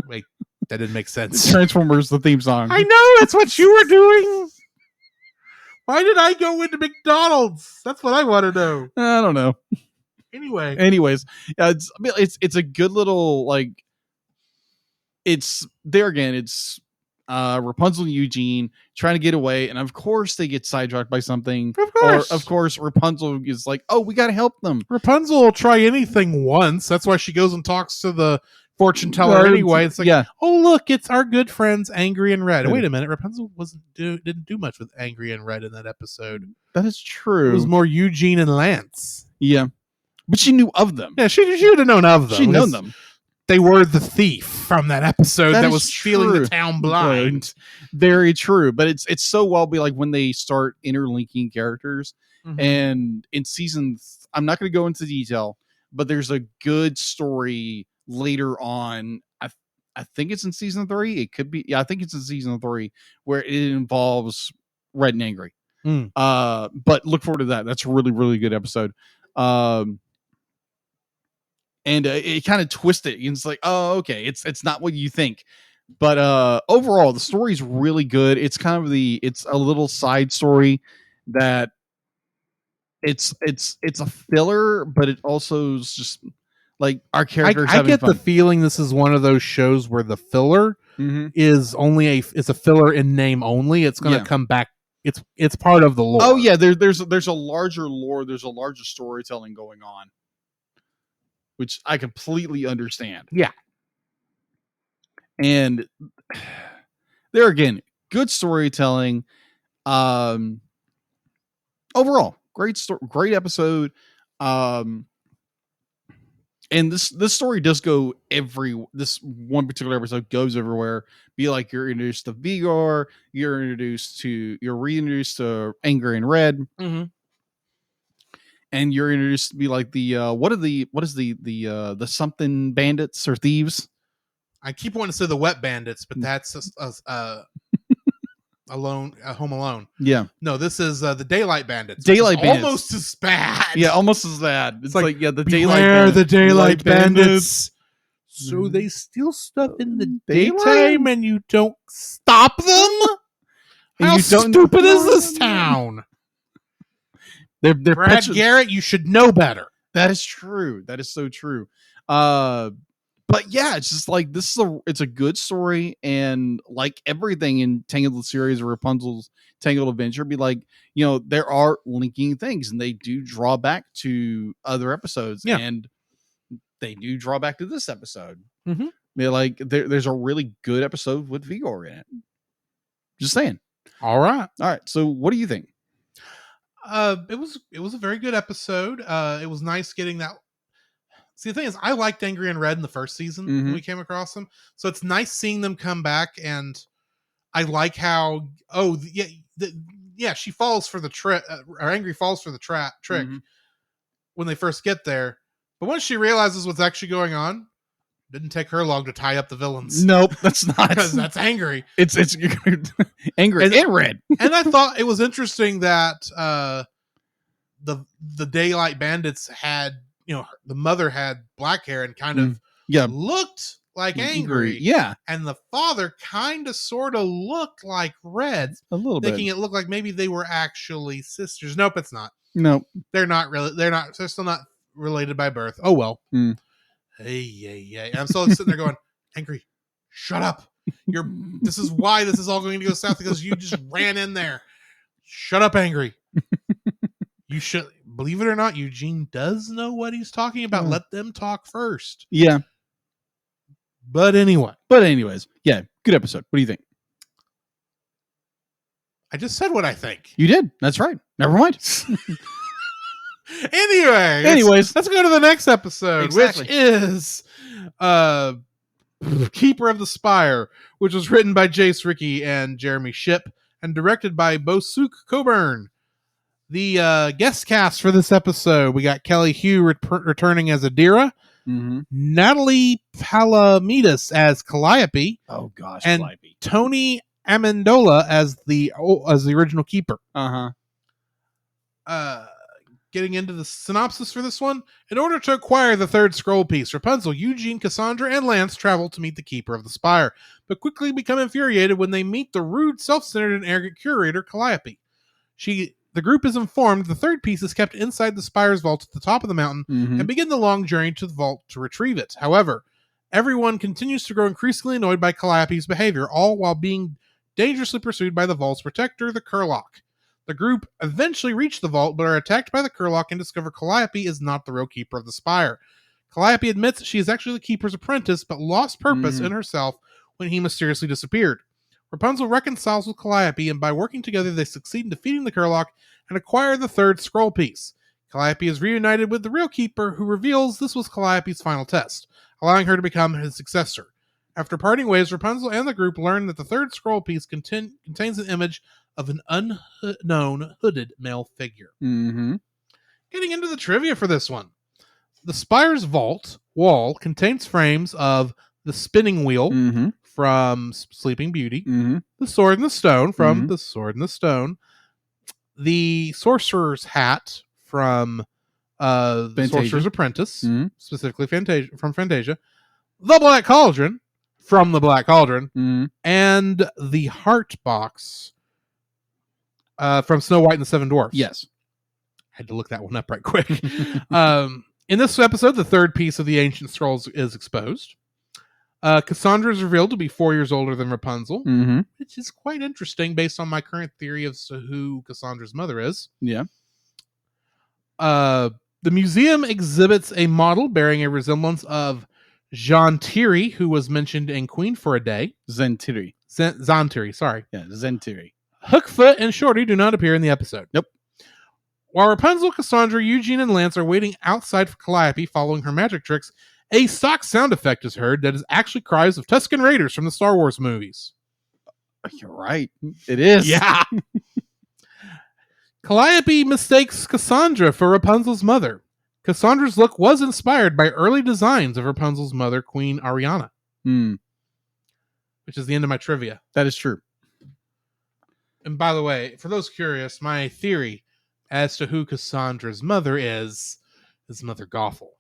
Wait, that didn't make sense. Transformers, the theme song. I know, that's what you were doing. Why did I go into McDonald's? That's what I want to know. I don't know. Anyways, it's a good little it's there again. It's Rapunzel and Eugene trying to get away, and of course they get sidetracked by something. Of course, of course, Rapunzel is like, "Oh, we got to help them." Rapunzel will try anything once. That's why she goes and talks to the fortune teller anyway. It's like, oh look, it's our good friends Angry and Red. Wait a minute, Rapunzel didn't do much with Angry and Red in that episode. That is true. It was more Eugene and Lance. Yeah, but she knew of them. Yeah, she would have known of them. She'd known them. They were the thief from that episode that was stealing the town blind. Very true. But it's so well be like when they start interlinking characters. Mm-hmm. And in season, I'm not going to go into detail, but there's a good story later on. I think it's in season 3. It could be. Yeah, I think it's in season 3 where it involves Red and Angry. But look forward to that. That's a really, really good episode. And it kind of twisted. It's like, oh, okay, it's not what you think. But overall, the story's really good. It's kind of it's a little side story that it's a filler, but it also is just like our characters. I get the feeling this is one of those shows where the filler is only it's a filler in name only. It's going to come back it's part of the lore. Oh yeah, there's a larger lore, there's a larger storytelling going on, which I completely understand. Yeah. And there again, good storytelling. Overall, great episode. And this story does go this one particular episode goes everywhere. Be like you're introduced to Vigor, you're reintroduced to Angry and Red, Mm-hmm. and you're introduced to be like the what is the something bandits or thieves? I keep wanting to say the Wet Bandits, but that's Home Alone. Yeah. No, this is the Daylight Bandits. Daylight Bandits. Almost as bad. Yeah, almost as bad. It's like the Beware Daylight the Daylight Bandits. Bandits. So they steal stuff in the Daytime? daytime and you don't stop them? And How you don't- stupid is this town? They're Brad Garrett, you should know better. That is true. That is so true. But yeah, it's just like it's a good story, and like everything in Tangled series or Rapunzel's Tangled Adventure, be like, there are linking things, and they do draw back to other episodes, Yeah. and they do draw back to this episode. Mhm. They're like there's a really good episode with Vigor in it. Just saying. All right. All right. So what do you think? It was a very good episode. It was nice getting that. See, the thing is, I liked Angry and Red in the first season when we came across them, so it's nice seeing them come back. And I like how she falls for the trick, or Angry falls for the trick when they first get there. But once she realizes what's actually going on, it didn't take her long to tie up the villains. Nope, that's not. Because that's Angry. It's Angry and Red. And I thought it was interesting that the Daylight Bandits had, the mother had black hair and kind of looked like Angry. Yeah. And the father kind of sort of looked like Red. A little thinking bit. it looked like maybe they were actually sisters. Nope, it's not. Nope. They're still not related by birth. Oh well. Mm. Hey. And I'm still sitting there going, Angry, shut up. This is why this is all going to go south, because you just ran in there. Shut up, Angry. You should, believe it or not, Eugene does know what he's talking about. Let them talk first. Yeah. But anyways, yeah, good episode. What do you think? I just said what I think. You did. That's right. Never mind. Anyways, let's go to the next episode, Exactly. which is Keeper of the Spire, which was written by Jace Rickey and Jeremy Shipp and directed by Bosook Coburn. The guest cast for this episode, we got Kelly Hugh returning as Adira, Natalie Palamides as Calliope, Oh gosh, and Calliope. Tony Amendola as the original keeper. Getting into the synopsis for this one. In order to acquire the third scroll piece, Rapunzel, Eugene, Cassandra, and Lance travel to meet the Keeper of the Spire, but quickly become infuriated when they meet the rude, self-centered, and arrogant curator, Calliope. The group is informed the third piece is kept inside the Spire's vault at the top of the mountain and begin the long journey to the vault to retrieve it. However, everyone continues to grow increasingly annoyed by Calliope's behavior, all while being dangerously pursued by the vault's protector, the Curlock. The group eventually reach the vault, but are attacked by the Curlock and discover Calliope is not the real Keeper of the Spire. Calliope admits she is actually the Keeper's apprentice, but lost purpose in herself when he mysteriously disappeared. Rapunzel reconciles with Calliope, and by working together, they succeed in defeating the Curlock and acquire the third scroll piece. Calliope is reunited with the real Keeper, who reveals this was Calliope's final test, allowing her to become his successor. After parting ways, Rapunzel and the group learn that the third scroll piece contains an image of an unknown hooded male figure. Getting into the trivia for this one. The Spire's vault wall contains frames of the spinning wheel from Sleeping Beauty, the Sword and the Stone from The Sword and the Stone, the Sorcerer's Hat from Sorcerer's Apprentice, specifically from Fantasia, the Black Cauldron from the Black Cauldron, and the Heart Box from Snow White and the Seven Dwarfs. Yes. Had to look that one up right quick. In this episode, the third piece of the Ancient Scrolls is exposed. Cassandra is revealed to be 4 years older than Rapunzel, Mm-hmm. which is quite interesting based on my current theory of who Cassandra's mother is. Yeah. The museum exhibits a model bearing a resemblance of Jean Thierry, who was mentioned in Queen for a Day. Zentiri. Zantiri, sorry. Yeah, Zentiri. Hookfoot and Shorty do not appear in the episode. Nope. While Rapunzel, Cassandra, Eugene, and Lance are waiting outside for Calliope following her magic tricks, a stock sound effect is heard that is actually cries of Tusken Raiders from the Star Wars movies. You're right. It is. Yeah. Calliope mistakes Cassandra for Rapunzel's mother. Cassandra's look was inspired by early designs of Rapunzel's mother, Queen Ariana. Which is the end of my trivia. That is true. And by the way, for those curious, my theory as to who Cassandra's mother is Mother Gothel.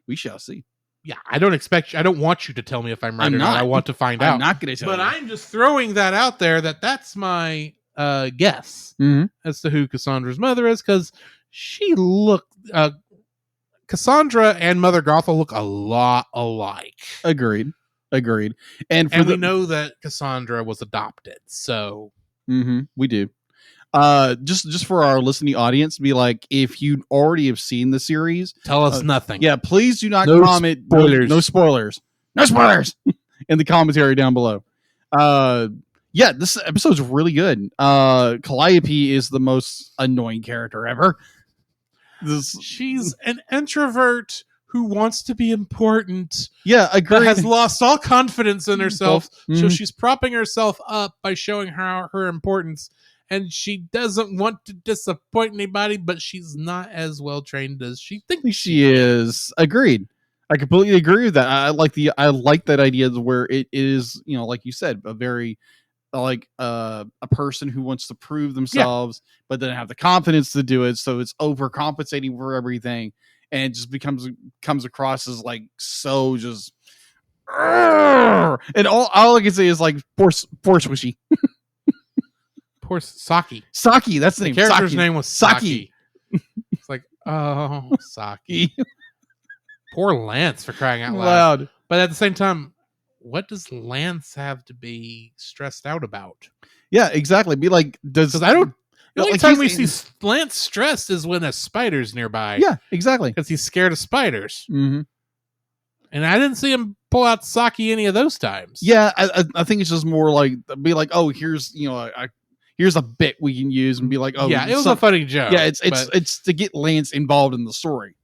We shall see. Yeah, I don't want you to tell me if I'm right or not. I want to find out. I'm not going to tell you. But I'm just throwing that out there that's my guess as to who Cassandra's mother is, because she looked... Cassandra and Mother Gothel look a lot alike. Agreed. And we know that Cassandra was adopted, so... we do. Just for our listening audience, be like, if you already have seen the series, tell us nothing. Yeah, please do not No comment. spoilers. No spoilers. No spoilers in the commentary down below. Yeah, this episode's really good. Calliope is the most annoying character ever. She's an introvert who wants to be important. Yeah, agreed. But has lost all confidence in herself. Mm-hmm. So she's propping herself up by showing her importance. And she doesn't want to disappoint anybody, but she's not as well trained as she thinks she is. Agreed. I completely agree with that. I like that idea where it is, like you said, a very a person who wants to prove themselves, but doesn't have the confidence to do it. So it's overcompensating for everything, and it just comes across as like so just. And all I can say is like poor Swishy. Poor Saki. Saki, that's the name. The character's Saki. name was Saki. It's like, oh, Saki. Poor Lance, for crying out loud. But at the same time, what does Lance have to be stressed out about? Yeah, exactly. Be like, because I don't. The only time we see Lance stressed is when a spider's nearby. Yeah, exactly. Because he's scared of spiders. Mm-hmm. And I didn't see him pull out Saki any of those times. Yeah, I think it's just more like, be like, oh, here's here's a bit we can use and be like, oh, yeah, it was a funny joke. Yeah, it's to get Lance involved in the story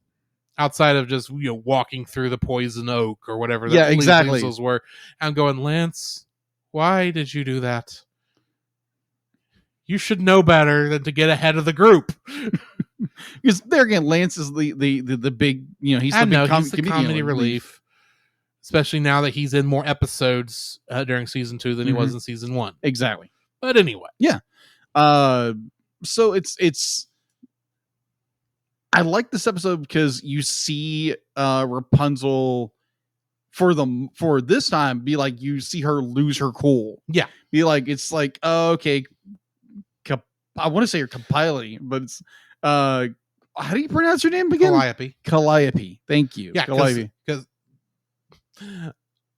outside of just walking through the poison oak or whatever. Yeah, exactly. Those were. I'm going, Lance, why did you do that? You should know better than to get ahead of the group. Because there again, Lance is the big, he's the comedy relief. Especially now that he's in more episodes during season 2 than he was in season 1. Exactly. But anyway. Yeah. So it's I like this episode because you see Rapunzel for this time be like, you see her lose her cool. Yeah. Be like, it's like, oh, okay. I want to say her Calliope, but it's how do you pronounce her name again? Calliope. Thank you. Yeah, Calliope. Because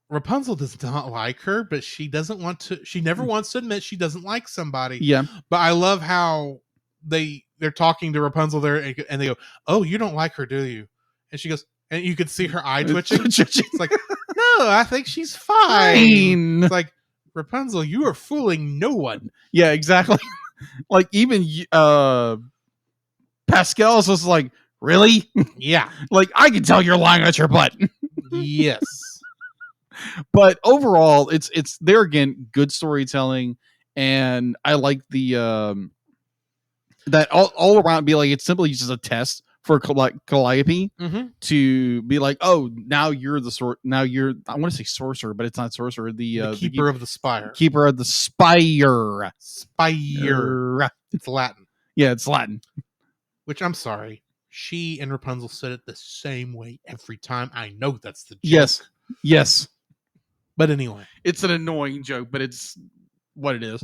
Rapunzel does not like her, but she doesn't want to. She never wants to admit she doesn't like somebody. Yeah. But I love how they're talking to Rapunzel there, and they go, "Oh, you don't like her, do you?" And she goes, and you could see her eye twitching. It's like, no, I think she's fine. It's like, Rapunzel, you are fooling no one. Yeah, exactly. Like even Pascal's just like, really? Yeah. Like, I can tell you're lying at your butt. Yes. But overall, it's there again, good storytelling, and I like the that all around be like, it's simply just a test for Calliope to be like, oh, now you're I want to say sorcerer, but it's not sorcerer. The keeper of the spire. Keeper of the spire. Spire. It's Latin. Yeah, it's Latin. Which, I'm sorry, she and Rapunzel said it the same way every time. I know that's the joke. Yes. But anyway, it's an annoying joke, but it's what it is.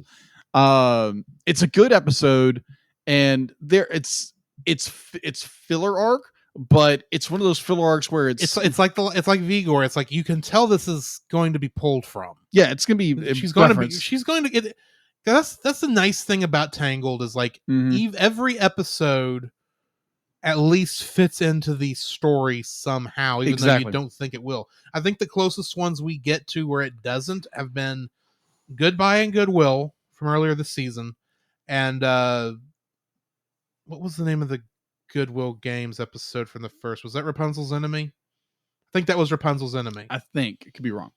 It's a good episode, and it's filler arc, but it's one of those filler arcs where it's like Vigor. It's like you can tell this is going to be pulled from. Yeah, it's gonna be. She's going to get. That's the nice thing about Tangled is like every episode at least fits into the story somehow, even though you don't think it will. I think the closest ones we get to where it doesn't have been Goodbye and Goodwill from earlier this season, and what was the name of the Goodwill Games episode from the first? Was that Rapunzel's Enemy? I think that was Rapunzel's Enemy. I think it could be wrong,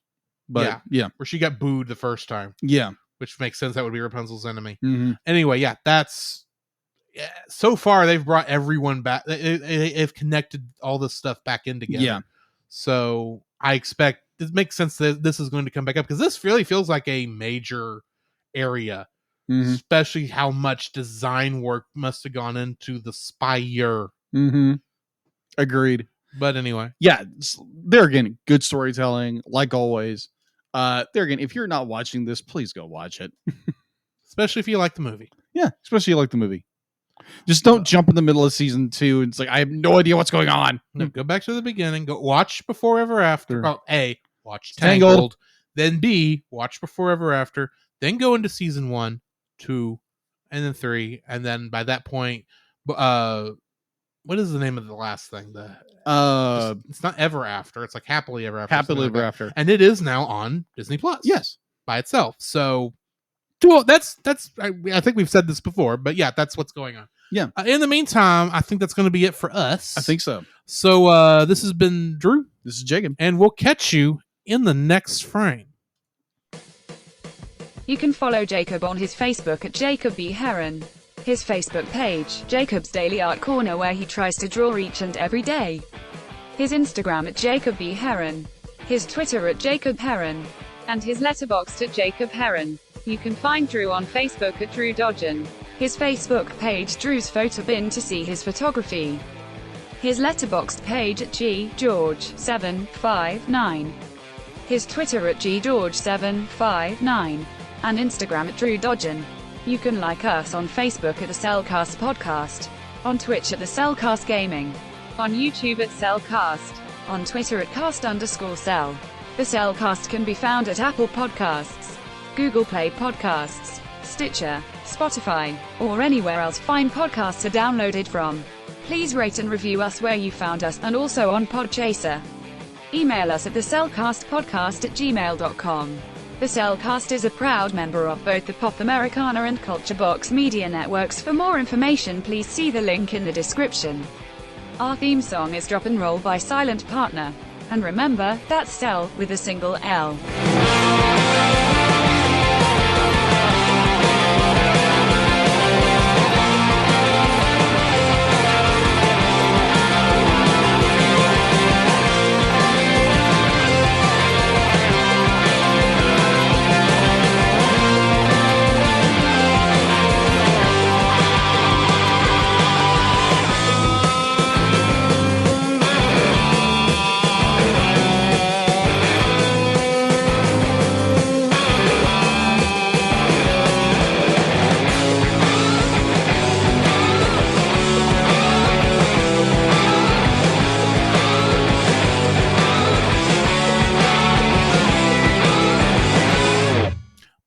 but yeah, where she got booed the first time. Yeah, which makes sense. That would be Rapunzel's Enemy. Mm-hmm. Anyway, yeah, that's so far they've brought everyone back. They've connected all this stuff back in together. Yeah. So I expect it makes sense that this is going to come back up because this really feels like a major area, especially how much design work must have gone into the Spire. Agreed. But anyway, yeah, there again, good storytelling, like always. There again, if you're not watching this, please go watch it. Especially if you like the movie. Yeah, especially if you like the movie. Just don't jump in the middle of season 2. It's like, I have no idea what's going on. No, go back to the beginning. Go watch Before Ever After. Oh, A, watch Tangled. Tangled. Then B, watch Before Ever After. Then go into season 1, 2, and then 3. And then by that point, what is the name of the last thing? It's not Ever After. It's like Happily Ever After. Happily Ever After. And it is now on Disney Plus. Yes. By itself. So that's I think we've said this before, but yeah, that's what's going on. Yeah. In the meantime, I think that's going to be it for us. I think so. So this has been Drew. This is Jacob. And we'll catch you in the next frame. You can follow Jacob on his Facebook at Jacob B. Heron. His Facebook page, Jacob's Daily Art Corner, where he tries to draw each and every day. His Instagram at Jacob B. Heron. His Twitter at Jacob Heron. And his Letterboxd at Jacob Heron. You can find Drew on Facebook at Drew Dodgen. His Facebook page, Drew's Photo Bin, to see his photography. His Letterboxd page at GGeorge759. His Twitter at GGeorge759. And Instagram at Drew Dodgen. You can like us on Facebook at the Cellcast Podcast. On Twitch at the Cellcast Gaming. On YouTube at Cellcast. On Twitter at cast_cell. The Cellcast can be found at Apple Podcasts, Google Play Podcasts, Stitcher, Spotify, or anywhere else fine podcasts are downloaded from. Please rate and review us where you found us, and also on Podchaser. Email us at thecellcastpodcast@gmail.com. The Cellcast is a proud member of both the Pop Americana and Culture Box media networks. For more information, please see the link in the description. Our theme song is Drop and Roll by Silent Partner. And remember, that's Cell, with a single L.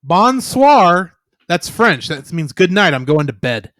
Bonsoir. That's French. That means good night. I'm going to bed.